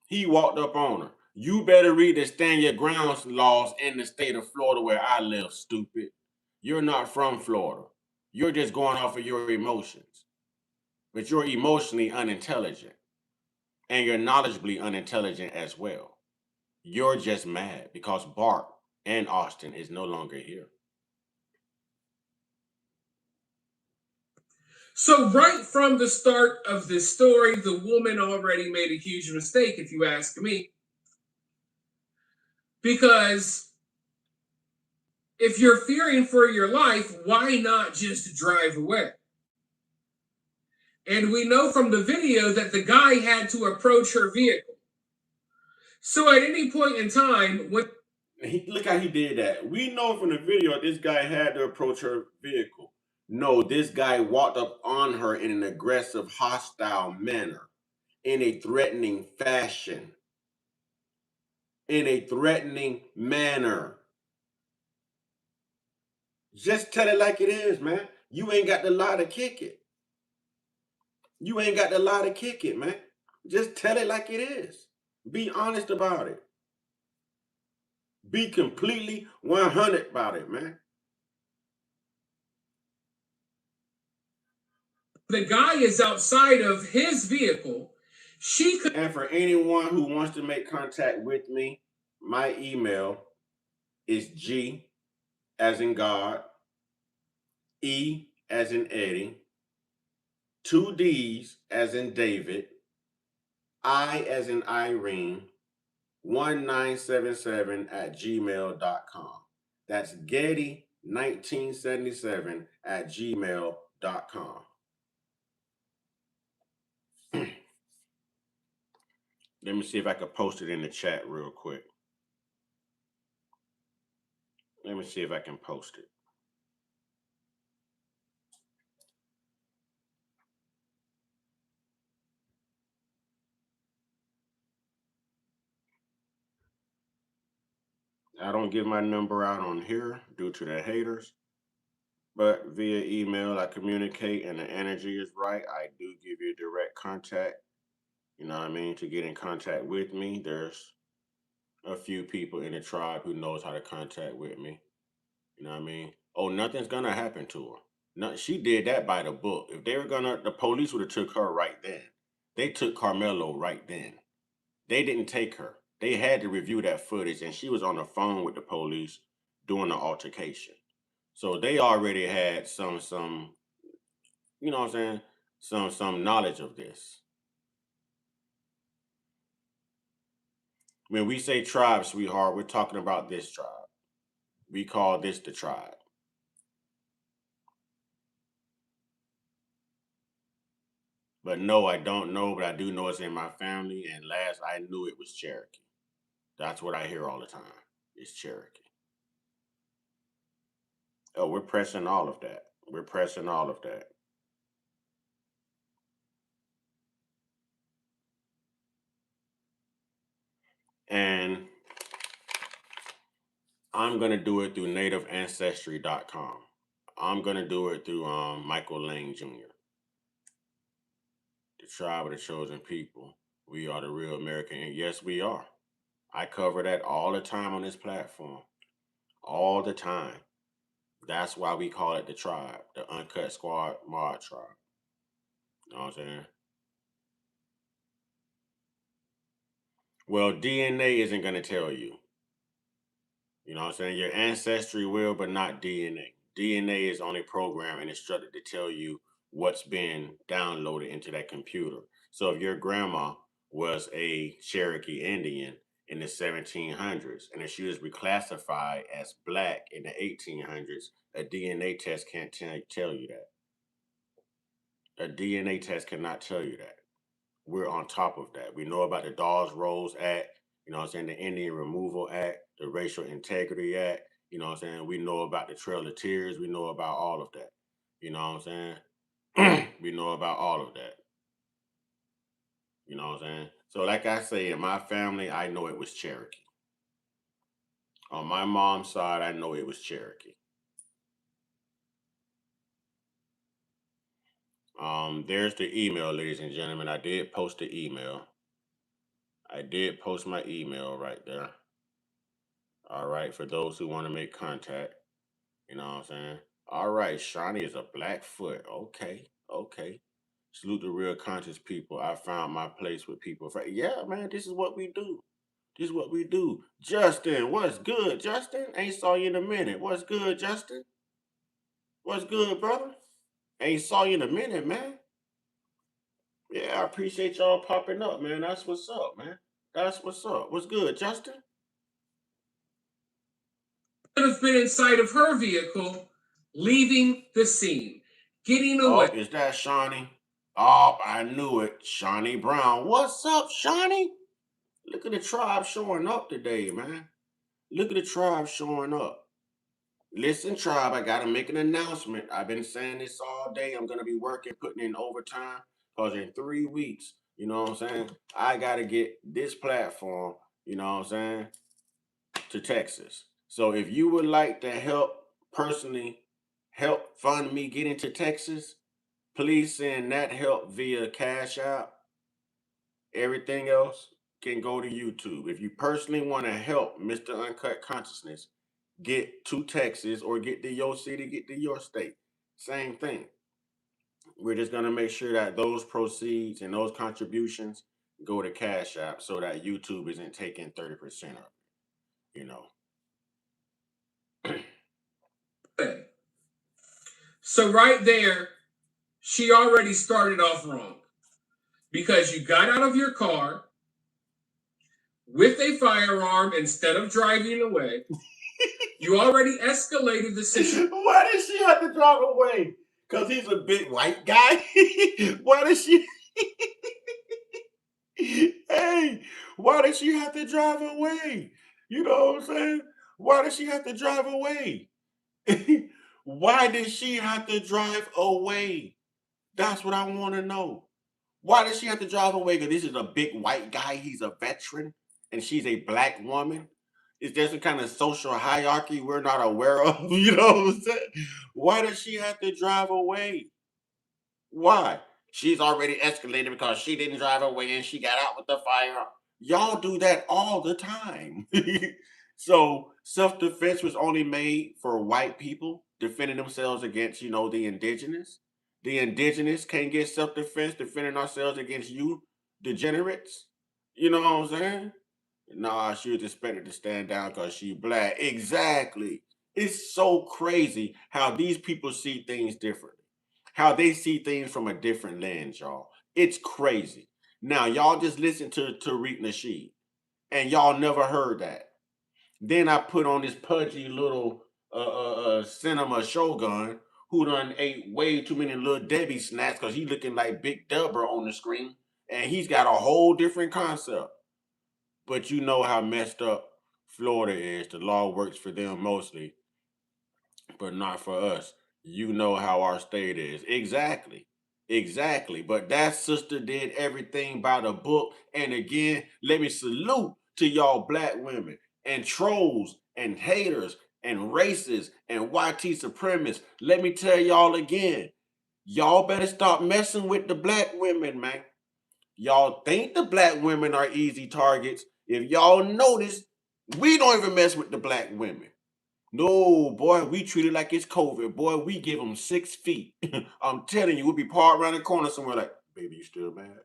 He walked up on her. You better read the stand your grounds laws in the state of Florida where I live, stupid. You're not from Florida. You're just going off of your emotions. But you're emotionally unintelligent. And you're knowledgeably unintelligent as well. You're just mad because Bart and Austin is no longer here. So right from the start of this story, the woman already made a huge mistake, if you ask me. Because if you're fearing for your life, why not just drive away? And we know from the video that the guy had to approach her vehicle. So at any point in time, when look how he did that. We know from the video this guy had to approach her vehicle. No, this guy walked up on her in an aggressive, hostile manner, in a threatening fashion, in a threatening manner. Just tell it like it is, man. You ain't got to lie to kick it. You ain't got to lie to kick it, man. Just tell it like it is. Be honest about it. Be completely 100 about it, man. the guy is outside of his vehicle, she could. And for anyone who wants to make contact with me, my email is G as in God, E as in Eddie, 2 D's as in David, I as in Irene, 1977@gmail.com. That's Getty1977@gmail.com. Let me see if I can post it in the chat real quick. Let me see if I can post it. I don't give my number out on here due to the haters, but via email I communicate and the energy is right. I do give you direct contact, you know what I mean, to get in contact with me. There's a few people in the tribe who knows how to contact with me, you know what I mean. Oh, nothing's gonna happen to her. No, she did that by the book. If they were gonna, the police would have took her right then. They took Carmelo right then. They didn't take her. They had to review that footage, and she was on the phone with the police during the altercation. So they already had some, you know what I'm saying, some knowledge of this. When we say tribe, sweetheart, we're talking about this tribe. We call this the tribe. But no, I don't know, but I do know it's in my family. And last I knew it was Cherokee. That's what I hear all the time. It's Cherokee. Oh, we're pressing all of that. We're pressing all of that. And I'm going to do it through nativeancestry.com. I'm going to do it through Michael Lane Jr. The tribe of the chosen people. We are the real American. And yes, we are. I cover that all the time on this platform. All the time. That's why we call it the tribe. The Uncut Squad Mod Tribe. You know what I'm saying? Well, DNA isn't going to tell you. You know what I'm saying? Your ancestry will, but not DNA. DNA is only programmed and instructed to tell you what's been downloaded into that computer. So if your grandma was a Cherokee Indian in the 1700s and if she was reclassified as black in the 1800s, a DNA test can't tell you that. A DNA test cannot tell you that. We're on top of that. We know about the Dawes Rolls Act, you know what I'm saying, the Indian Removal Act, the Racial Integrity Act, you know what I'm saying? We know about the Trail of Tears. We know about all of that. You know what I'm saying? We know about all of that. You know what I'm saying? So like I say, in my family, I know it was Cherokee. On my mom's side, I know it was Cherokee. There's the email, ladies and gentlemen. I did post the email. I did post my email right there. All right, for those who want to make contact, you know what I'm saying? All right, Shawnee is a Blackfoot. Okay, okay. Salute the real conscious people. I found my place with people. Yeah, man, this is what we do. This is what we do. Justin, what's good, Justin? Ain't saw you in a minute. What's good, Justin? What's good, brother? Ain't saw you in a minute, man. Yeah, I appreciate y'all popping up, man. That's what's up, man. That's what's up. What's good, Justin? Could have been inside of her vehicle, leaving the scene, getting away. Oh, is that Shawnee? Oh, I knew it. Shawnee Brown. What's up, Shawnee? Look at the tribe showing up today, man. Look at the tribe showing up. Listen, tribe, I got to make an announcement. I've been saying this all day. I'm going to be working, putting in overtime, because in 3 weeks, you know what I'm saying, I got to get this platform, you know what I'm saying, to Texas. So if you would like to personally help fund me get into Texas, please send that help via Cash App. Everything else can go to YouTube. If you personally want to help Mr. Uncut Consciousness get to Texas or get to your city, get to your state, same thing. We're just going to make sure that those proceeds and those contributions go to Cash App so that YouTube isn't taking 30% of it, you know. So right there, she already started off wrong, because you got out of your car with a firearm instead of driving away. You already escalated the situation. Why did she have to drive away? Because he's a big white guy? Why did she... Hey, why did she have to drive away? You know what I'm saying? Why did she have to drive away? Why did she have to drive away? That's what I want to know. Why did she have to drive away? Because this is a big white guy. He's a veteran. And she's a black woman. Is there some kind of social hierarchy we're not aware of? You know what I'm saying? Why does she have to drive away? Why? She's already escalated because she didn't drive away and she got out with the fire. Y'all do that all the time. So self-defense was only made for white people defending themselves against, you know, the indigenous. The indigenous can't get self-defense defending ourselves against you degenerates. You know what I'm saying? Nah, she was expected to stand down because she black. Exactly. It's so crazy how these people see things differently. How they see things from a different lens, y'all. It's crazy. Now, y'all just listen to Tariq Nasheed, and y'all never heard that. Then I put on this pudgy little cinema shogun who done ate way too many little Debbie snacks because he looking like Big Dubber on the screen, and he's got a whole different concept. But you know how messed up Florida is. The law works for them mostly, but not for us. You know how our state is. Exactly. Exactly. But that sister did everything by the book. And again, let me salute to y'all black women and trolls and haters and racists and YT supremacists. Let me tell y'all again, y'all better stop messing with the black women, man. Y'all think the black women are easy targets. If y'all notice, we don't even mess with the black women. No, boy, we treat it like it's COVID. Boy, we give them 6 feet. I'm telling you, we'll be parked around the corner somewhere like, baby, you still mad?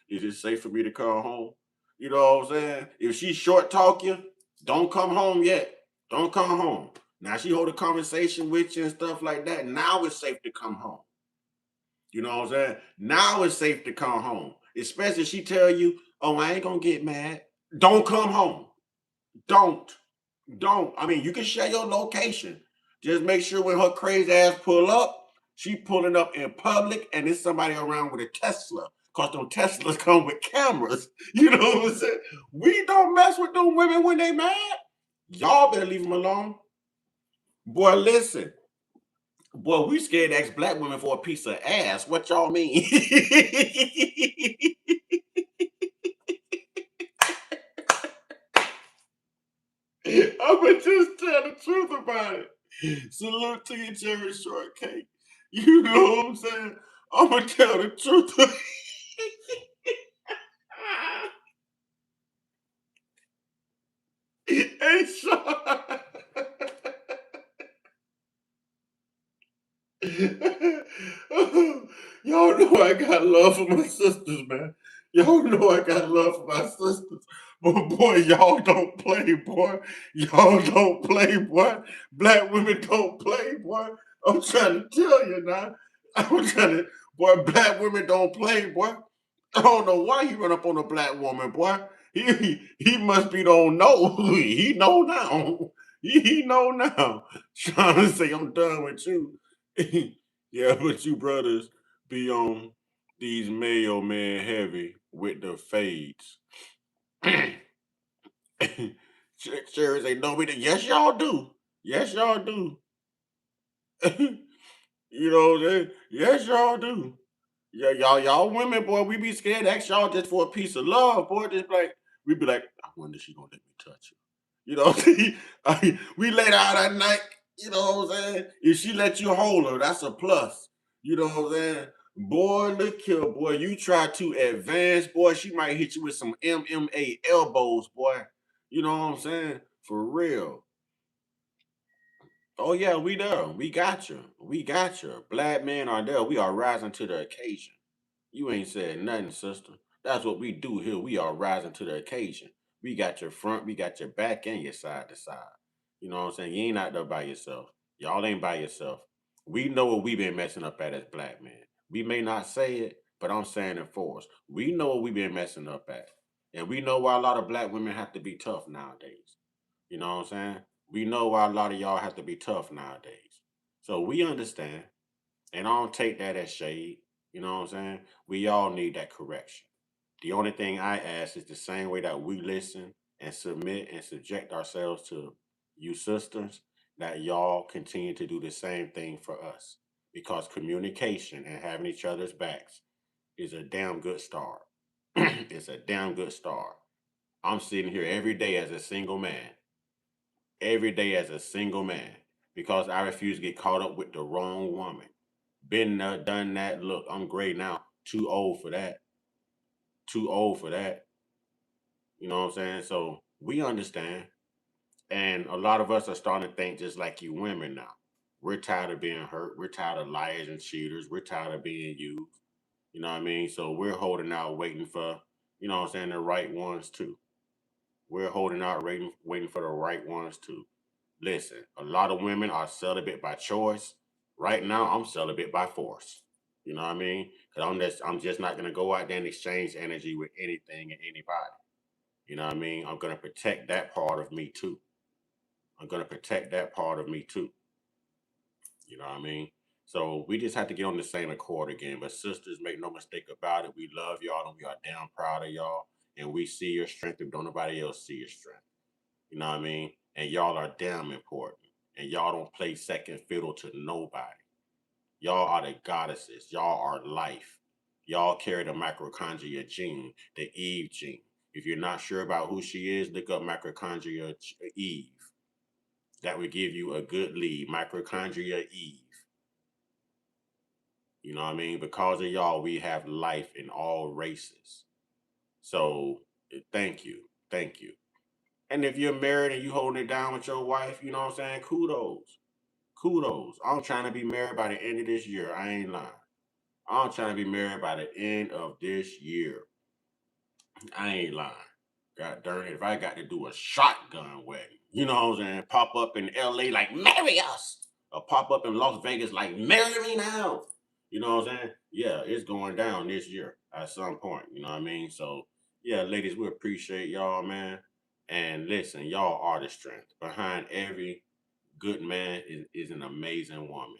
Is it safe for me to come home? You know what I'm saying? If she short talk you, don't come home yet. Don't come home. Now she hold a conversation with you and stuff like that. Now it's safe to come home. You know what I'm saying? Now it's safe to come home. Especially if she tell you, oh, I ain't gonna get mad. Don't come home. Don't. I mean, you can share your location. Just make sure when her crazy ass pull up, she pulling up in public and there's somebody around with a Tesla. Because them Teslas come with cameras. You know what I'm saying? We don't mess with them women when they mad. Y'all better leave them alone. Boy, listen. Boy, we scared to ask black women for a piece of ass. What y'all mean? I'ma just tell the truth about it. Salute to you, Jerry Shortcake. You know what I'm saying? I'ma tell the truth. Hey, Sean. Y'all know I got love for my sisters, man. Y'all know I got love for my sisters. But boy, y'all don't play, boy. Y'all don't play, boy. Black women don't play, boy. I'm trying to tell you now. I'm telling you, boy, black women don't play, boy. I don't know why he run up on a black woman, boy. He must be don't know. He know now. He know now. Trying to say I'm done with you. Yeah, but you brothers be on these male man heavy with the fades. Sherry say no, we did. Yes, y'all do. Yes, y'all do. You know what I'm saying? Yes, y'all do. Yeah, y'all women, boy, we be scared to ask y'all just for a piece of love, boy. Just like we be like, I wonder if she gonna let me touch her. You know, we laid out at night. You know what I'm saying? If she let you hold her, that's a plus. You know what I'm saying? Boy, look here, boy. You try to advance, boy. She might hit you with some MMA elbows, boy. You know what I'm saying? For real. Oh yeah, we there. We got you. We got you. Black men are there. We are rising to the occasion. You ain't said nothing, sister. That's what we do here. We are rising to the occasion. We got your front, we got your back, and your side to side. You know what I'm saying? You ain't out there by yourself. Y'all ain't by yourself. We know what we been messing up at as black men. We may not say it, but I'm saying it for us. We know what we been messing up at. And we know why a lot of black women have to be tough nowadays. You know what I'm saying? We know why a lot of y'all have to be tough nowadays. So we understand. And I don't take that as shade. You know what I'm saying? We all need that correction. The only thing I ask is the same way that we listen and submit and subject ourselves to you sisters, that y'all continue to do the same thing for us. Because communication and having each other's backs is a damn good start. It's a damn good start. I'm sitting here every day as a single man. Every day as a single man. Because I refuse to get caught up with the wrong woman. Been there, done that. Look, I'm gray now. Too old for that. Too old for that. You know what I'm saying? So we understand. And a lot of us are starting to think just like you women now. We're tired of being hurt. We're tired of liars and cheaters. We're tired of being used. You know what I mean? So we're holding out, waiting for, you know what I'm saying, the right ones too. We're holding out, waiting for the right ones too. Listen, a lot of women are celibate by choice. Right now, I'm celibate by force. You know what I mean? Because I'm just not gonna go out there and exchange energy with anything and anybody. You know what I mean? I'm gonna protect that part of me too. I'm gonna protect that part of me too. You know what I mean? So we just have to get on the same accord again. But sisters, make no mistake about it. We love y'all and we are damn proud of y'all. And we see your strength if don't nobody else see your strength. You know what I mean? And y'all are damn important. And y'all don't play second fiddle to nobody. Y'all are the goddesses. Y'all are life. Y'all carry the mitochondria gene, the Eve gene. If you're not sure about who she is, look up mitochondria Eve. That would give you a good lead. Mitochondria Eve. You know what I mean? Because of y'all, we have life in all races. So thank you. Thank you. And if you're married and you holding it down with your wife, you know what I'm saying? Kudos. Kudos. I'm trying to be married by the end of this year. I ain't lying. I'm trying to be married by the end of this year. I ain't lying. God darn it. If I got to do a shotgun wedding, you know what I'm saying? Pop up in LA like, marry us. Or pop up in Las Vegas like, marry me now. You know what I'm saying? Yeah, it's going down this year at some point. You know what I mean? So, yeah, ladies, we appreciate y'all, man. And listen, y'all are the strength. Behind every good man is an amazing woman.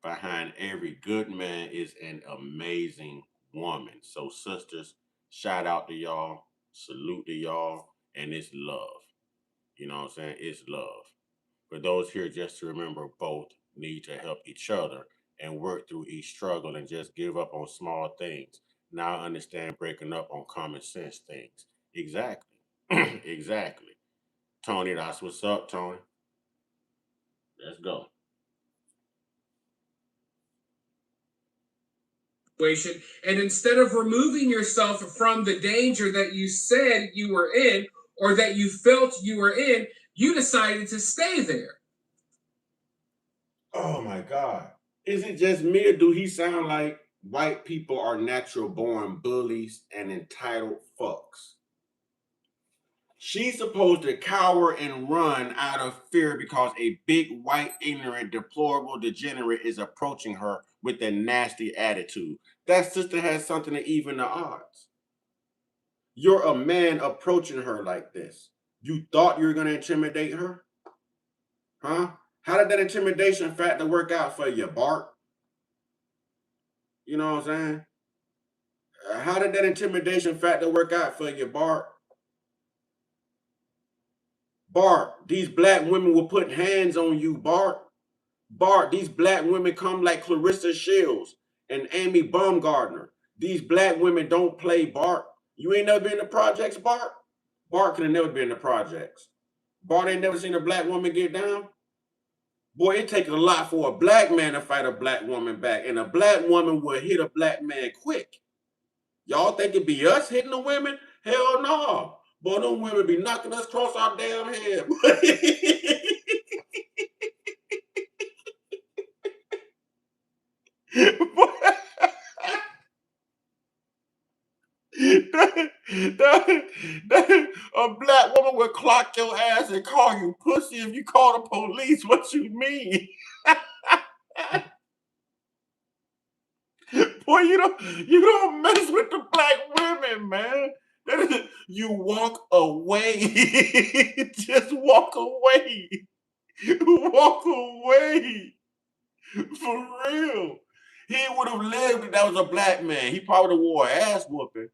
Behind every good man is an amazing woman. So, sisters, shout out to y'all, salute to y'all, and it's love. You know what I'm saying? It's love. For those here, just to remember, both need to help each other and work through each struggle and just give up on small things. Now I understand breaking up on common sense things. Exactly. Exactly. Tony, that's what's up, Tony. Let's go. And instead of removing yourself from the danger that you said you were in or that you felt you were in, you decided to stay there. Oh my God. Is it just me or do he sound like white people are natural born bullies and entitled fucks? She's supposed to cower and run out of fear because a big, white, ignorant, deplorable degenerate is approaching her with a nasty attitude. That sister has something to even the odds. You're a man approaching her like this. You thought you were going to intimidate her? Huh? How did that intimidation factor work out for you, Bart? You know what I'm saying? How did that intimidation factor work out for you, Bart? Bart, these black women will put hands on you, Bart. Bart, these black women come like Clarissa Shields and Amy Baumgartner. These black women don't play, Bart. You ain't never been in the projects, Bart? Bart could have never been in the projects. Bart ain't never seen a black woman get down. Boy, it takes a lot for a black man to fight a black woman back, and a black woman will hit a black man quick. Y'all think it be us hitting the women? Hell no. Boy, them women be knocking us across our damn head. A black woman would clock your ass and call you pussy if you call the police. What you mean? Boy, you don't mess with the black women, man. You walk away. Just walk away. Walk away. For real. He would have lived if that was a black man. He probably would have wore an ass whooping,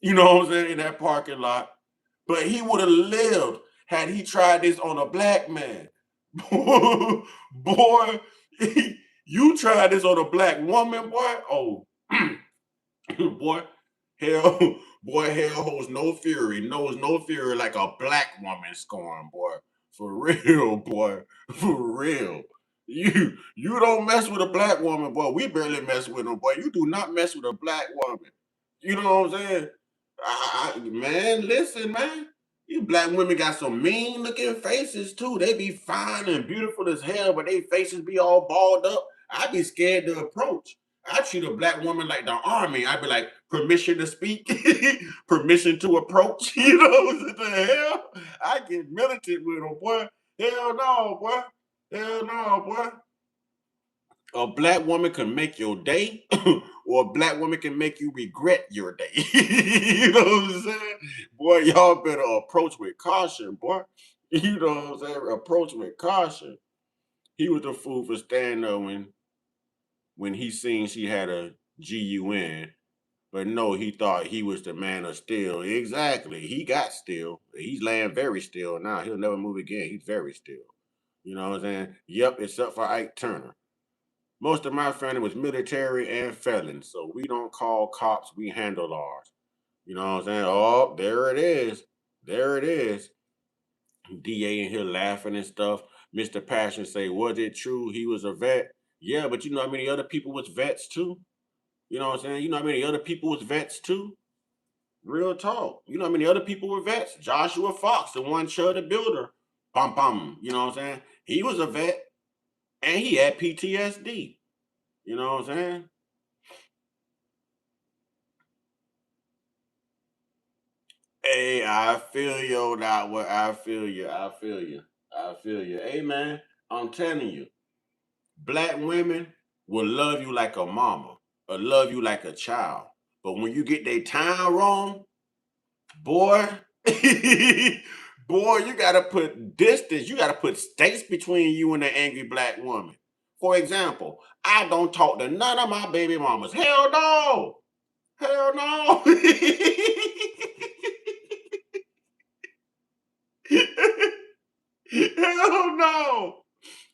you know what I'm saying, in that parking lot. But he would have lived had he tried this on a black man. Boy, you tried this on a black woman, boy. Oh, boy, hell holds no fury, knows no fury like a black woman scorn, boy. For real, boy. For real. You don't mess with a black woman, boy. We barely mess with them, boy. You do not mess with a black woman. You know what I'm saying? Man, listen, man. You black women got some mean looking faces too. They be fine and beautiful as hell, but they faces be all balled up. I'd be scared to approach. I treat a black woman like the army. I'd be like, permission to speak, permission to approach. You know what the hell? I get militant with them, boy. Hell no, boy. Hell no, boy. A black woman can make your day, or a black woman can make you regret your day. You know what I'm saying? Boy, y'all better approach with caution, boy. You know what I'm saying? Approach with caution. He was the fool for standing there when he seen she had a GUN. But no, he thought he was the man of steel. Exactly. He got still. He's laying very still now. He'll never move again. He's very still. You know what I'm saying? Yep, except for Ike Turner. Most of my family was military and felons, so we don't call cops, we handle ours. You know what I'm saying? Oh, there it is. There it is. DA in here laughing and stuff. Mr. Passion say, was it true he was a vet? Yeah, but you know how many other people was vets too? You know what I'm saying? You know how many other people was vets too? Real talk. You know how many other people were vets? Joshua Fox, the one Chud the Builder. Bum bum. You know what I'm saying? He was a vet and he had PTSD. You know what I'm saying? Hey, I feel you that way. I feel you. I feel you. I feel you. Hey, man, I'm telling you, black women will love you like a mama or love you like a child. But when you get their time wrong, boy, boy, you got to put distance. You got to put space between you and the angry black woman. For example, I don't talk to none of my baby mamas. Hell no. Hell no. Hell no.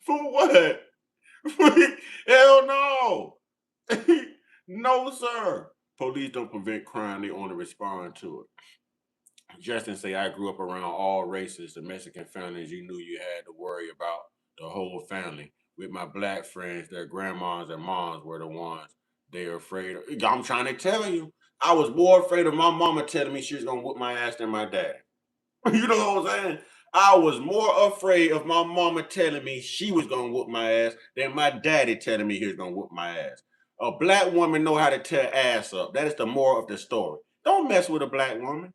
For what? Hell no. No, sir. Police don't prevent crime, they only respond to it. Justin say, I grew up around all races. The Mexican families, you knew you had to worry about the whole family. With my black friends, their grandmas and moms were the ones they were afraid of. I'm trying to tell you, I was more afraid of my mama telling me she was going to whoop my ass than my daddy. You know what I'm saying? I was more afraid of my mama telling me she was going to whoop my ass than my daddy telling me he was going to whoop my ass. A black woman know how to tear ass up. That is the moral of the story. Don't mess with a black woman.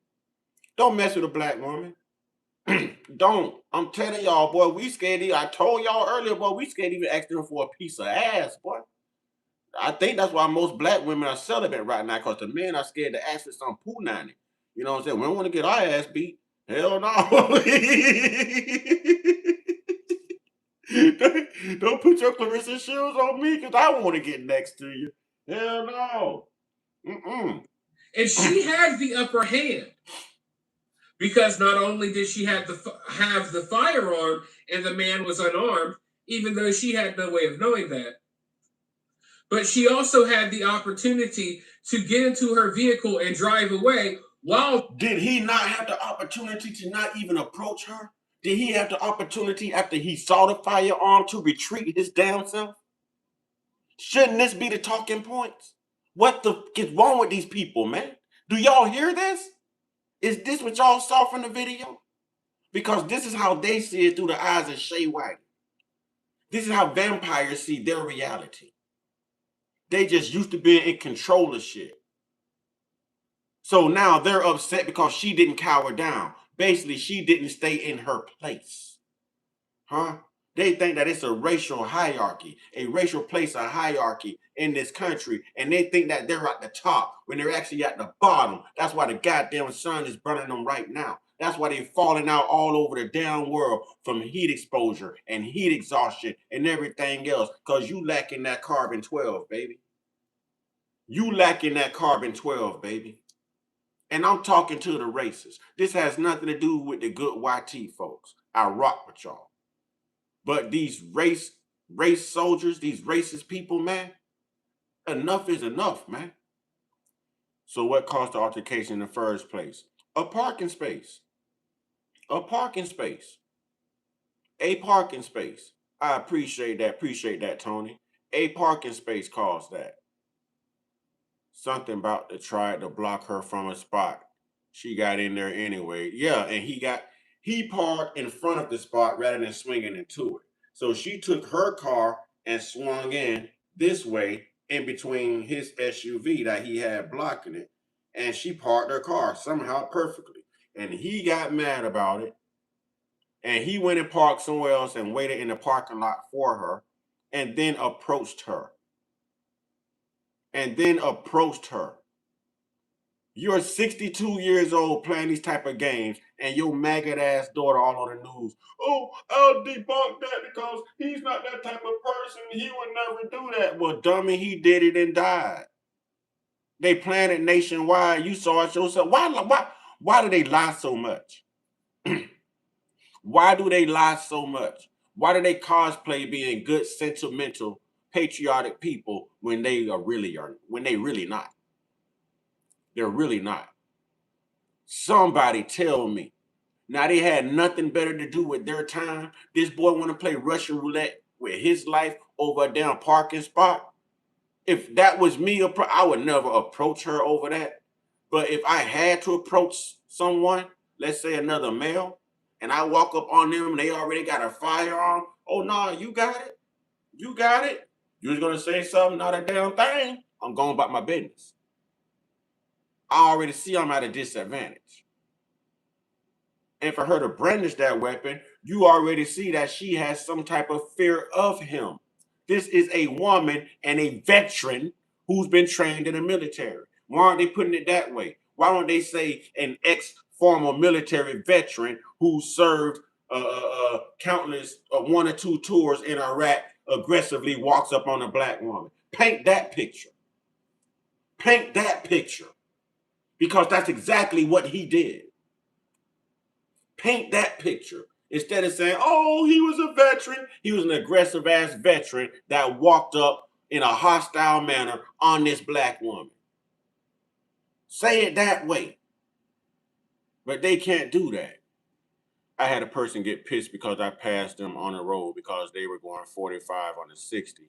Don't mess with a black woman. Don't. I'm telling y'all, boy, we scared. I told y'all earlier, boy, we scared even ask them for a piece of ass, boy. I think that's why most black women are celibate right now, because the men are scared to ask for some poo nanny. You know what I'm saying? We don't want to get our ass beat. Hell no. Don't put your Clarissa shoes on me, because I want to get next to you. Hell no. Mm-mm. And she had the upper hand, because not only did she have the firearm and the man was unarmed, even though she had no way of knowing that, but she also had the opportunity to get into her vehicle and drive away while... Did he not have the opportunity to not even approach her? Did he have the opportunity after he saw the firearm to retreat his damn self? Shouldn't this be the talking points? What the is wrong with these people, man? Do y'all hear this? Is this what y'all saw from the video? Because this is how they see it through the eyes of Shay White. This is how vampires see their reality. They just used to being in control of shit. So now they're upset because she didn't cower down. Basically, she didn't stay in her place. Huh? They think that it's a racial hierarchy, a racial place of hierarchy in this country, and they think that they're at the top when they're actually at the bottom. That's why the goddamn sun is burning them right now. That's why they're falling out all over the damn world from heat exposure and heat exhaustion and everything else, because you lacking that carbon 12, baby. You lacking that carbon 12, baby. And I'm talking to the racists. This has nothing to do with the good YT folks. I rock with y'all. But these race soldiers, these racist people, man, enough is enough, man. So what caused the altercation in the first place? A parking space. A parking space. A parking space. I appreciate that, Tony. A parking space caused that. Something about to try to block her from a spot. She got in there anyway. Yeah, and he parked in front of the spot rather than swinging into it. So she took her car and swung in this way in between his SUV that he had blocking it. And she parked her car somehow perfectly. And he got mad about it. And he went and parked somewhere else and waited in the parking lot for her and then approached her. You're 62 years old playing these type of games, and your maggot ass daughter all on the news. Oh, I'll debunk that because he's not that type of person. He would never do that. Well, dummy, he did it and died. They planned it nationwide. You saw it yourself. Why do they lie so much? Why do they lie so much? Why do they cosplay being good, sentimental, patriotic people when they really not? They're really not. Somebody tell me. Now they had nothing better to do with their time. This boy want to play Russian roulette with his life over a damn parking spot. If that was me, I would never approach her over that. But if I had to approach someone, let's say another male, and I walk up on them and they already got a firearm, oh no, you got it. You got it. You was gonna say something, not a damn thing. I'm going about my business. I already see I'm at a disadvantage. And for her to brandish that weapon, you already see that she has some type of fear of him. This is a woman and a veteran who's been trained in the military. Why aren't they putting it that way? Why don't they say an ex-former military veteran who served countless 1 or 2 tours in Iraq aggressively walks up on a black woman? Paint that picture. Paint that picture. Because that's exactly what he did. Paint that picture. Instead of saying, oh, he was a veteran. He was an aggressive ass veteran that walked up in a hostile manner on this black woman. Say it that way. But they can't do that. I had a person get pissed because I passed them on the road because they were going 45 on the 60.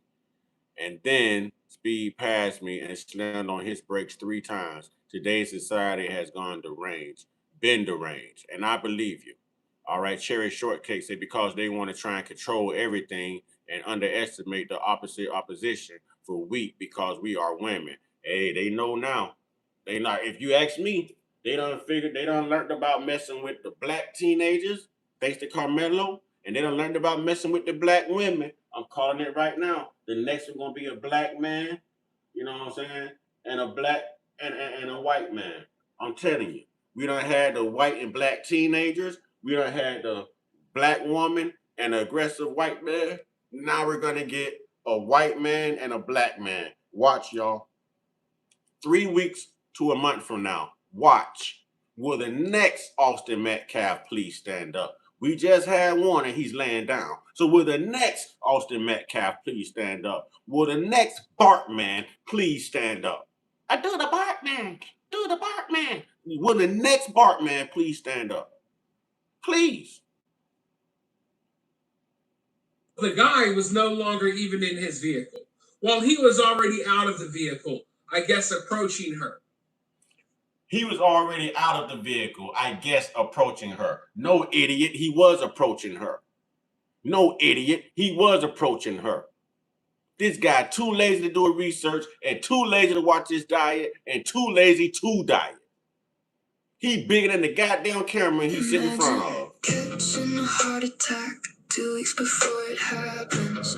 And then speed past me and slammed on his brakes 3 times. Today's society has gone deranged, been deranged. And I believe you. All right, Cherry Shortcake said because they want to try and control everything and underestimate the opposition for weak because we are women. Hey, they know now. They not. If you ask me, They done learned about messing with the black teenagers, thanks to Carmelo, and they done learned about messing with the black women. I'm calling it right now. The next one gonna be a black man, you know what I'm saying, and a black and a white man. I'm telling you, we done had the white and black teenagers. We done had the black woman and the aggressive white man. Now we're gonna get a white man and a black man. Watch, y'all. 3 weeks to a month from now, watch. Will the next Austin Metcalf please stand up? We just had one and he's laying down. So will the next Austin Metcalf please stand up? Will the next Bartman please stand up? I do the Bartman. Do the Bartman. Will the next Bartman please stand up? Please. The guy was no longer even in his vehicle. While he was already out of the vehicle, I guess approaching her. He was already out of the vehicle, I guess approaching her. No, idiot, he was approaching her. No, idiot, he was approaching her. This guy too lazy to do a research and too lazy to watch his diet and too lazy to diet. He bigger than the goddamn camera he's sitting in front of. Catching a heart attack 2 weeks before it happens.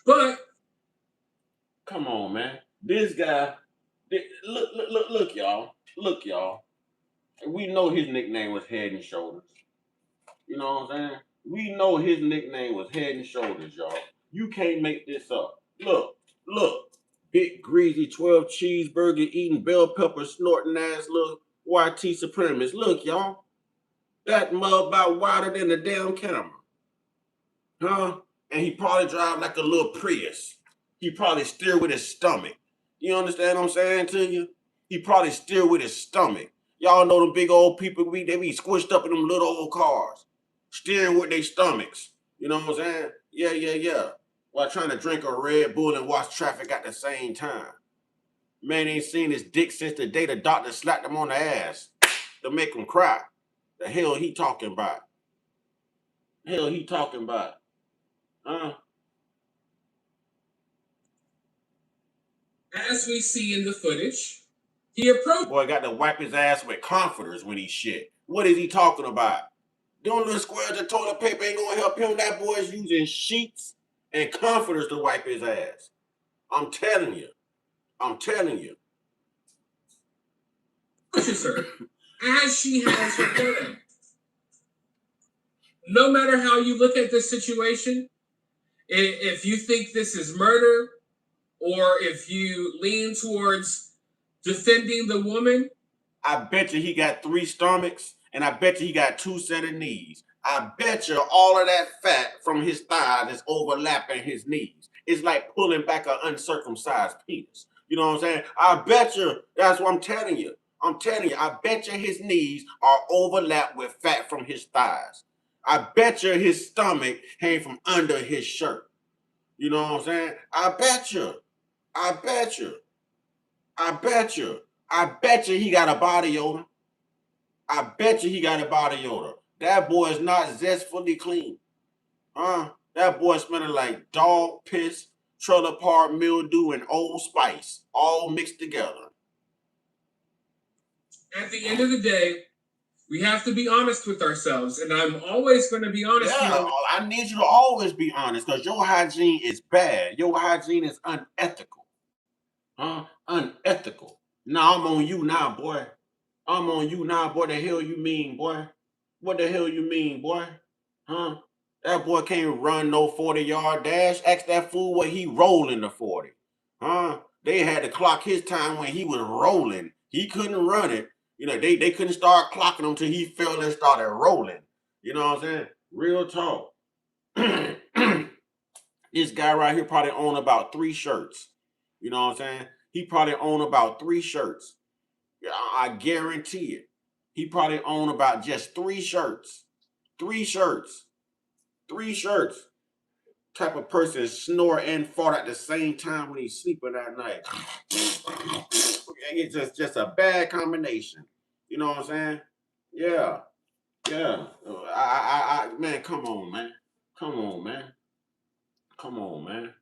But come on, man. This guy, look, y'all. Look, y'all. We know his nickname was Head and Shoulders. You know what I'm saying? We know his nickname was Head and Shoulders, y'all. You can't make this up. Look. Big, greasy 12 cheeseburger eating bell pepper snorting ass little YT supremacist. Look, y'all. That mug about wider than the damn camera. Huh? And he probably drive like a little Prius. He probably steer with his stomach. You understand what I'm saying to you? He probably steer with his stomach. Y'all know them big old people, they be squished up in them little old cars. Steering with their stomachs. You know what I'm saying? Yeah. While trying to drink a Red Bull and watch traffic at the same time. Man ain't seen his dick since the day the doctor slapped him on the ass to make him cry. The hell he talking about? Huh? As we see in the footage, he approached. Boy got to wipe his ass with comforters when he shit. What is he talking about? Them little squares of toilet paper ain't gonna help him. That boy's using sheets and comforters to wipe his ass. I'm telling you. Her as she has her hair. No matter how you look at this situation, if you think this is murder, or if you lean towards defending the woman, I bet you he got 3 stomachs, and I bet you he got 2 set of knees. I bet you all of that fat from his thighs is overlapping his knees. It's like pulling back an uncircumcised penis. You know what I'm saying? I bet you, that's what I'm telling you. I bet you his knees are overlapped with fat from his thighs. I bet you his stomach came from under his shirt. You know what I'm saying? I bet you he got a body odor. That boy is not zestfully clean. That boy smelling like dog piss, trailer park mildew, and Old Spice, all mixed together. At the end of the day, we have to be honest with ourselves, and I'm always going to be honest. Yeah, I need you to always be honest, because your hygiene is bad. Your hygiene is unethical. Unethical. Now I'm on you now, boy. The hell you mean, boy? What the hell you mean, boy? Huh? That boy can't run no 40-yard dash. Ask that fool what he rolling the 40. Huh? They had to clock his time when he was rolling. He couldn't run it. You know, they couldn't start clocking him till he fell and started rolling. You know what I'm saying? Real talk. This guy right here probably own about 3 shirts. You know what I'm saying? He probably own about 3 shirts. I guarantee it. He probably own about just 3 shirts. 3 shirts. Type of person snore and fart at the same time when he's sleeping at night. It's just a bad combination. You know what I'm saying? Yeah. Man, come on, man.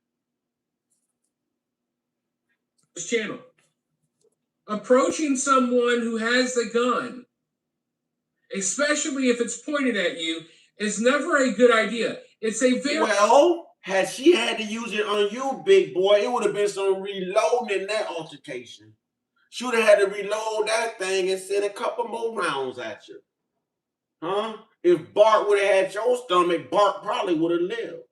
This channel. Approaching someone who has a gun, especially if it's pointed at you, is never a good idea. It's a very... Well, had she had to use it on you, big boy, it would have been some reloading in that altercation. She would have had to reload that thing and send a couple more rounds at you. Huh? If Bart would have had your stomach, Bart probably would have lived.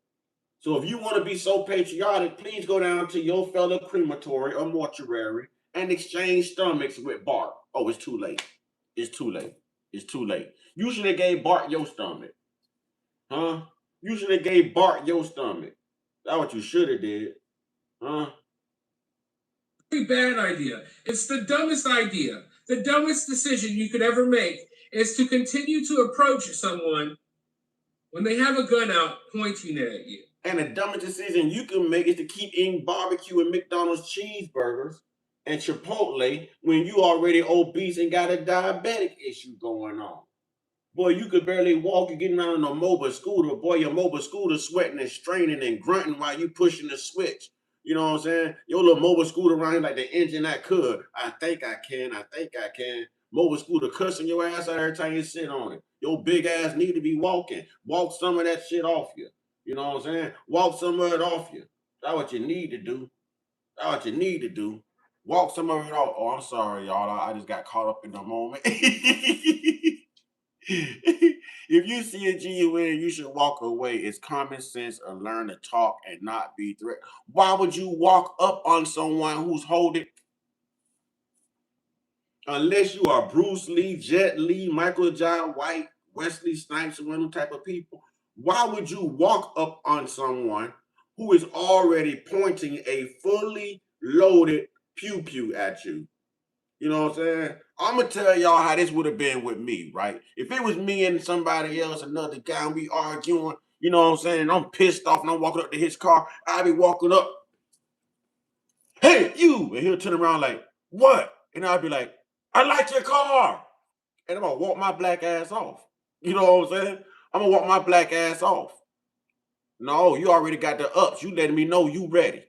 So if you want to be so patriotic, please go down to your fellow crematory or mortuary and exchange stomachs with Bart. Oh, it's too late. It's too late. It's too late. You should have gave Bart your stomach. Huh? You should have gave Bart your stomach. That's what you should have did. Huh? Very bad idea. It's the dumbest idea. The dumbest decision you could ever make is to continue to approach someone when they have a gun out pointing it at you. And the dumbest decision you can make is to keep eating barbecue and McDonald's cheeseburgers and Chipotle when you already obese and got a diabetic issue going on. Boy, you could barely walk and getting around on a mobile scooter. Boy, your mobile scooter sweating and straining and grunting while you pushing the switch. You know what I'm saying? Your little mobile scooter running like the engine that could. I think I can. I think I can. Mobile scooter cussing your ass out every time you sit on it. Your big ass need to be walking. Walk some of that shit off you. You know what I'm saying? Walk some of it off you. That's what you need to do. That's what you need to do. Walk some of it off. Oh, I'm sorry, y'all. I just got caught up in the moment. If you see a GUN, you should walk away. It's common sense or learn to talk and not be threatened. Why would you walk up on someone who's holding? Unless you are Bruce Lee, Jet Li, Michael Jai White, Wesley Snipes, one of them type of people. Why would you walk up on someone who is already pointing a fully loaded pew-pew at you? You know what I'm saying? I'm going to tell y'all how this would have been with me, right? If it was me and somebody else, another guy, and we arguing, you know what I'm saying, and I'm pissed off and I'm walking up to his car, I'd be walking up, hey, you! And he'll turn around like, what? And I'd be like, I like your car. And I'm going to walk my black ass off. You know what I'm saying? I'm going to walk my black ass off. No, you already got the ups. You letting me know you ready.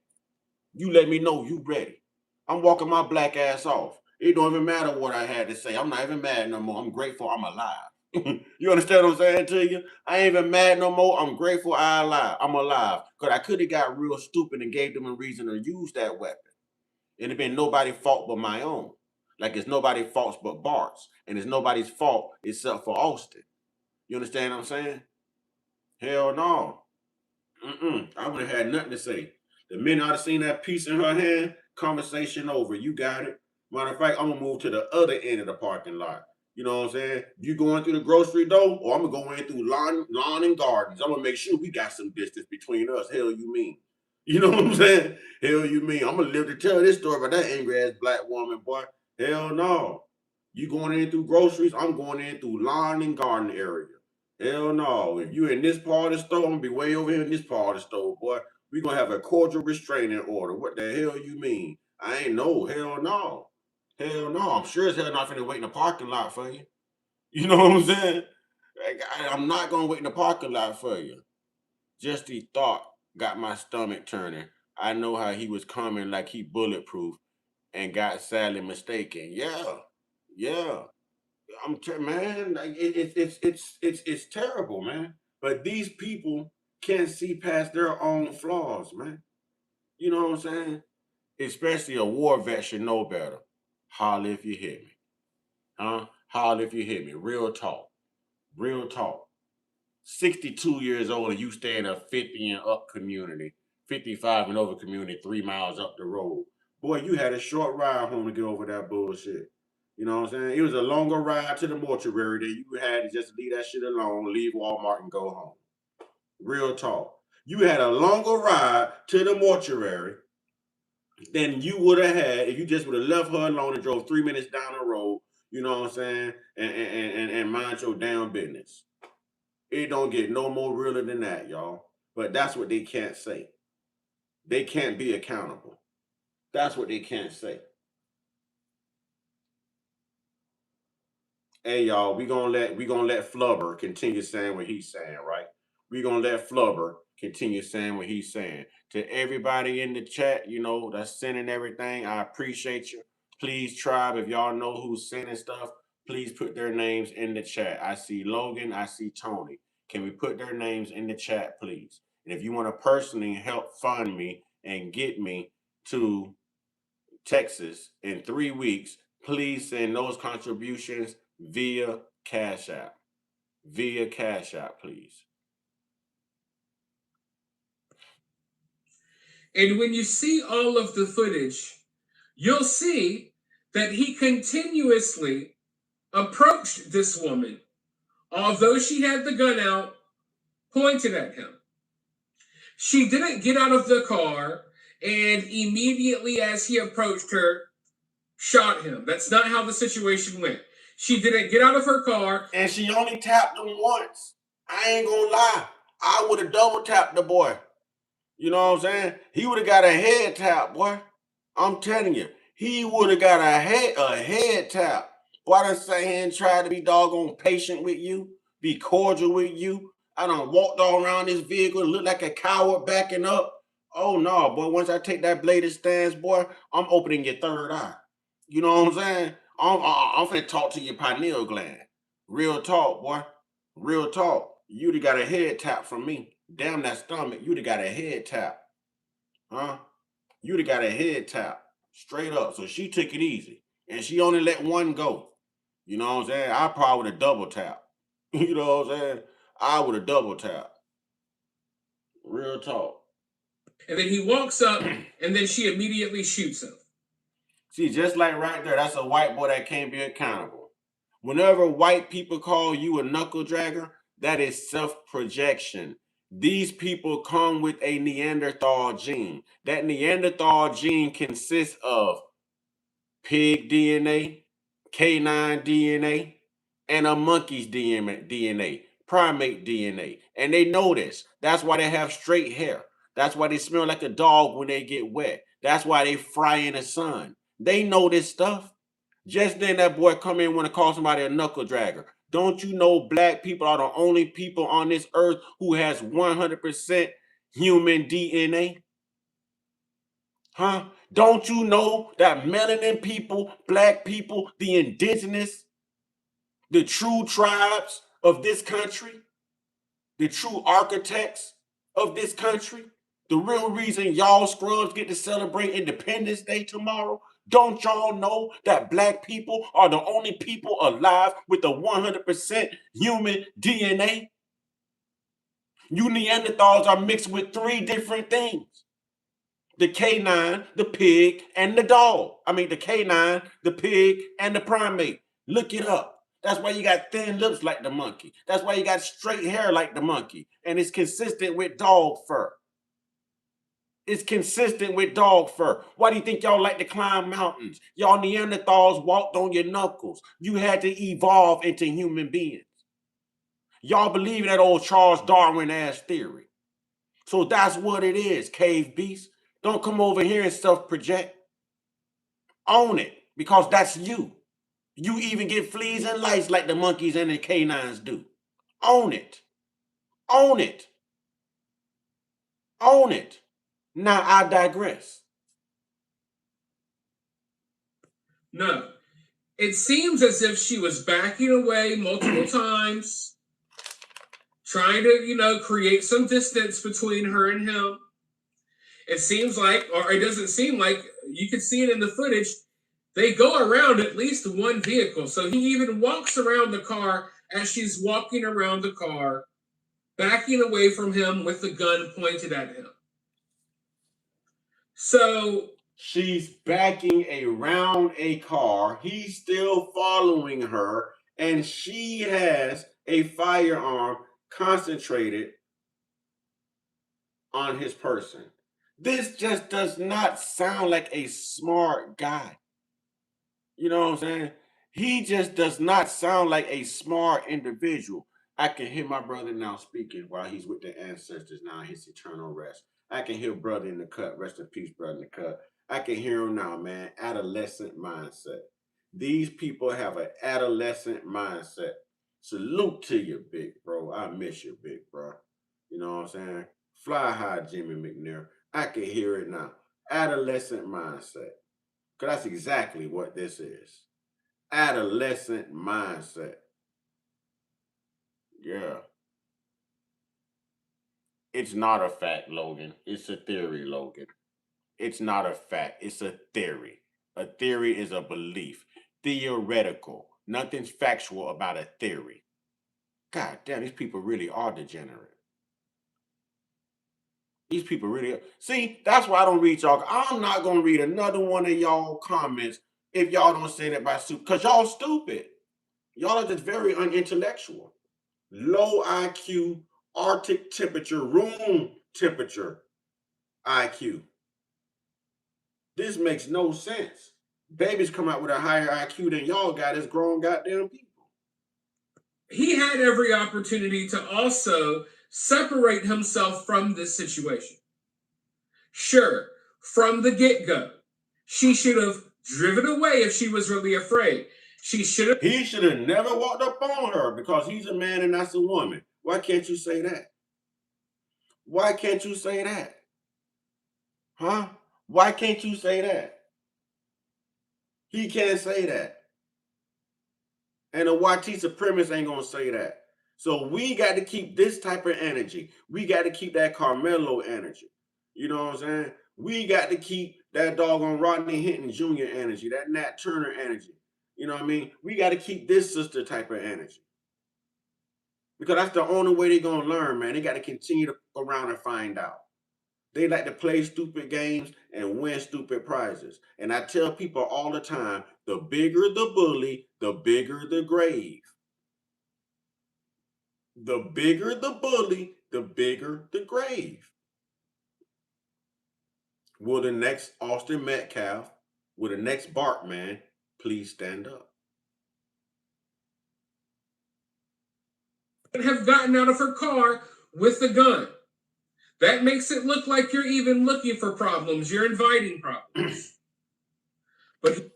You let me know you ready. I'm walking my black ass off. It don't even matter what I had to say. I'm not even mad no more. I'm grateful I'm alive. You understand what I'm saying to you? I ain't even mad no more. I'm grateful I'm alive. Because I could have got real stupid and gave them a reason to use that weapon. It'd been nobody's fault but my own. Like it's nobody's fault but Bart's. And it's nobody's fault except for Austin. You understand what I'm saying? Hell no. I would have had nothing to say. The minute I'd have seen that piece in her hand, conversation over. You got it. Matter of fact, I'm gonna move to the other end of the parking lot. You know what I'm saying? You going through the grocery door, or I'm gonna go in through lawn and gardens. I'm gonna make sure we got some distance between us. Hell, you mean? You know what I'm saying? Hell, you mean? I'm gonna live to tell this story about that angry ass black woman, boy. Hell no. You going in through groceries? I'm going in through lawn and garden area. Hell no. If you in this part of the store, I'm gonna be way over here in this part of the store, boy. We gonna have a cordial restraining order. What the hell you mean? I ain't know. Hell no. Hell no. I'm sure as hell not finna wait in the parking lot for you. You know what I'm saying? I'm not gonna wait in the parking lot for you. Just the thought got my stomach turning. I know how he was coming like he bulletproof and got sadly mistaken. Yeah. Yeah. Man, like it's terrible, man. But these people can't see past their own flaws, man. You know what I'm saying? Especially a war vet should know better. Holler if you hit me. Huh? Holler if you hit me. Real talk. Real talk. 62 years old and you stay in a 50 and up community, 55 and over community 3 miles up the road. Boy, you had a short ride home to get over that bullshit. You know what I'm saying? It was a longer ride to the mortuary that you had to just leave that shit alone, leave Walmart and go home. Real talk. You had a longer ride to the mortuary than you would have had if you just would have left her alone and drove 3 minutes down the road, you know what I'm saying, and mind your damn business. It don't get no more realer than that, y'all. But that's what they can't say. They can't be accountable. That's what they can't say. Hey, y'all, we gonna let Flubber continue saying what he's saying, right? We gonna let Flubber continue saying what he's saying. To everybody in the chat, you know, that's sending everything, I appreciate you. Please, tribe, if y'all know who's sending stuff, please put their names in the chat. I see Logan, I see Tony. Can we put their names in the chat, please? And if you want to personally help fund me and get me to Texas in 3 weeks, please send those contributions via Cash App. Via Cash App, please. And when you see all of the footage, you'll see that he continuously approached this woman, although she had the gun out, pointed at him. She didn't get out of the car and immediately as he approached her, shot him. That's not how the situation went. She didn't get out of her car. And she only tapped him once. I ain't gonna lie. I would have double tapped the boy. You know what I'm saying? He would have got a head tap, boy. I'm telling you. He would have got a head tap. Boy, I done sat here and tried to be doggone patient with you, be cordial with you. I done walked all around this vehicle and looked like a coward backing up. Oh no, boy, once I take that bladed stance, boy, I'm opening your third eye. You know what I'm saying? I'm finna talk to your pineal gland. Real talk, boy. Real talk. You'd have got a head tap from me. Damn that stomach. You'd have got a head tap. Huh? You'd have got a head tap. Straight up. So she took it easy. And she only let one go. You know what I'm saying? I probably would have double tapped. You know what I'm saying? I would have double tapped. Real talk. And then he walks up and then she immediately shoots him. See, just like right there, that's a white boy that can't be accountable. Whenever white people call you a knuckle dragger, that is self-projection. These people come with a Neanderthal gene. That Neanderthal gene consists of pig DNA, canine DNA, and a monkey's DNA, primate DNA. And they know this. That's why they have straight hair. That's why they smell like a dog when they get wet. That's why they fry in the sun. They know this stuff. Just then that boy come in and want to call somebody a knuckle dragger. Don't you know black people are the only people on this earth who has 100% human DNA? Huh? Don't you know that melanin people, black people, the indigenous, the true tribes of this country, the true architects of this country, the real reason y'all scrubs get to celebrate Independence Day tomorrow? Don't y'all know that black people are the only people alive with the 100% human DNA? You Neanderthals are mixed with 3 different things. The canine, the pig, and the dog. I mean, the canine, the pig, and the primate. Look it up. That's why you got thin lips like the monkey. That's why you got straight hair like the monkey. And it's consistent with dog fur. It's consistent with dog fur. Why do you think y'all like to climb mountains? Y'all Neanderthals walked on your knuckles. You had to evolve into human beings. Y'all believe in that old Charles Darwin ass theory. So that's what it is, cave beast. Don't come over here and self-project. Own it, because that's you. You even get fleas and lice like the monkeys and the canines do. Own it. Own it. Own it. Now I digress. No. It seems as if she was backing away multiple times, trying to, create some distance between her and him. It seems like, or it doesn't seem like, you can see it in the footage, they go around at least one vehicle. So he even walks around the car as she's walking around the car, backing away from him with the gun pointed at him. So she's backing around a car. He's still following her, and she has a firearm concentrated on his person. This just does not sound like a smart guy. You know what I'm saying? He just does not sound like a smart individual. I can hear my brother now speaking while he's with the ancestors now, his eternal rest. I can hear brother in the cut. Rest in peace, brother in the cut. I can hear him now, man. Adolescent mindset. These people have an adolescent mindset. Salute to you, big bro. I miss you, big bro. You know what I'm saying? Fly high, Jimmy McNair. I can hear it now. Adolescent mindset. Because that's exactly what this is. Adolescent mindset. Yeah. It's not a fact, Logan. It's a theory, Logan. It's not a fact. It's a theory. A theory is a belief. Theoretical. Nothing's factual about a theory. God damn, these people really are degenerate. These people really are. See, that's why I don't read y'all. I'm not going to read another one of y'all comments if y'all don't say that by stupid. Because y'all stupid. Y'all are just very unintellectual. Low IQ, Arctic temperature, room temperature IQ. This makes no sense. Babies come out with a higher IQ than y'all got as grown goddamn people. He had every opportunity to also separate himself from this situation. Sure, from the get-go, she should have driven away if she was really afraid. He should have never walked up on her because he's a man and that's a woman. Why can't you say that? Why can't you say that? Huh? Why can't you say that? He can't say that. And a white supremacist ain't gonna say that. So we got to keep this type of energy. We got to keep that Carmelo energy. You know what I'm saying? We got to keep that doggone Rodney Hinton Jr. energy, that Nat Turner energy. You know what I mean? We got to keep this sister type of energy. Because that's the only way they're going to learn, man. They got to continue to go around and find out. They like to play stupid games and win stupid prizes. And I tell people all the time, the bigger the bully, the bigger the grave. The bigger the bully, the bigger the grave. Will the next Austin Metcalf, will the next Bartman please stand up? have gotten out of her car with the gun. That makes it look like you're even looking for problems. You're inviting problems. But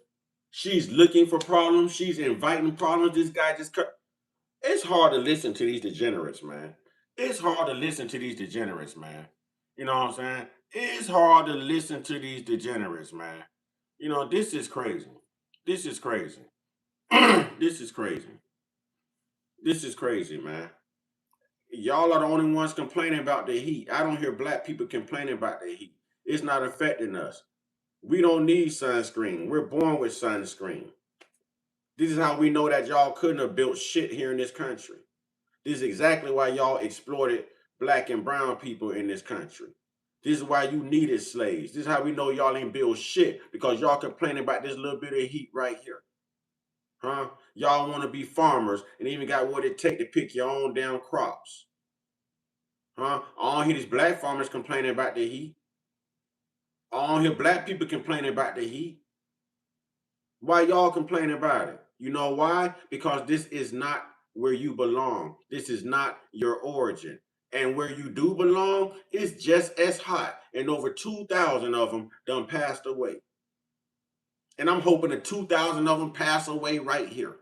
she's looking for problems. She's inviting problems. This guy just cut. It's hard to listen to these degenerates, man. It's hard to listen to these degenerates, man. You know what I'm saying? It's hard to listen to these degenerates, man. You know, this is crazy. This is crazy. This is crazy. This is crazy, man. Y'all are the only ones complaining about the heat. I don't hear black people complaining about the heat. It's not affecting us. We don't need sunscreen. We're born with sunscreen. This is how we know that y'all couldn't have built shit here in this country. This is exactly why y'all exploited black and brown people in this country. This is why you needed slaves. This is how we know y'all ain't built shit, because y'all complaining about this little bit of heat right here. Huh? Y'all want to be farmers and even got what it take to pick your own damn crops. Huh? I don't hear these black farmers complaining about the heat. I don't hear black people complaining about the heat. Why y'all complaining about it? You know why? Because this is not where you belong. This is not your origin. And where you do belong is just as hot. And over 2,000 of them done passed away. And I'm hoping that 2,000 of them pass away right here.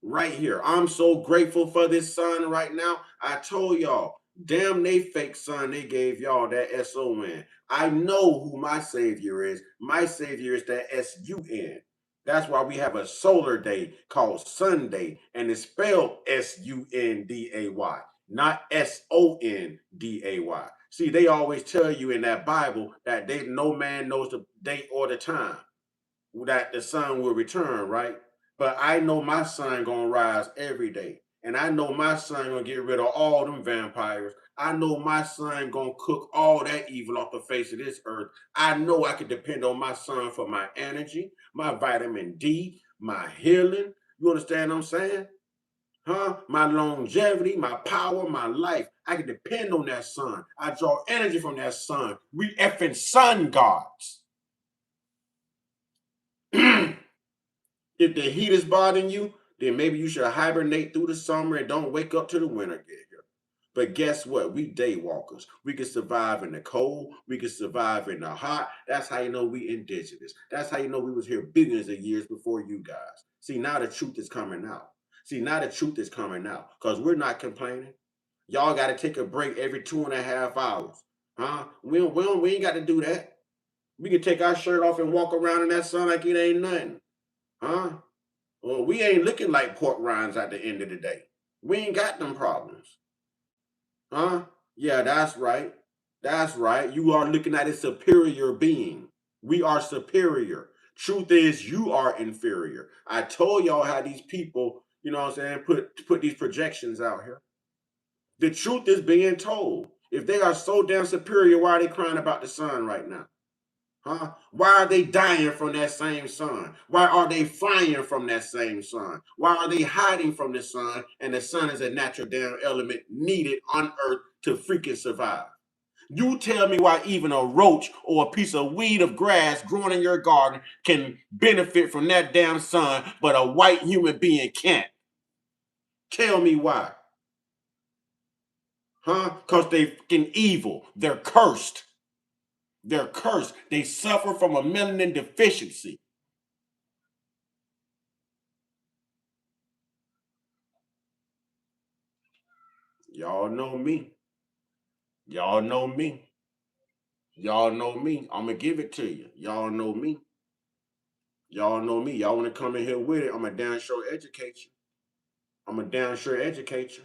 Right here. I'm so grateful for this sun right now. I told y'all, damn they fake sun they gave y'all, that S-O-N. I know who my savior is. My savior is that S-U-N. That's why we have a solar day called Sunday, and it's spelled S-U-N-D-A-Y, not S-O-N-D-A-Y. See, they always tell you in that Bible that no man knows the date or the time that the sun will return, right? But I know my sun gonna rise every day. And I know my son gonna get rid of all them vampires. I know my son gonna cook all that evil off the face of this earth. I know I can depend on my son for my energy, my vitamin D, my healing. You understand what I'm saying? Huh? My longevity, my power, my life. I can depend on that sun. I draw energy from that sun. We effing sun gods. If the heat is bothering you, then maybe you should hibernate through the summer and don't wake up till the winter get here. But guess what? We day walkers. We can survive in the cold. We can survive in the hot. That's how you know we indigenous. That's how you know we was here billions of years before you guys. See, now the truth is coming out. See, now the truth is coming out because we're not complaining. Y'all got to take a break every 2.5 hours. Huh? We ain't got to do that. We can take our shirt off and walk around in that sun like it ain't nothing. Huh? Well, we ain't looking like pork rinds at the end of the day. We ain't got them problems. Huh? Yeah, that's right. That's right. You are looking at a superior being. We are superior. Truth is, you are inferior. I told y'all how these people, you know what I'm saying, put these projections out here. The truth is being told. If they are so damn superior, why are they crying about the sun right now? Huh? Why are they dying from that same sun? Why are they flying from that same sun? Why are they hiding from the sun? And the sun is a natural damn element needed on earth to freaking survive. You tell me why even a roach or a piece of weed of grass growing in your garden can benefit from that damn sun, but a white human being can't. Tell me why. Huh? Because they fucking evil. They're cursed. They're cursed. They suffer from a melanin deficiency. Y'all know me. Y'all know me. Y'all know me. I'm going to give it to you. Y'all know me. Y'all know me. Y'all want to come in here with it, I'm going to damn sure educate you. I'm going to damn sure educate you.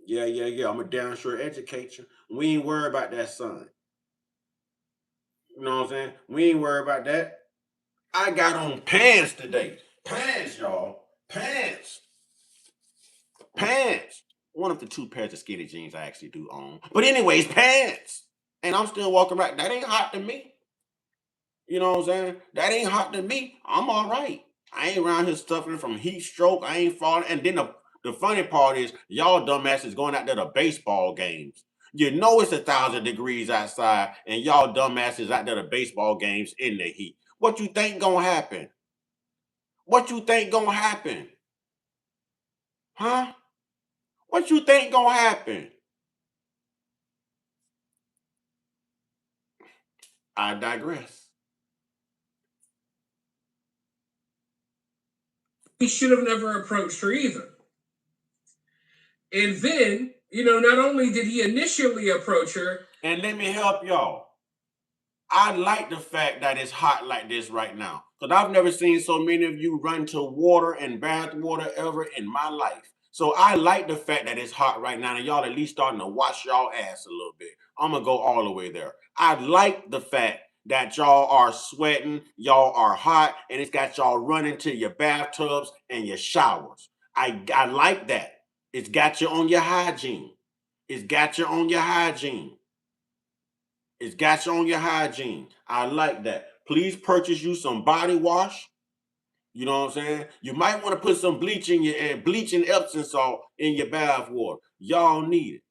Yeah. I'm going to damn sure educate you. We ain't worried about that sun. You know what I'm saying? We ain't worried about that. I got on pants today. Pants, y'all. Pants. Pants. One of the two pairs of skinny jeans I actually do own. But anyways, pants. And I'm still walking around. That ain't hot to me. You know what I'm saying? That ain't hot to me. I'm all right. I ain't around here suffering from heat stroke. I ain't falling. And then the funny part is, y'all dumbasses going out there to baseball games. You know it's 1,000 degrees outside, and y'all dumbasses out there to baseball games in the heat. What you think gonna happen? What you think gonna happen? Huh? What you think gonna happen? I digress. He should have never approached her either. And then, not only did he initially approach her. And let me help y'all. I like the fact that it's hot like this right now. Because I've never seen so many of you run to water and bath water ever in my life. So I like the fact that it's hot right now and y'all at least starting to wash y'all ass a little bit. I'm going to go all the way there. I like the fact that y'all are sweating, y'all are hot, and it's got y'all running to your bathtubs and your showers. I like that. It's got you on your hygiene. It's got you on your hygiene. It's got you on your hygiene. I like that. Please purchase you some body wash. You know what I'm saying? You might want to put some bleach in your bleach and Epsom salt in your bath water. Y'all need it.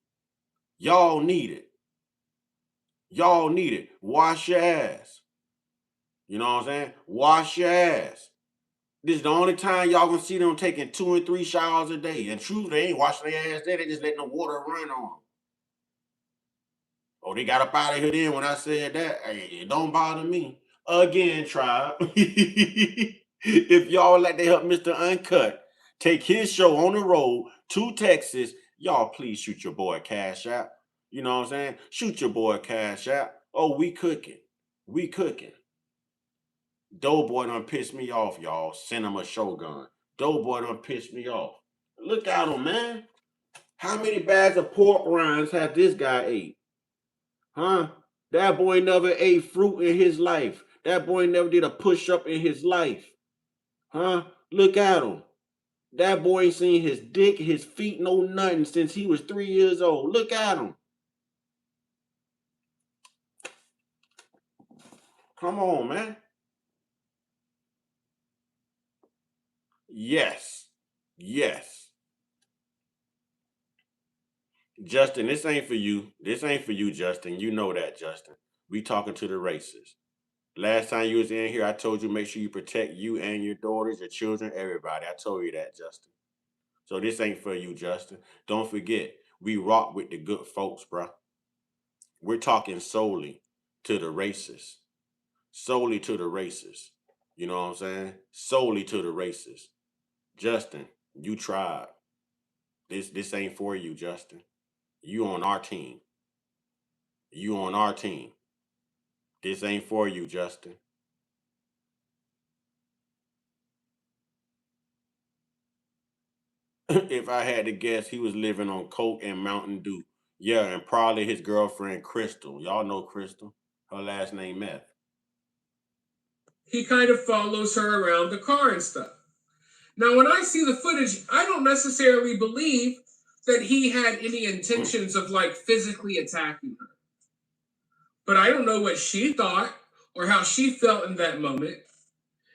Y'all need it. Y'all need it. Wash your ass. You know what I'm saying? Wash your ass. This is the only time y'all gonna see them taking 2 and 3 showers a day. And true, they ain't washing their ass there. They just letting the water run on them. Oh, they got up out of here then when I said that. Hey, it don't bother me. Again, tribe. If y'all like to help Mr. Uncut take his show on the road to Texas, y'all please shoot your boy Cash App. You know what I'm saying? Shoot your boy Cash App. Oh, we cooking. We cooking. Doughboy done pissed me off, y'all. Send him a Shogun. Doughboy done pissed me off. Look at him, man. How many bags of pork rinds have this guy ate? Huh? That boy never ate fruit in his life. That boy never did a push-up in his life. Huh? Look at him. That boy ain't seen his dick, his feet, no nothing since he was 3 years old. Look at him. Come on, man. Yes. Yes. Justin, this ain't for you. This ain't for you, Justin. You know that, Justin. We talking to the racists. Last time you was in here, I told you make sure you protect you and your daughters, your children, everybody. I told you that, Justin. So this ain't for you, Justin. Don't forget, we rock with the good folks, bro. We're talking solely to the racists. Solely to the racists. You know what I'm saying? Solely to the racists. Justin, you tried. This ain't for you, Justin. You on our team. You on our team. This ain't for you, Justin. If I had to guess, he was living on Coke and Mountain Dew. Yeah, and probably his girlfriend, Crystal. Y'all know Crystal. Her last name Meth. He kind of follows her around the car and stuff. Now, when I see the footage, I don't necessarily believe that he had any intentions of like physically attacking her. But I don't know what she thought or how she felt in that moment.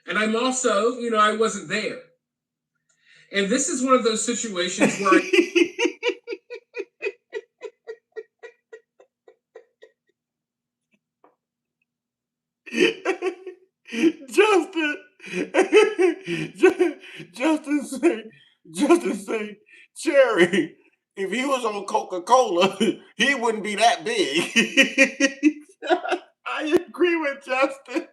And I'm also, I wasn't there. And this is one of those situations where Justin, Justin say, Cherry, if he was on Coca-Cola, he wouldn't be that big. I agree with Justin.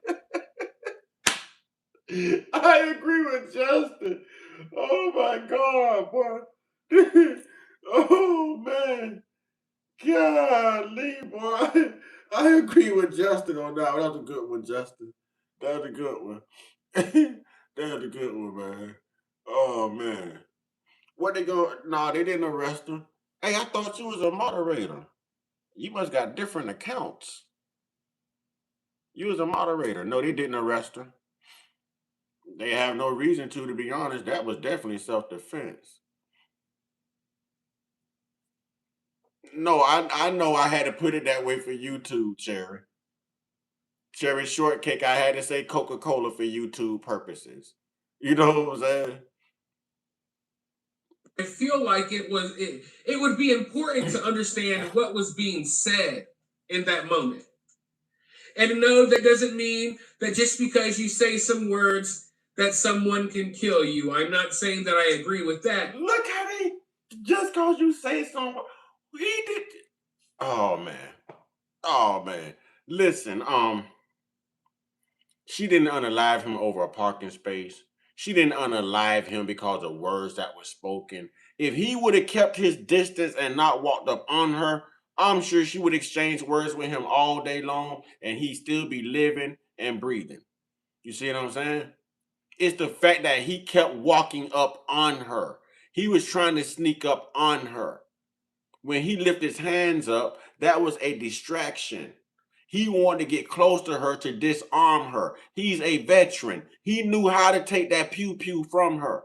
I agree with Justin. Oh my God, boy. Oh man. Golly, boy. I agree with Justin on that one. That was a good one, Justin. That was a good one. That was a good one, man. Oh man. What they go? Nah, they didn't arrest him. Hey, I thought you was a moderator. You must got different accounts. You was a moderator. No, they didn't arrest her. They have no reason to be honest. That was definitely self-defense. No, I know I had to put it that way for YouTube, Cherry. Cherry Shortcake, I had to say Coca-Cola for YouTube purposes. You know what I'm saying? I feel like it would be important to understand what was being said in that moment. And no, that doesn't mean that just because you say some words that someone can kill you. I'm not saying that I agree with that. Look how they, just cause you say something, he did. Oh man. Listen, she didn't unalive him over a parking space. She didn't unalive him because of words that were spoken. If he would have kept his distance and not walked up on her, I'm sure she would exchange words with him all day long and he'd still be living and breathing. You see what I'm saying? It's the fact that he kept walking up on her. He was trying to sneak up on her. When he lifted his hands up, that was a distraction. He wanted to get close to her to disarm her. He's a veteran. He knew how to take that pew-pew from her.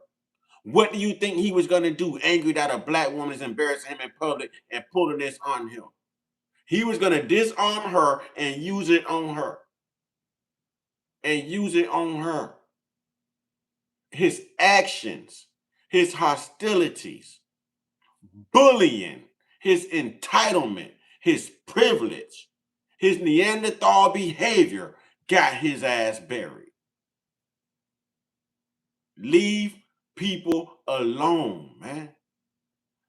What do you think he was going to do, angry that a black woman is embarrassing him in public and pulling this on him? He was going to disarm her and use it on her. His actions, his hostilities, bullying, his entitlement, his privilege, his Neanderthal behavior got his ass buried. Leave people alone, man.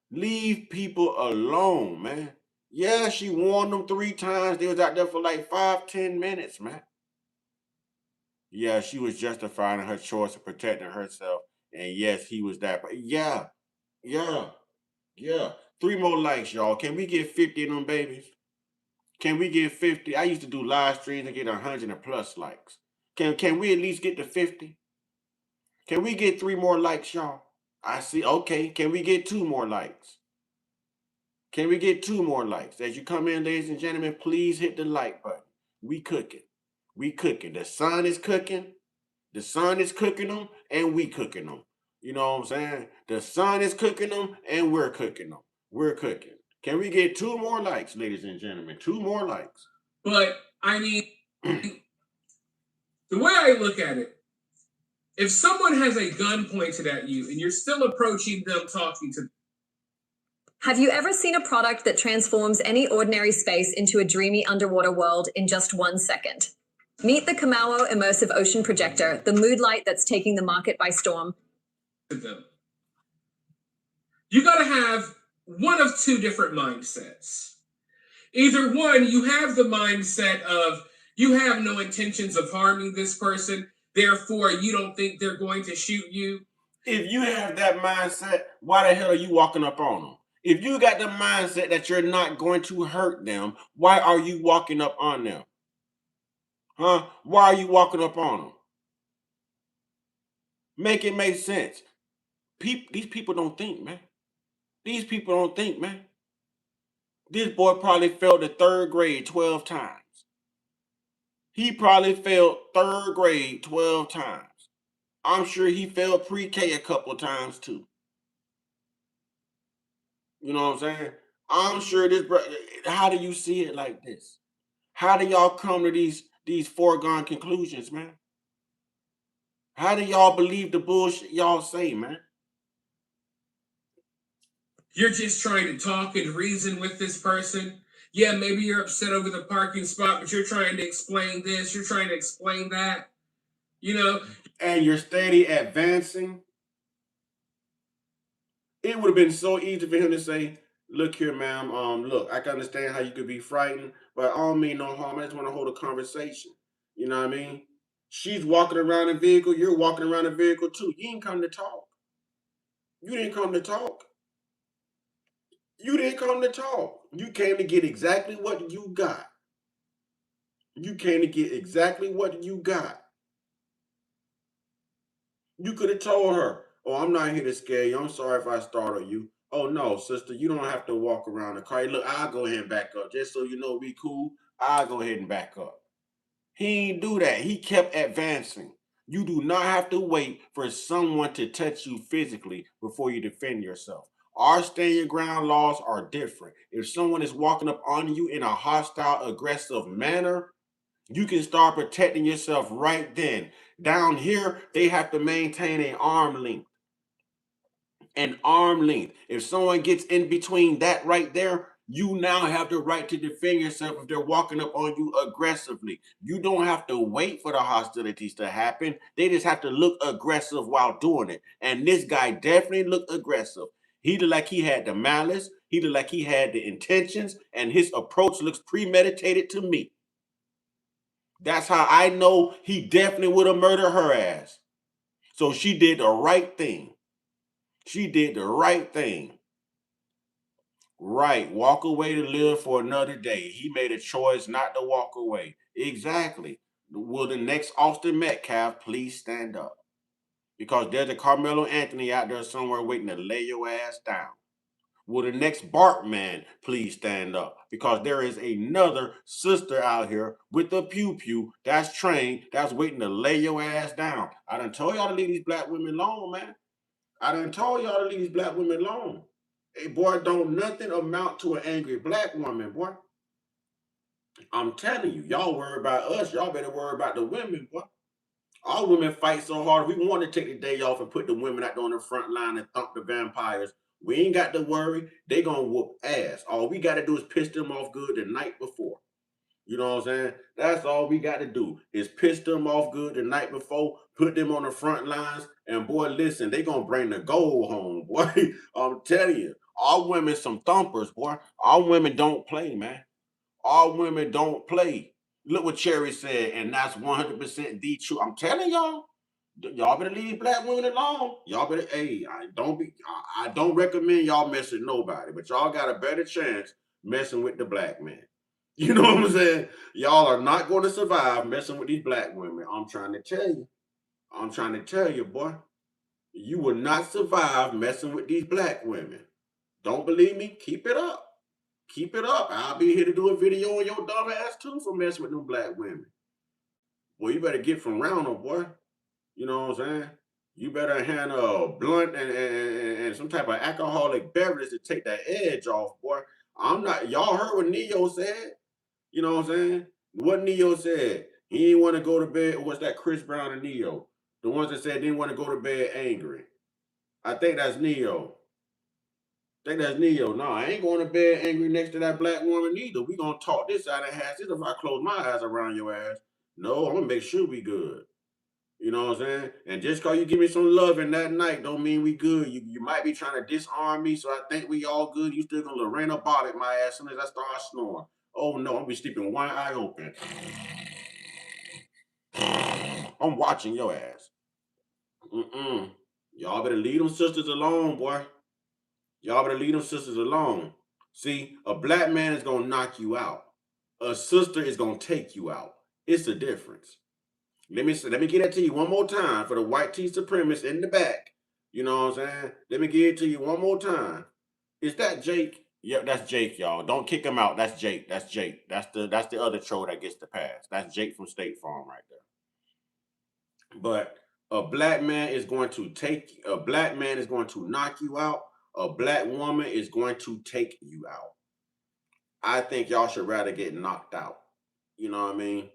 Leave people alone, man. Yeah, she warned them 3 times. They was out there for like 5-10 minutes, man. Yeah, she was justifying her choice of protecting herself. And yes, he was that. Yeah. 3 more likes, y'all. Can we get 50 of them babies? Can we get 50? I used to do live streams and get 100 and plus likes. Can we at least get to 50? Can we get 3 more likes, y'all? I see. Okay. Can we get 2 more likes? Can we get 2 more likes? As you come in, ladies and gentlemen, please hit the like button. We cooking. We cooking. The sun is cooking. The sun is cooking them, and we cooking them. You know what I'm saying? The sun is cooking them, and we're cooking them. We're cooking. Can we get 2 more likes, ladies and gentlemen? 2 more likes. But, I mean, the way I look at it, if someone has a gun pointed at you and you're still approaching them, talking to them. Have you ever seen a product that transforms any ordinary space into a dreamy underwater world in just 1 second? Meet the Kamau Immersive Ocean Projector, the mood light that's taking the market by storm. You got to have one of 2 different mindsets. Either one, you have the mindset of you have no intentions of harming this person, therefore you don't think they're going to shoot you. If you have that mindset, why the hell are you walking up on them? If you got the mindset that you're not going to hurt them, why are you walking up on them? Huh? Why are you walking up on him? Make it make sense. These people don't think, man. These people don't think, man. This boy probably failed the third grade 12 times. He probably failed third grade 12 times. I'm sure he failed pre-K a couple times too. You know what I'm saying? I'm sure this, how do you see it like this? How do y'all come to these foregone conclusions, man? How do y'all believe the bullshit y'all say, man? You're just trying to talk and reason with this person. Yeah, maybe you're upset over the parking spot, but you're trying to explain this, you're trying to explain that. You know, and you're steady advancing. It would have been so easy for him to say, look here, ma'am, look, I can understand how you could be frightened, but I don't mean no harm. I just want to hold a conversation. You know what I mean? She's walking around a vehicle, you're walking around a vehicle too. You ain't come to talk. You didn't come to talk. You didn't come to talk. You came to get exactly what you got. You came to get exactly what you got. You could have told her, oh, I'm not here to scare you. I'm sorry if I startled you. Oh, no, sister, you don't have to walk around the car. Hey, look, I'll go ahead and back up. Just so you know we cool, I'll go ahead and back up. He didn't do that. He kept advancing. You do not have to wait for someone to touch you physically before you defend yourself. Our stand your ground laws are different. If someone is walking up on you in a hostile, aggressive manner, you can start protecting yourself right then. Down here, they have to maintain an arm length. An arm length. If someone gets in between that right there, you now have the right to defend yourself if they're walking up on you aggressively. You don't have to wait for the hostilities to happen. They just have to look aggressive while doing it. And this guy definitely looked aggressive. He looked like he had the malice. He looked like he had the intentions. And his approach looks premeditated to me. That's how I know he definitely would have murdered her ass. So she did the right thing. She did the right thing. Right. Walk away to live for another day. He made a choice not to walk away. Exactly. Will the next Austin Metcalf please stand up? Because there's a Carmelo Anthony out there somewhere waiting to lay your ass down. Will the next Bartman please stand up? Because there is another sister out here with the pew-pew that's trained, that's waiting to lay your ass down. I done told y'all to leave these black women alone, man. I done told y'all to leave these black women alone. Hey, boy, don't nothing amount to an angry black woman, boy. I'm telling you, y'all worry about us. Y'all better worry about the women, boy. Our women fight so hard. We want to take the day off and put the women out there on the front line and thump the vampires. We ain't got to worry. They gonna whoop ass. All we got to do is piss them off good the night before. You know what I'm saying? That's all we got to do is piss them off good the night before, put them on the front lines, and boy, listen, they gonna bring the gold home, boy. I'm telling you, all women some thumpers, boy. All women don't play, man. All women don't play. Look what Cherry said, and that's 100% the truth. I'm telling y'all, y'all better leave black women alone. Y'all better, hey, I don't recommend y'all mess with nobody, but y'all got a better chance messing with the black man. You know what I'm saying? Y'all are not going to survive messing with these black women. I'm trying to tell you. I'm trying to tell you, boy. You will not survive messing with these black women. Don't believe me? Keep it up. Keep it up. I'll be here to do a video on your dumb ass too for messing with them black women. Well, you better get from around them, boy. You know what I'm saying? You better hand a blunt and some type of alcoholic beverage to take that edge off, boy. I'm not, y'all heard what Neo said? You know what I'm saying? What Neo said. He didn't want to go to bed. What's that, Chris Brown and Neo? The ones that said didn't want to go to bed angry. I think that's Neo. I think that's Neo. No, I ain't going to bed angry next to that black woman either. We gonna talk this out of house. If I close my eyes around your ass. No, I'm gonna make sure we good. You know what I'm saying? And just cause you give me some love in that night don't mean we good. You might be trying to disarm me, so I think we all good. You still gonna Lorena Bobbitt my ass as soon as I start snoring. Oh no, I'm gonna be sleeping one eye open. I'm watching your ass. Y'all better leave them sisters alone, boy. Y'all better leave them sisters alone. See, a black man is gonna knock you out. A sister is gonna take you out. It's a difference. Let me get that to you one more time for the white tea supremacists in the back. You know what I'm saying? Let me get it to you one more time. Is that Jake? Yep, that's Jake, y'all. Don't kick him out. That's Jake. That's Jake. That's the other troll that gets the pass. That's Jake from State Farm right there. But a black man is going to knock you out. A black woman is going to take you out. I think y'all should rather get knocked out. You know what I mean?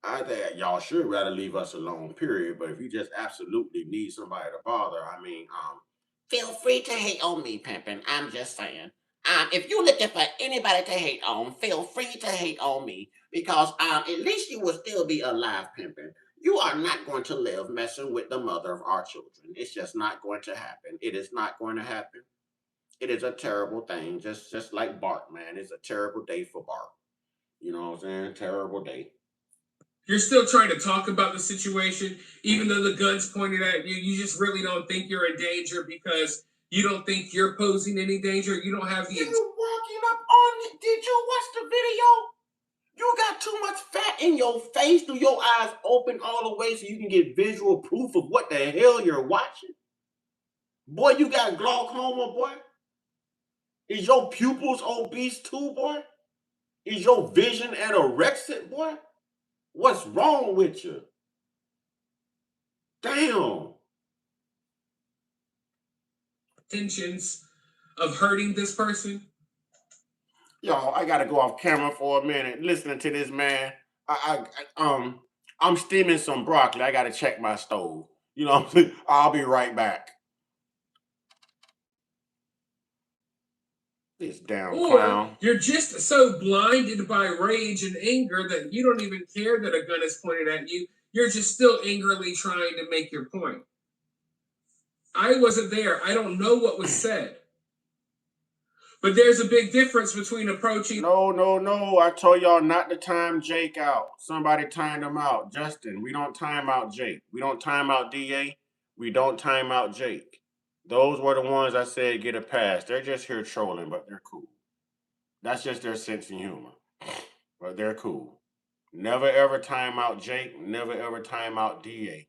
I think y'all should rather leave us alone, period. But if you just absolutely need somebody to bother, I mean, feel free to hate on me, pimpin'. I'm just saying. If you're looking for anybody to hate on, feel free to hate on me because at least you will still be alive, pimpin'. You are not going to live messing with the mother of our children. It's just not going to happen. It is not going to happen. It is a terrible thing, just like Bart, man. It's a terrible day for Bart. You know what I'm saying? Terrible day. You're still trying to talk about the situation, even though the gun's pointed at you. You just really don't think you're in danger because you don't think you're posing any danger. You don't have the. You walking up on it. Did you watch the video? You got too much fat in your face. Do your eyes open all the way so you can get visual proof of what the hell you're watching? Boy, you got glaucoma, boy. Is your pupils obese too, boy? Is your vision anorexic, boy? What's wrong with you? Damn. Intentions of hurting this person. Yo, I gotta go off camera for a minute. Listening to this man, I'm steaming some broccoli. I gotta check my stove. You know what I'm saying? I'll be right back. This damn clown. You're just so blinded by rage and anger that you don't even care that a gun is pointed at you. You're just still angrily trying to make your point. I wasn't there. I don't know what was said. But there's a big difference between approaching. No. I told y'all not to time Jake out. Somebody timed him out. Justin, we don't time out Jake. We don't time out DA. We don't time out Jake. Those were the ones I said get a pass. They're just here trolling, but they're cool. That's just their sense of humor. But they're cool. Never ever time out Jake. Never ever time out DA.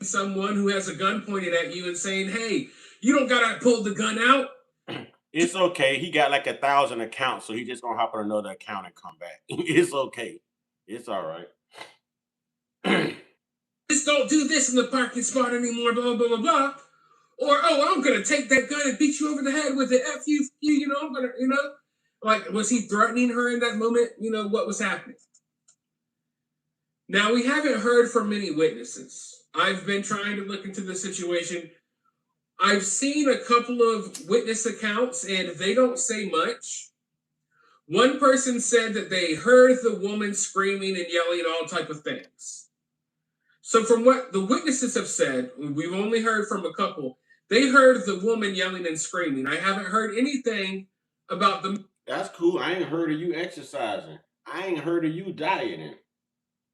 Someone who has a gun pointed at you and saying, hey, you don't gotta pull the gun out. It's okay. He got like 1,000 accounts, so he just gonna hop on another account and come back. It's okay. It's all right. Just don't do this in the parking spot anymore, blah, blah, blah, blah. Or, oh, I'm gonna take that gun and beat you over the head with it. F you, you know, I'm gonna, you know. Like, was he threatening her in that moment? You know, what was happening? Now, we haven't heard from many witnesses. I've been trying to look into the situation. I've seen a couple of witness accounts, and they don't say much. One person said that they heard the woman screaming and yelling all type of things. So from what the witnesses have said, we've only heard from a couple. They heard the woman yelling and screaming. I haven't heard anything about them. That's cool. I ain't heard of you exercising. I ain't heard of you dieting.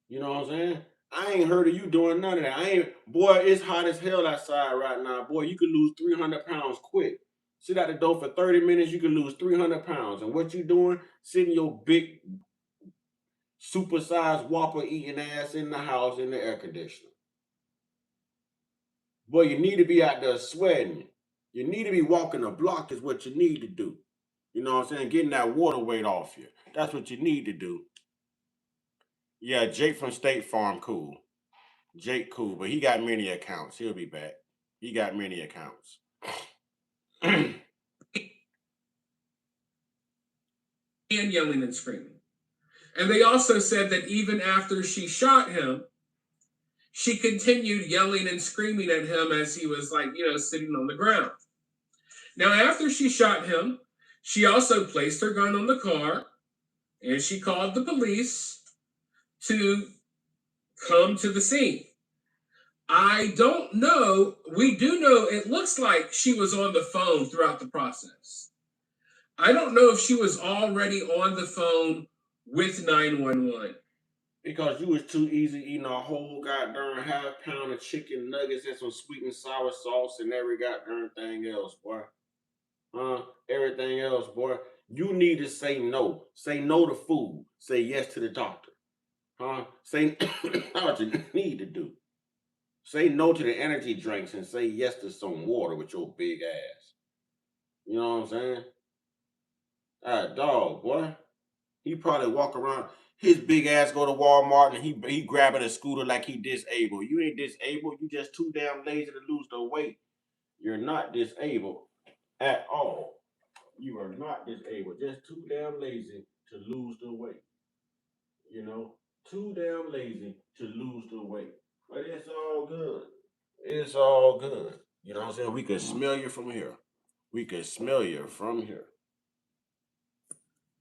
You know what I'm saying? I ain't heard of you doing none of that. Boy, it's hot as hell outside right now. Boy, you could lose 300 pounds quick. Sit at the door for 30 minutes, you can lose 300 pounds. And what you doing? Sitting your big, supersized Whopper eating ass in the house in the air conditioner. Boy, you need to be out there sweating. You need to be walking the block is what you need to do. You know what I'm saying? Getting that water weight off you. That's what you need to do. Yeah, Jake from State Farm, cool. Jake, cool, but he got many accounts. He'll be back. He got many accounts. And yelling and screaming. And they also said that even after she shot him, she continued yelling and screaming at him as he was like, you know, sitting on the ground. Now, after she shot him, she also placed her gun on the car and she called the police to come to the scene. I don't know. We do know it looks like she was on the phone throughout the process. I don't know if she was already on the phone with 911. Because you was too easy eating a whole goddamn half-pound of chicken nuggets and some sweet and sour sauce and every goddamn thing else, boy. Everything else, boy. You need to say no. Say no to food. Say yes to the doctor. Huh? Say what you need to do. Say no to the energy drinks and say yes to some water with your big ass. You know what I'm saying? Dog, boy. He probably walk around, his big ass go to Walmart and he grabbing a scooter like he disabled. You ain't disabled. You just too damn lazy to lose the weight. You're not disabled at all. You are not disabled. Just too damn lazy to lose the weight. You know, too damn lazy to lose the weight. But it's all good. It's all good. You know what I'm saying? We could smell you from here. We could smell you from here.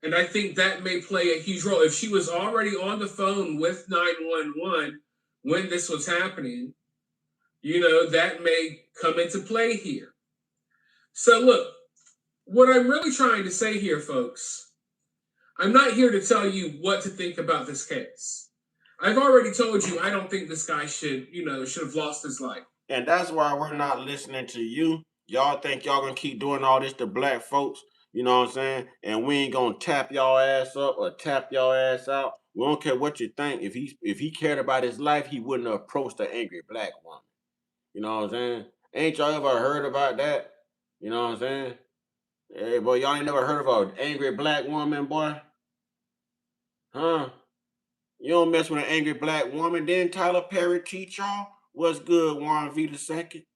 And I think that may play a huge role. If she was already on the phone with 911 when this was happening, you know, that may come into play here. So look, what I'm really trying to say here, folks, I'm not here to tell you what to think about this case. I've already told you I don't think this guy should have lost his life. And that's why we're not listening to you. Y'all think y'all gonna keep doing all this to black folks, you know what I'm saying? And we ain't gonna tap y'all ass up or tap y'all ass out. We don't care what you think. If he cared about his life, he wouldn't have approached the angry black woman. You know what I'm saying? Ain't y'all ever heard about that? You know what I'm saying? Hey, boy, y'all ain't never heard of an angry black woman, boy? Huh? You don't mess with an angry black woman. Didn't Tyler Perry teach y'all? What's good, Warren V. II?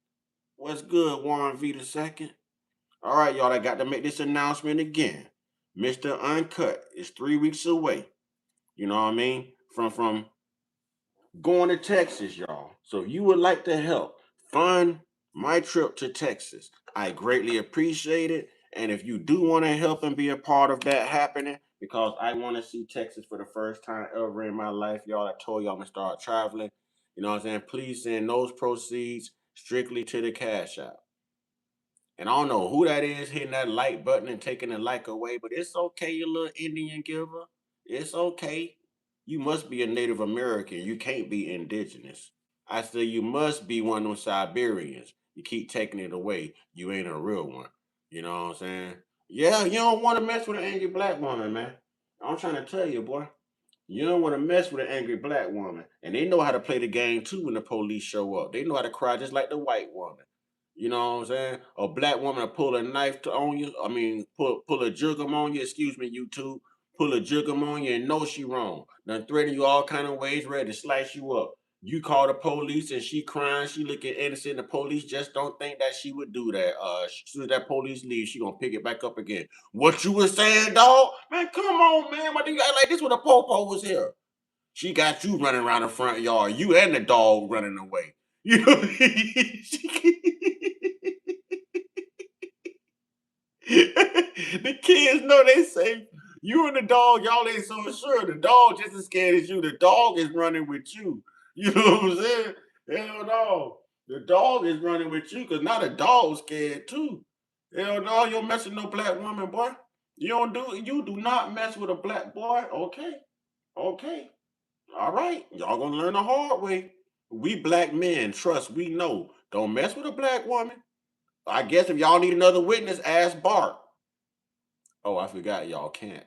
What's good, Warren V. II? All right, y'all, I got to make this announcement again. Mr. Uncut is 3 weeks away. You know what I mean? From going to Texas, y'all. So if you would like to help fund my trip to Texas, I greatly appreciate it. And if you do want to help and be a part of that happening, because I want to see Texas for the first time ever in my life, y'all, I told y'all I'm going to start traveling. You know what I'm saying? Please send those proceeds strictly to the Cash App. And I don't know who that is hitting that like button and taking the like away, but it's okay, you little Indian giver. It's okay. You must be a Native American. You can't be indigenous. I say you must be one of them Siberians. You keep taking it away. You ain't a real one. You know what I'm saying? Yeah, you don't want to mess with an angry black woman, man. I'm trying to tell you, boy. You don't want to mess with an angry black woman. And they know how to play the game too when the police show up. They know how to cry just like the white woman. You know what I'm saying? A black woman will pull a knife on you. I mean, pull a jugum on you. Excuse me, YouTube. Pull a jugum on you and know she wrong. Done threaten you all kind of ways, ready to slice you up. You call the police and she crying. She looking innocent. The police just don't think that she would do that. As soon as that police leaves, she gonna pick it back up again. What you was saying, dog? Man, come on, man. Why do you act like this when the popo was here? She got you running around the front yard. You and the dog running away. You know, the kids know they safe. You and the dog, y'all ain't so sure. The dog just as scared as you. The dog is running with you. You know what I'm saying? Hell no. The dog is running with you because now the dog's scared too. Hell no, you don't mess with no black woman, boy. You do not mess with a black boy. Okay. Okay. All right. Y'all gonna learn the hard way. We black men, trust, we know. Don't mess with a black woman. I guess if y'all need another witness, ask Bart. Oh, I forgot y'all can't.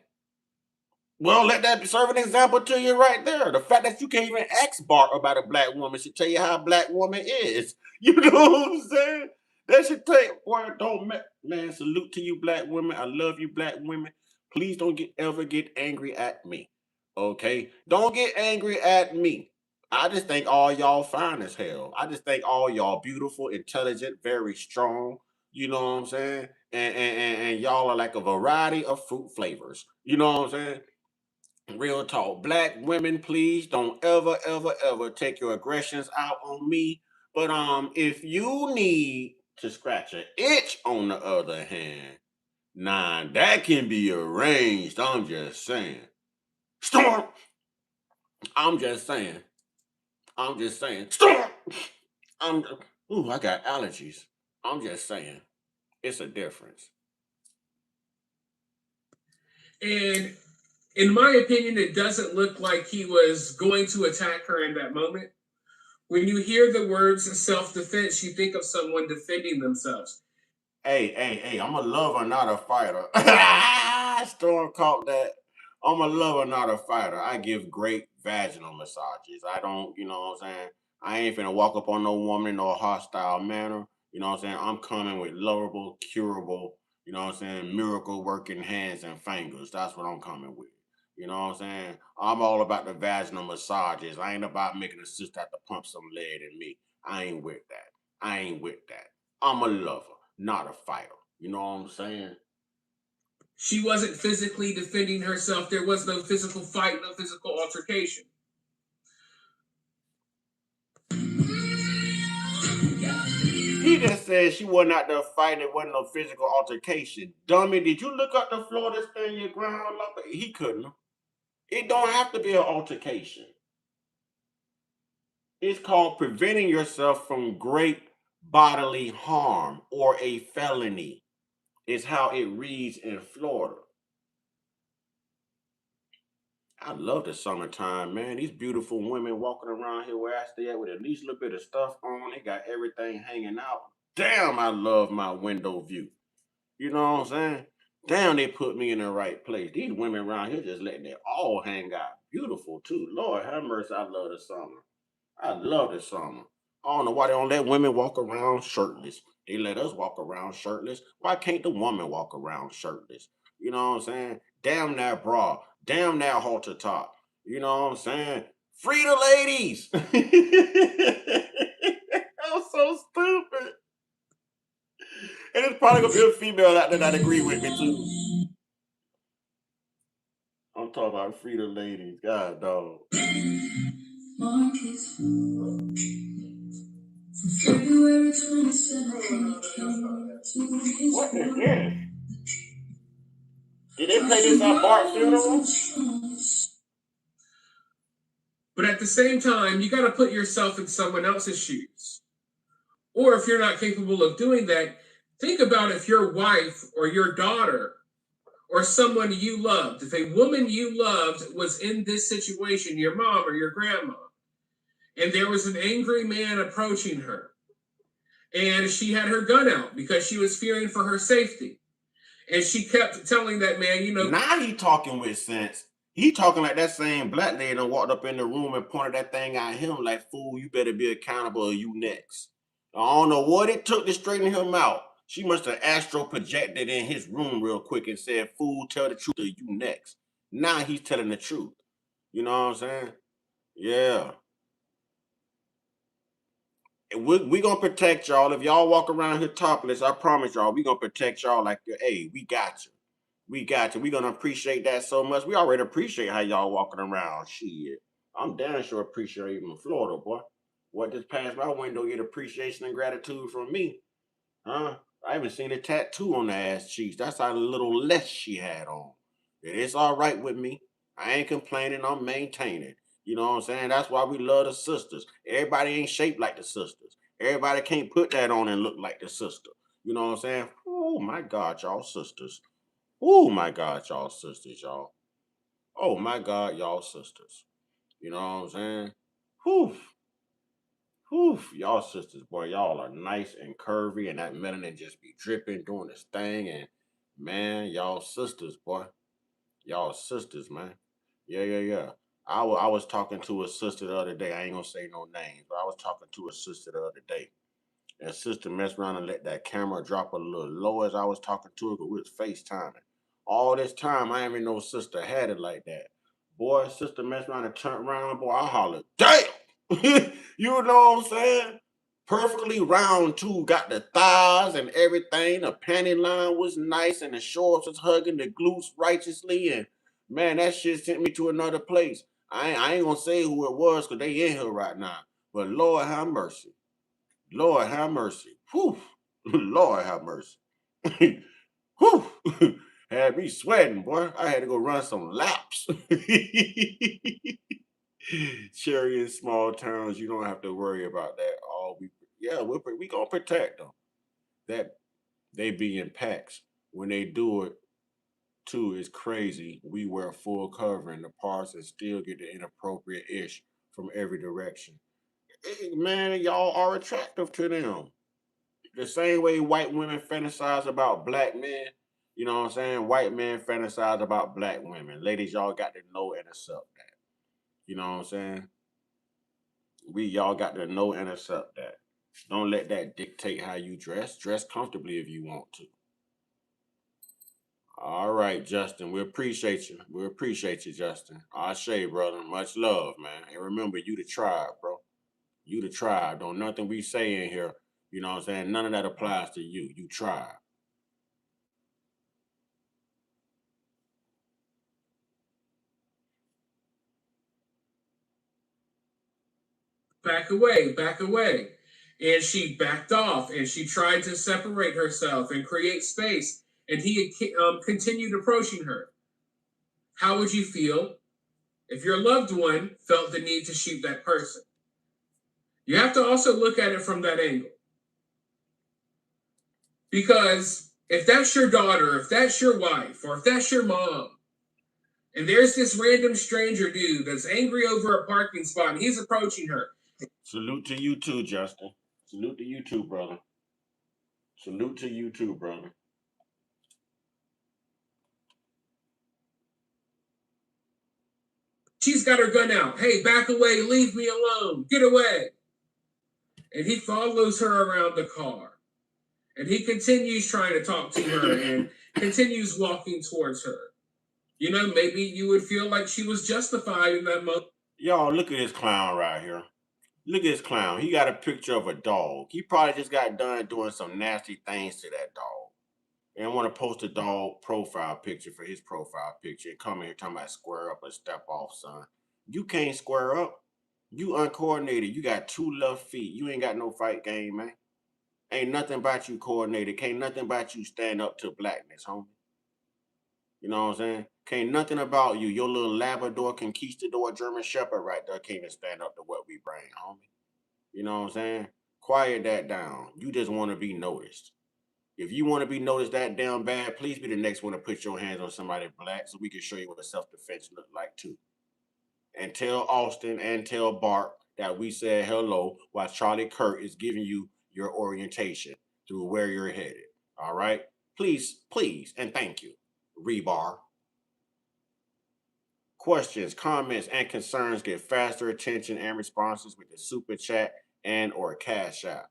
Well, let that serve an example to you right there. The fact that you can't even ask Bart about a black woman should tell you how a black woman is. You know what I'm saying? That should tell you, boy, man, salute to you black women. I love you black women. Please don't ever get angry at me. Okay? Don't get angry at me. I just think all y'all fine as hell. I just think all y'all beautiful, intelligent, very strong. You know what I'm saying? And y'all are like a variety of fruit flavors. You know what I'm saying? Real talk. Black women, please don't ever, ever, ever take your aggressions out on me. But if you need to scratch an itch on the other hand, nah, that can be arranged. I'm just saying. Storm! I'm just saying. I'm just saying. Storm! I got allergies. I'm just saying. It's a difference. And in my opinion, it doesn't look like he was going to attack her in that moment. When you hear the words self-defense, you think of someone defending themselves. Hey, I'm a lover, not a fighter. Storm caught that. I'm a lover, not a fighter. I give great vaginal massages. I don't, you know what I'm saying? I ain't finna walk up on no woman in no hostile manner. You know what I'm saying? I'm coming with lovable, curable, you know what I'm saying, miracle working hands and fingers. That's what I'm coming with. You know what I'm saying? I'm all about the vaginal massages. I ain't about making a sister have to pump some lead in me. I ain't with that. I ain't with that. I'm a lover, not a fighter. You know what I'm saying? She wasn't physically defending herself. There was no physical fight, no physical altercation. He just said she wasn't out there fighting. It wasn't no physical altercation. Dummy, did you look up the floor to stand your ground? He couldn't. It don't have to be an altercation. It's called preventing yourself from great bodily harm or a felony. Is how it reads in Florida. I love the summertime, man. These beautiful women walking around here where I stay at with at least a little bit of stuff on. They got everything hanging out. Damn, I love my window view. You know what I'm saying? Damn, they put me in the right place. These women around here just letting it all hang out. Beautiful, too. Lord have mercy, I love the summer. I love the summer. I don't know why they don't let women walk around shirtless. They let us walk around shirtless. Why can't the woman walk around shirtless? You know what I'm saying? Damn that bra. Damn that halter top. You know what I'm saying? Free the ladies. That was so stupid. And it's probably gonna be a female out there that agree with me too. I'm talking about free the ladies. God dog. February 27th, What is this? Did they play this at Bart funeral? But at the same time, you got to put yourself in someone else's shoes. Or if you're not capable of doing that, think about if your wife or your daughter or someone you loved, if a woman you loved was in this situation, your mom or your grandma, and there was an angry man approaching her, and she had her gun out because she was fearing for her safety. And she kept telling that man, you know. Now he talking with sense. He talking like that same black lady that walked up in the room and pointed that thing at him like, fool, you better be accountable or you next. I don't know what it took to straighten him out. She must have astro projected in his room real quick and said, fool, tell the truth or you next. Now he's telling the truth. You know what I'm saying? Yeah. We gonna protect y'all. If y'all walk around here topless, I promise y'all, we gonna protect y'all like, hey, we got you. We got you. We gonna appreciate that so much. We already appreciate how y'all walking around. Shit. I'm damn sure appreciate even Florida, boy. What just passed my window get appreciation and gratitude from me. Huh? I even seen a tattoo on the ass cheeks. That's how little less she had on. It's all right with me. I ain't complaining. I'm maintaining. You know what I'm saying? That's why we love the sisters. Everybody ain't shaped like the sisters. Everybody can't put that on and look like the sister. You know what I'm saying? Oh my God, y'all sisters. Oh my God, y'all sisters, y'all. Oh my God, y'all sisters. You know what I'm saying? Whew. Whew, y'all sisters, boy, y'all are nice and curvy, and that melanin just be dripping, doing this thing. And man, y'all sisters, boy, y'all sisters, man. Yeah. I was talking to a sister the other day. I ain't gonna say no names, but I was talking to a sister the other day. And sister messed around and let that camera drop a little low as I was talking to her, but we was FaceTiming. All this time, I ain't even know sister had it like that. Boy, sister messed around and turned around, boy, I hollered, damn! You know what I'm saying? Perfectly round too, got the thighs and everything. The panty line was nice and the shorts was hugging the glutes righteously. And man, that shit sent me to another place. I ain't gonna say who it was because they in here right now. But Lord have mercy. Lord have mercy. Whew. Lord have mercy. Whew. Had me sweating, boy. I had to go run some laps. Cherry in small towns, you don't have to worry about that. We gonna protect them. That they be in packs. When they do it, too, is crazy. We wear full covering the parts and still get the inappropriate ish from every direction. Man, y'all are attractive to them. The same way white women fantasize about black men, you know what I'm saying? White men fantasize about black women. Ladies, y'all got to know and accept that. You know what I'm saying? Y'all got to know and accept that. Don't let that dictate how you dress. Dress comfortably if you want to. All right, Justin. We appreciate you. We appreciate you, Justin. Ashe, brother. Much love, man. And remember, you the tribe, bro. You the tribe. Don't nothing we say in here, you know what I'm saying? None of that applies to you. You tribe. Back away, back away. And she backed off and she tried to separate herself and create space. And he continued approaching her. How would you feel if your loved one felt the need to shoot that person? You have to also look at it from that angle. Because if that's your daughter, if that's your wife, or if that's your mom, and there's this random stranger dude that's angry over a parking spot and he's approaching her. Salute to you too, Justin. Salute to you too, brother. Salute to you too, brother. She's got her gun out. Hey, back away, leave me alone, get away. And he follows her around the car. And he continues trying to talk to her and continues walking towards her. You know, maybe you would feel like she was justified in that moment. Y'all, look at this clown right here. Look at this clown. He got a picture of a dog. He probably just got done doing some nasty things to that dog. And want to post a dog profile picture for his profile picture and come in here talking about square up or step off, son. You can't square up. You uncoordinated. You got 2 left feet. You ain't got no fight game, man. Ain't nothing about you coordinated. Can't nothing about you stand up to blackness, homie. You know what I'm saying? Can't nothing about you. Your little Labrador conquistador German Shepherd right there can't even stand up to what we bring, homie. You know what I'm saying? Quiet that down. You just want to be noticed. If you want to be noticed that damn bad, please be the next one to put your hands on somebody black so we can show you what a self-defense look like too. And tell Austin and tell Bart that we said hello while Charlie Kirk is giving you your orientation through where you're headed. All right? Please, please, and thank you. Rebar. Questions, comments, and concerns get faster attention and responses with the super chat and or cash app.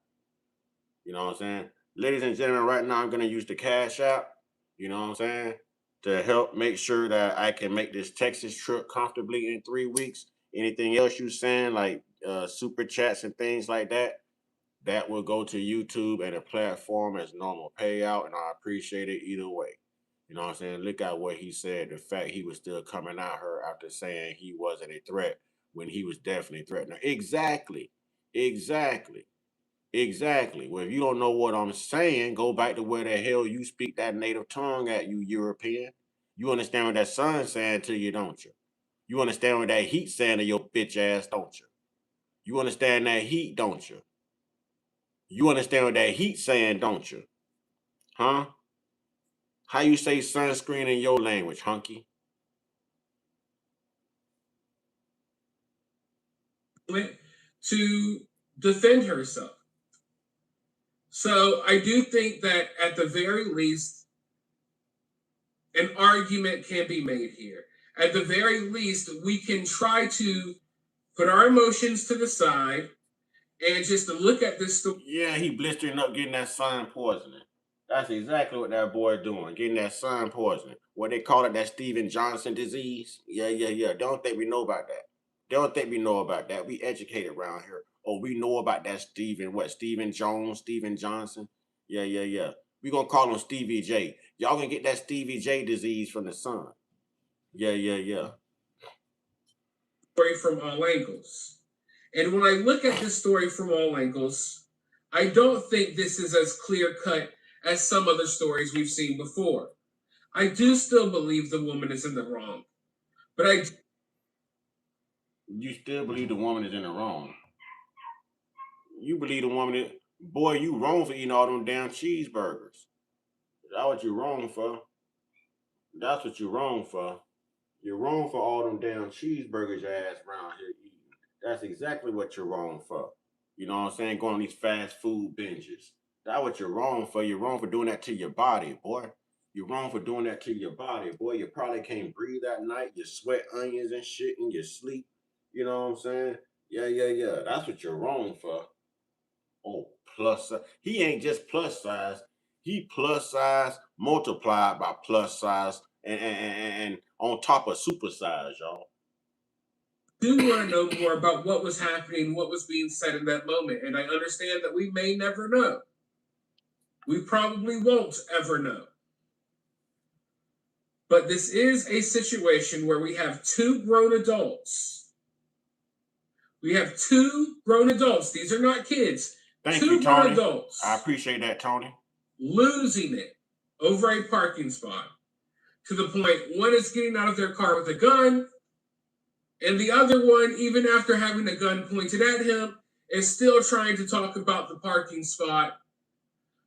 You know what I'm saying? Ladies and gentlemen, right now I'm going to use the cash app, you know what I'm saying, to help make sure that I can make this Texas trip comfortably in 3 weeks. Anything else you saying, like super chats and things like that, that will go to YouTube and a platform as normal payout, and I appreciate it either way. You know what I'm saying? Look at what he said. The fact he was still coming at her after saying he wasn't a threat when he was definitely threatening her. Exactly. Exactly. Exactly. Well, if you don't know what I'm saying, go back to where the hell you speak that native tongue at, you European. You understand what that sun's saying to you, don't you? You understand what that heat saying to your bitch ass, don't you? You understand that heat, don't you? You understand what that heat saying, don't you? Huh? How you say sunscreen in your language, hunky? To defend herself. So I do think that at the very least, an argument can be made here. At the very least, we can try to put our emotions to the side and just to look at this. Yeah, he blistering up, getting that sun poisoning. That's exactly what that boy doing, getting that sun poisoning. What they call it, that Steven Johnson disease. Yeah. Don't think we know about that. Don't think we know about that. We educated around here. Oh, we know about that Stephen Jones, Steven Johnson. Yeah. We gonna call him Stevie J. Y'all gonna get that Stevie J disease from the sun. Yeah. Story from all angles. And when I look at this story from all angles, I don't think this is as clear cut as some other stories we've seen before. I do still believe the woman is in the wrong. But you still believe the woman is in the wrong. You believe the woman is, boy, you wrong for eating all them damn cheeseburgers. That's what you're wrong for. That's what you're wrong for. You're wrong for all them damn cheeseburgers your ass around here eating. That's exactly what you're wrong for. You know what I'm saying? Going on these fast food binges. That's what you're wrong for. You're wrong for doing that to your body, boy. You're wrong for doing that to your body, boy. You probably can't breathe at night. You sweat onions and shit in your sleep. You know what I'm saying? Yeah. That's what you're wrong for. Oh, plus size. He ain't just plus size. He plus size multiplied by plus size and on top of super size, y'all. Do want to know more about what was happening, what was being said in that moment. And I understand that we may never know. We probably won't ever know. But this is a situation where we have two grown adults. We have two grown adults. These are not kids. Thank two you, Tony. grown adults. I appreciate that, Tony. Losing it over a parking spot to the point one is getting out of their car with a gun, and the other one, even after having a gun pointed at him, is still trying to talk about the parking spot,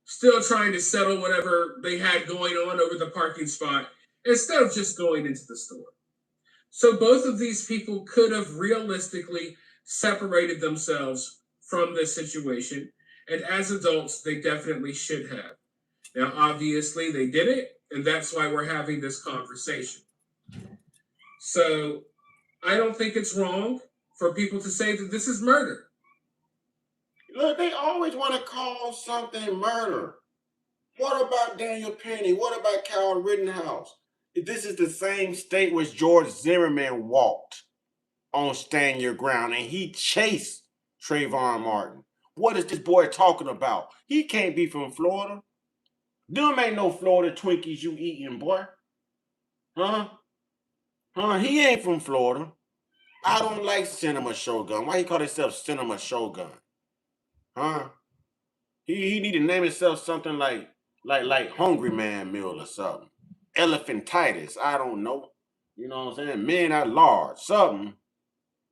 still trying to settle whatever they had going on over the parking spot, instead of just going into the store. So both of these people could have realistically separated themselves from this situation, and as adults, they definitely should have. Now, obviously, they did it, and that's why we're having this conversation. So I don't think it's wrong for people to say that this is murder. Look, they always want to call something murder. What about Daniel Penny? What about Kyle Rittenhouse? This is the same state which George Zimmerman walked on Stand Your Ground, and he chased Trayvon Martin. What is this boy talking about? He can't be from Florida. Them ain't no Florida Twinkies you eating, boy. Huh? He ain't from Florida. I don't like Cinema Shogun. Why he call himself Cinema Shogun? Huh? He need to name himself something like Hungry Man Meal or something. Elephantitis. I don't know. You know what I'm saying? Men at large. Something.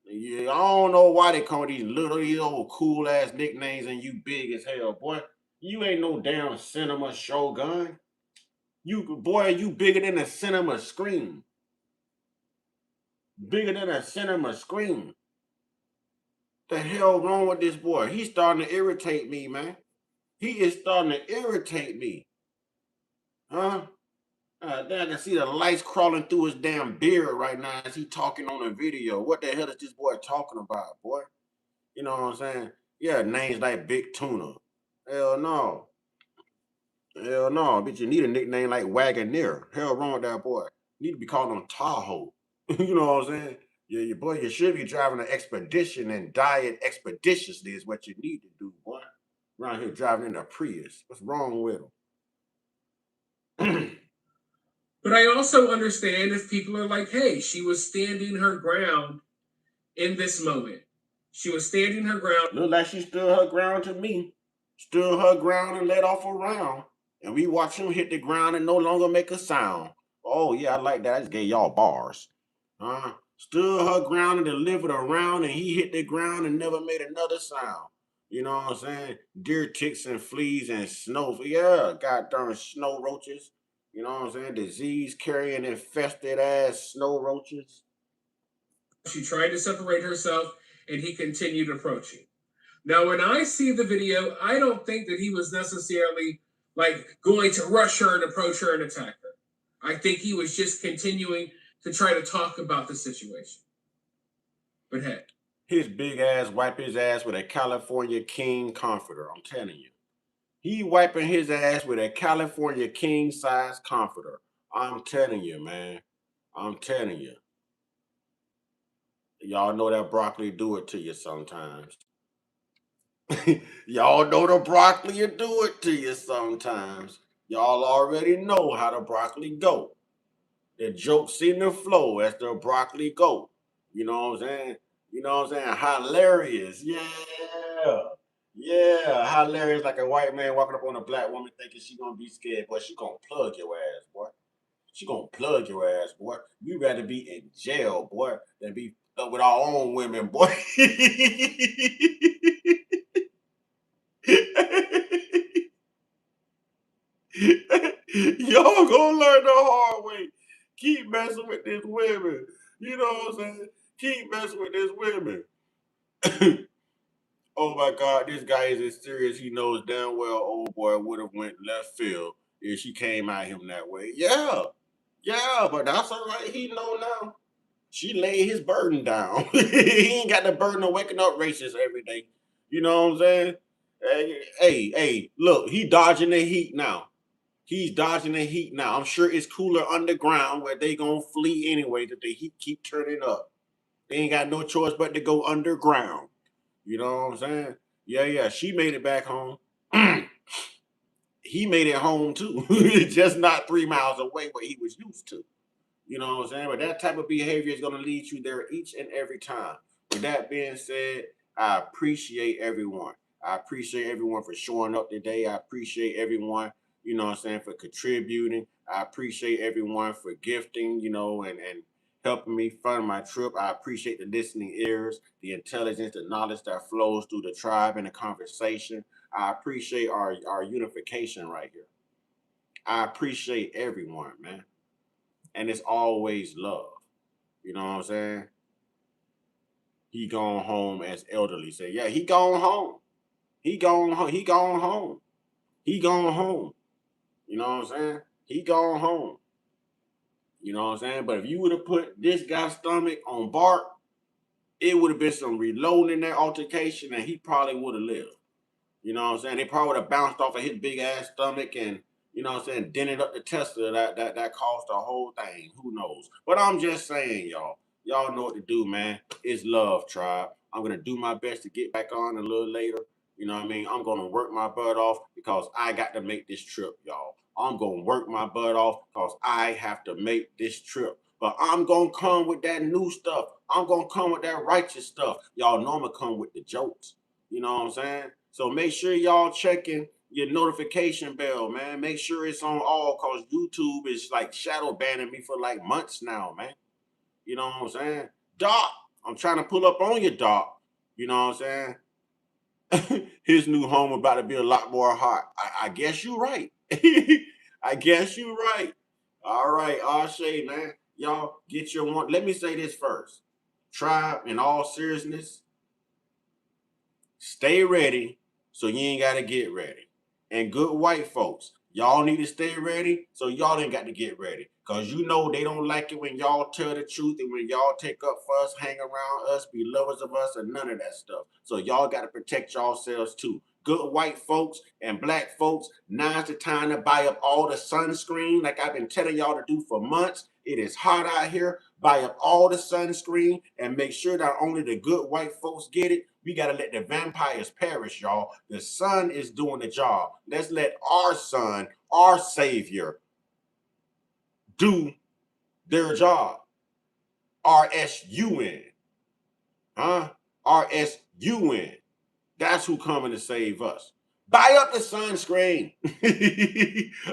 Yeah, I don't know why they call these old cool ass nicknames and you big as hell, boy. You ain't no damn Cinema Shogun. You bigger than a cinema screen. Bigger than a cinema screen. The hell wrong with this boy? He's starting to irritate me, man. He is starting to irritate me. Huh? I can see the lights crawling through his damn beard right now as he talking on a video. What the hell is this boy talking about, boy? You know what I'm saying? Yeah, names like Big Tuna. Hell no. Hell no. Bitch, you need a nickname like Wagoneer. Hell wrong with that boy. You need to be called on Tahoe. You know what I'm saying? Yeah, your boy, you should be driving an expedition and dying expeditiously is what you need to do, boy. Around here driving in a Prius. What's wrong with him? But I also understand if people are like, hey, she was standing her ground in this moment. She was standing her ground. Look like she stood her ground to me. Stood her ground and let off a round. And we watch him hit the ground and no longer make a sound. Oh, yeah, I like that. I just gave y'all bars. Stood her ground and delivered a round, and he hit the ground and never made another sound. You know what I'm saying? Deer ticks and fleas and snow. Yeah, goddamn snow roaches. You know what I'm saying? Disease carrying infested ass snow roaches. She tried to separate herself and he continued approaching. Now, when I see the video, I don't think that he was necessarily like going to rush her and approach her and attack her. I think he was just continuing to try to talk about the situation. But hey. His big ass wipe his ass with a California King comforter, I'm telling you. He wiping his ass with a California king size comforter. I'm telling you, man. I'm telling you. Y'all know that broccoli do it to you sometimes. Y'all know the broccoli will do it to you sometimes. Y'all already know how the broccoli go. The jokes seem to flow as the broccoli go. You know what I'm saying? You know what I'm saying? Hilarious. Yeah, hilarious, like a white man walking up on a black woman thinking she gonna be scared, but she gonna plug your ass, boy. She gonna plug your ass, boy. You rather be in jail, boy, than be up with our own women, boy. Y'all gonna learn the hard way. Keep messing with these women. You know what I'm saying? Keep messing with these women. Oh my God, this guy is as serious. He knows damn well old boy would have went left field if she came at him that way. Yeah, yeah, but that's all right. He know now. She laid his burden down. He ain't got the burden of waking up racist every day. You know what I'm saying? Hey, look, he dodging the heat now. He's dodging the heat now. I'm sure it's cooler underground where they gonna flee anyway, that the heat keep turning up. They ain't got no choice but to go underground. You know what I'm saying? Yeah. She made it back home. He made it home too. Just not 3 miles away where he was used to. You know what I'm saying? But that type of behavior is going to lead you there each and every time. With that being said, I appreciate everyone. I appreciate everyone for showing up today. I appreciate everyone, you know what I'm saying, for contributing. I appreciate everyone for gifting, and helping me fund my trip. I appreciate the listening ears, the intelligence, the knowledge that flows through the tribe and the conversation. I appreciate our unification right here. I appreciate everyone, man. And it's always love. You know what I'm saying? He gone home, as elderly say. Yeah, he gone home. He gone home. He gone home. He gone home. You know what I'm saying? He gone home. You know what I'm saying? But if you would have put this guy's stomach on Bart, it would have been some reloading in that altercation, and he probably would have lived. You know what I'm saying? They probably would have bounced off of his big ass stomach and, you know what I'm saying, dented up the Tesla that caused the whole thing. Who knows? But I'm just saying, y'all. Y'all know what to do, man. It's love, tribe. I'm gonna do my best to get back on a little later. You know what I mean? I'm gonna work my butt off because I got to make this trip, y'all. I'm gonna work my butt off because I have to make this trip. But I'm gonna come with that new stuff. I'm gonna come with that righteous stuff. Y'all know I'm gonna come with the jokes. You know what I'm saying? So make sure y'all checking your notification bell, man. Make sure it's on all because YouTube is like shadow banning me for like months now, man. You know what I'm saying? Doc, I'm trying to pull up on you, Doc. You know what I'm saying? His new home about to be a lot more hot. I guess you're right. I guess you're right. All right, Ashe, man. Y'all get your one. Let me say this first. Tribe, in all seriousness, stay ready so you ain't got to get ready. And good white folks, y'all need to stay ready so y'all ain't got to get ready. Because you know they don't like it when y'all tell the truth and when y'all take up for us, hang around us, be lovers of us, and none of that stuff. So y'all got to protect yourselves too. Good white folks and black folks, now's the time to buy up all the sunscreen like I've been telling y'all to do for months. It is hot out here. Buy up all the sunscreen and make sure that only the good white folks get it. We got to let the vampires perish, y'all. The sun is doing the job. Let's let our son, our savior, do their job. RSUN. Huh? RSUN. That's who coming to save us. Buy up the sunscreen.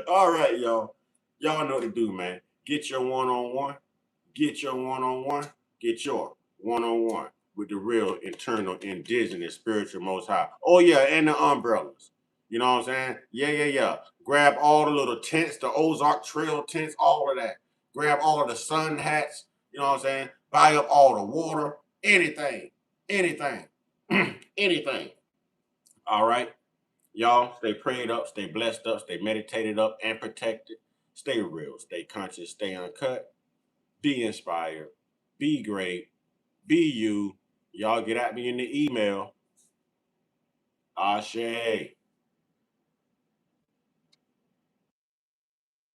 All right, y'all. Y'all know what to do, man. Get your one-on-one. Get your one-on-one. Get your one-on-one with the real internal indigenous spiritual most high. Oh, yeah, and the umbrellas. You know what I'm saying? Yeah. Grab all the little tents, the Ozark Trail tents, all of that. Grab all of the sun hats. You know what I'm saying? Buy up all the water. Anything. Anything. All right. Y'all stay prayed up, stay blessed up, stay meditated up and protected. Stay real, stay conscious, stay uncut. Be inspired. Be great. Be you. Y'all get at me in the email. Ashe.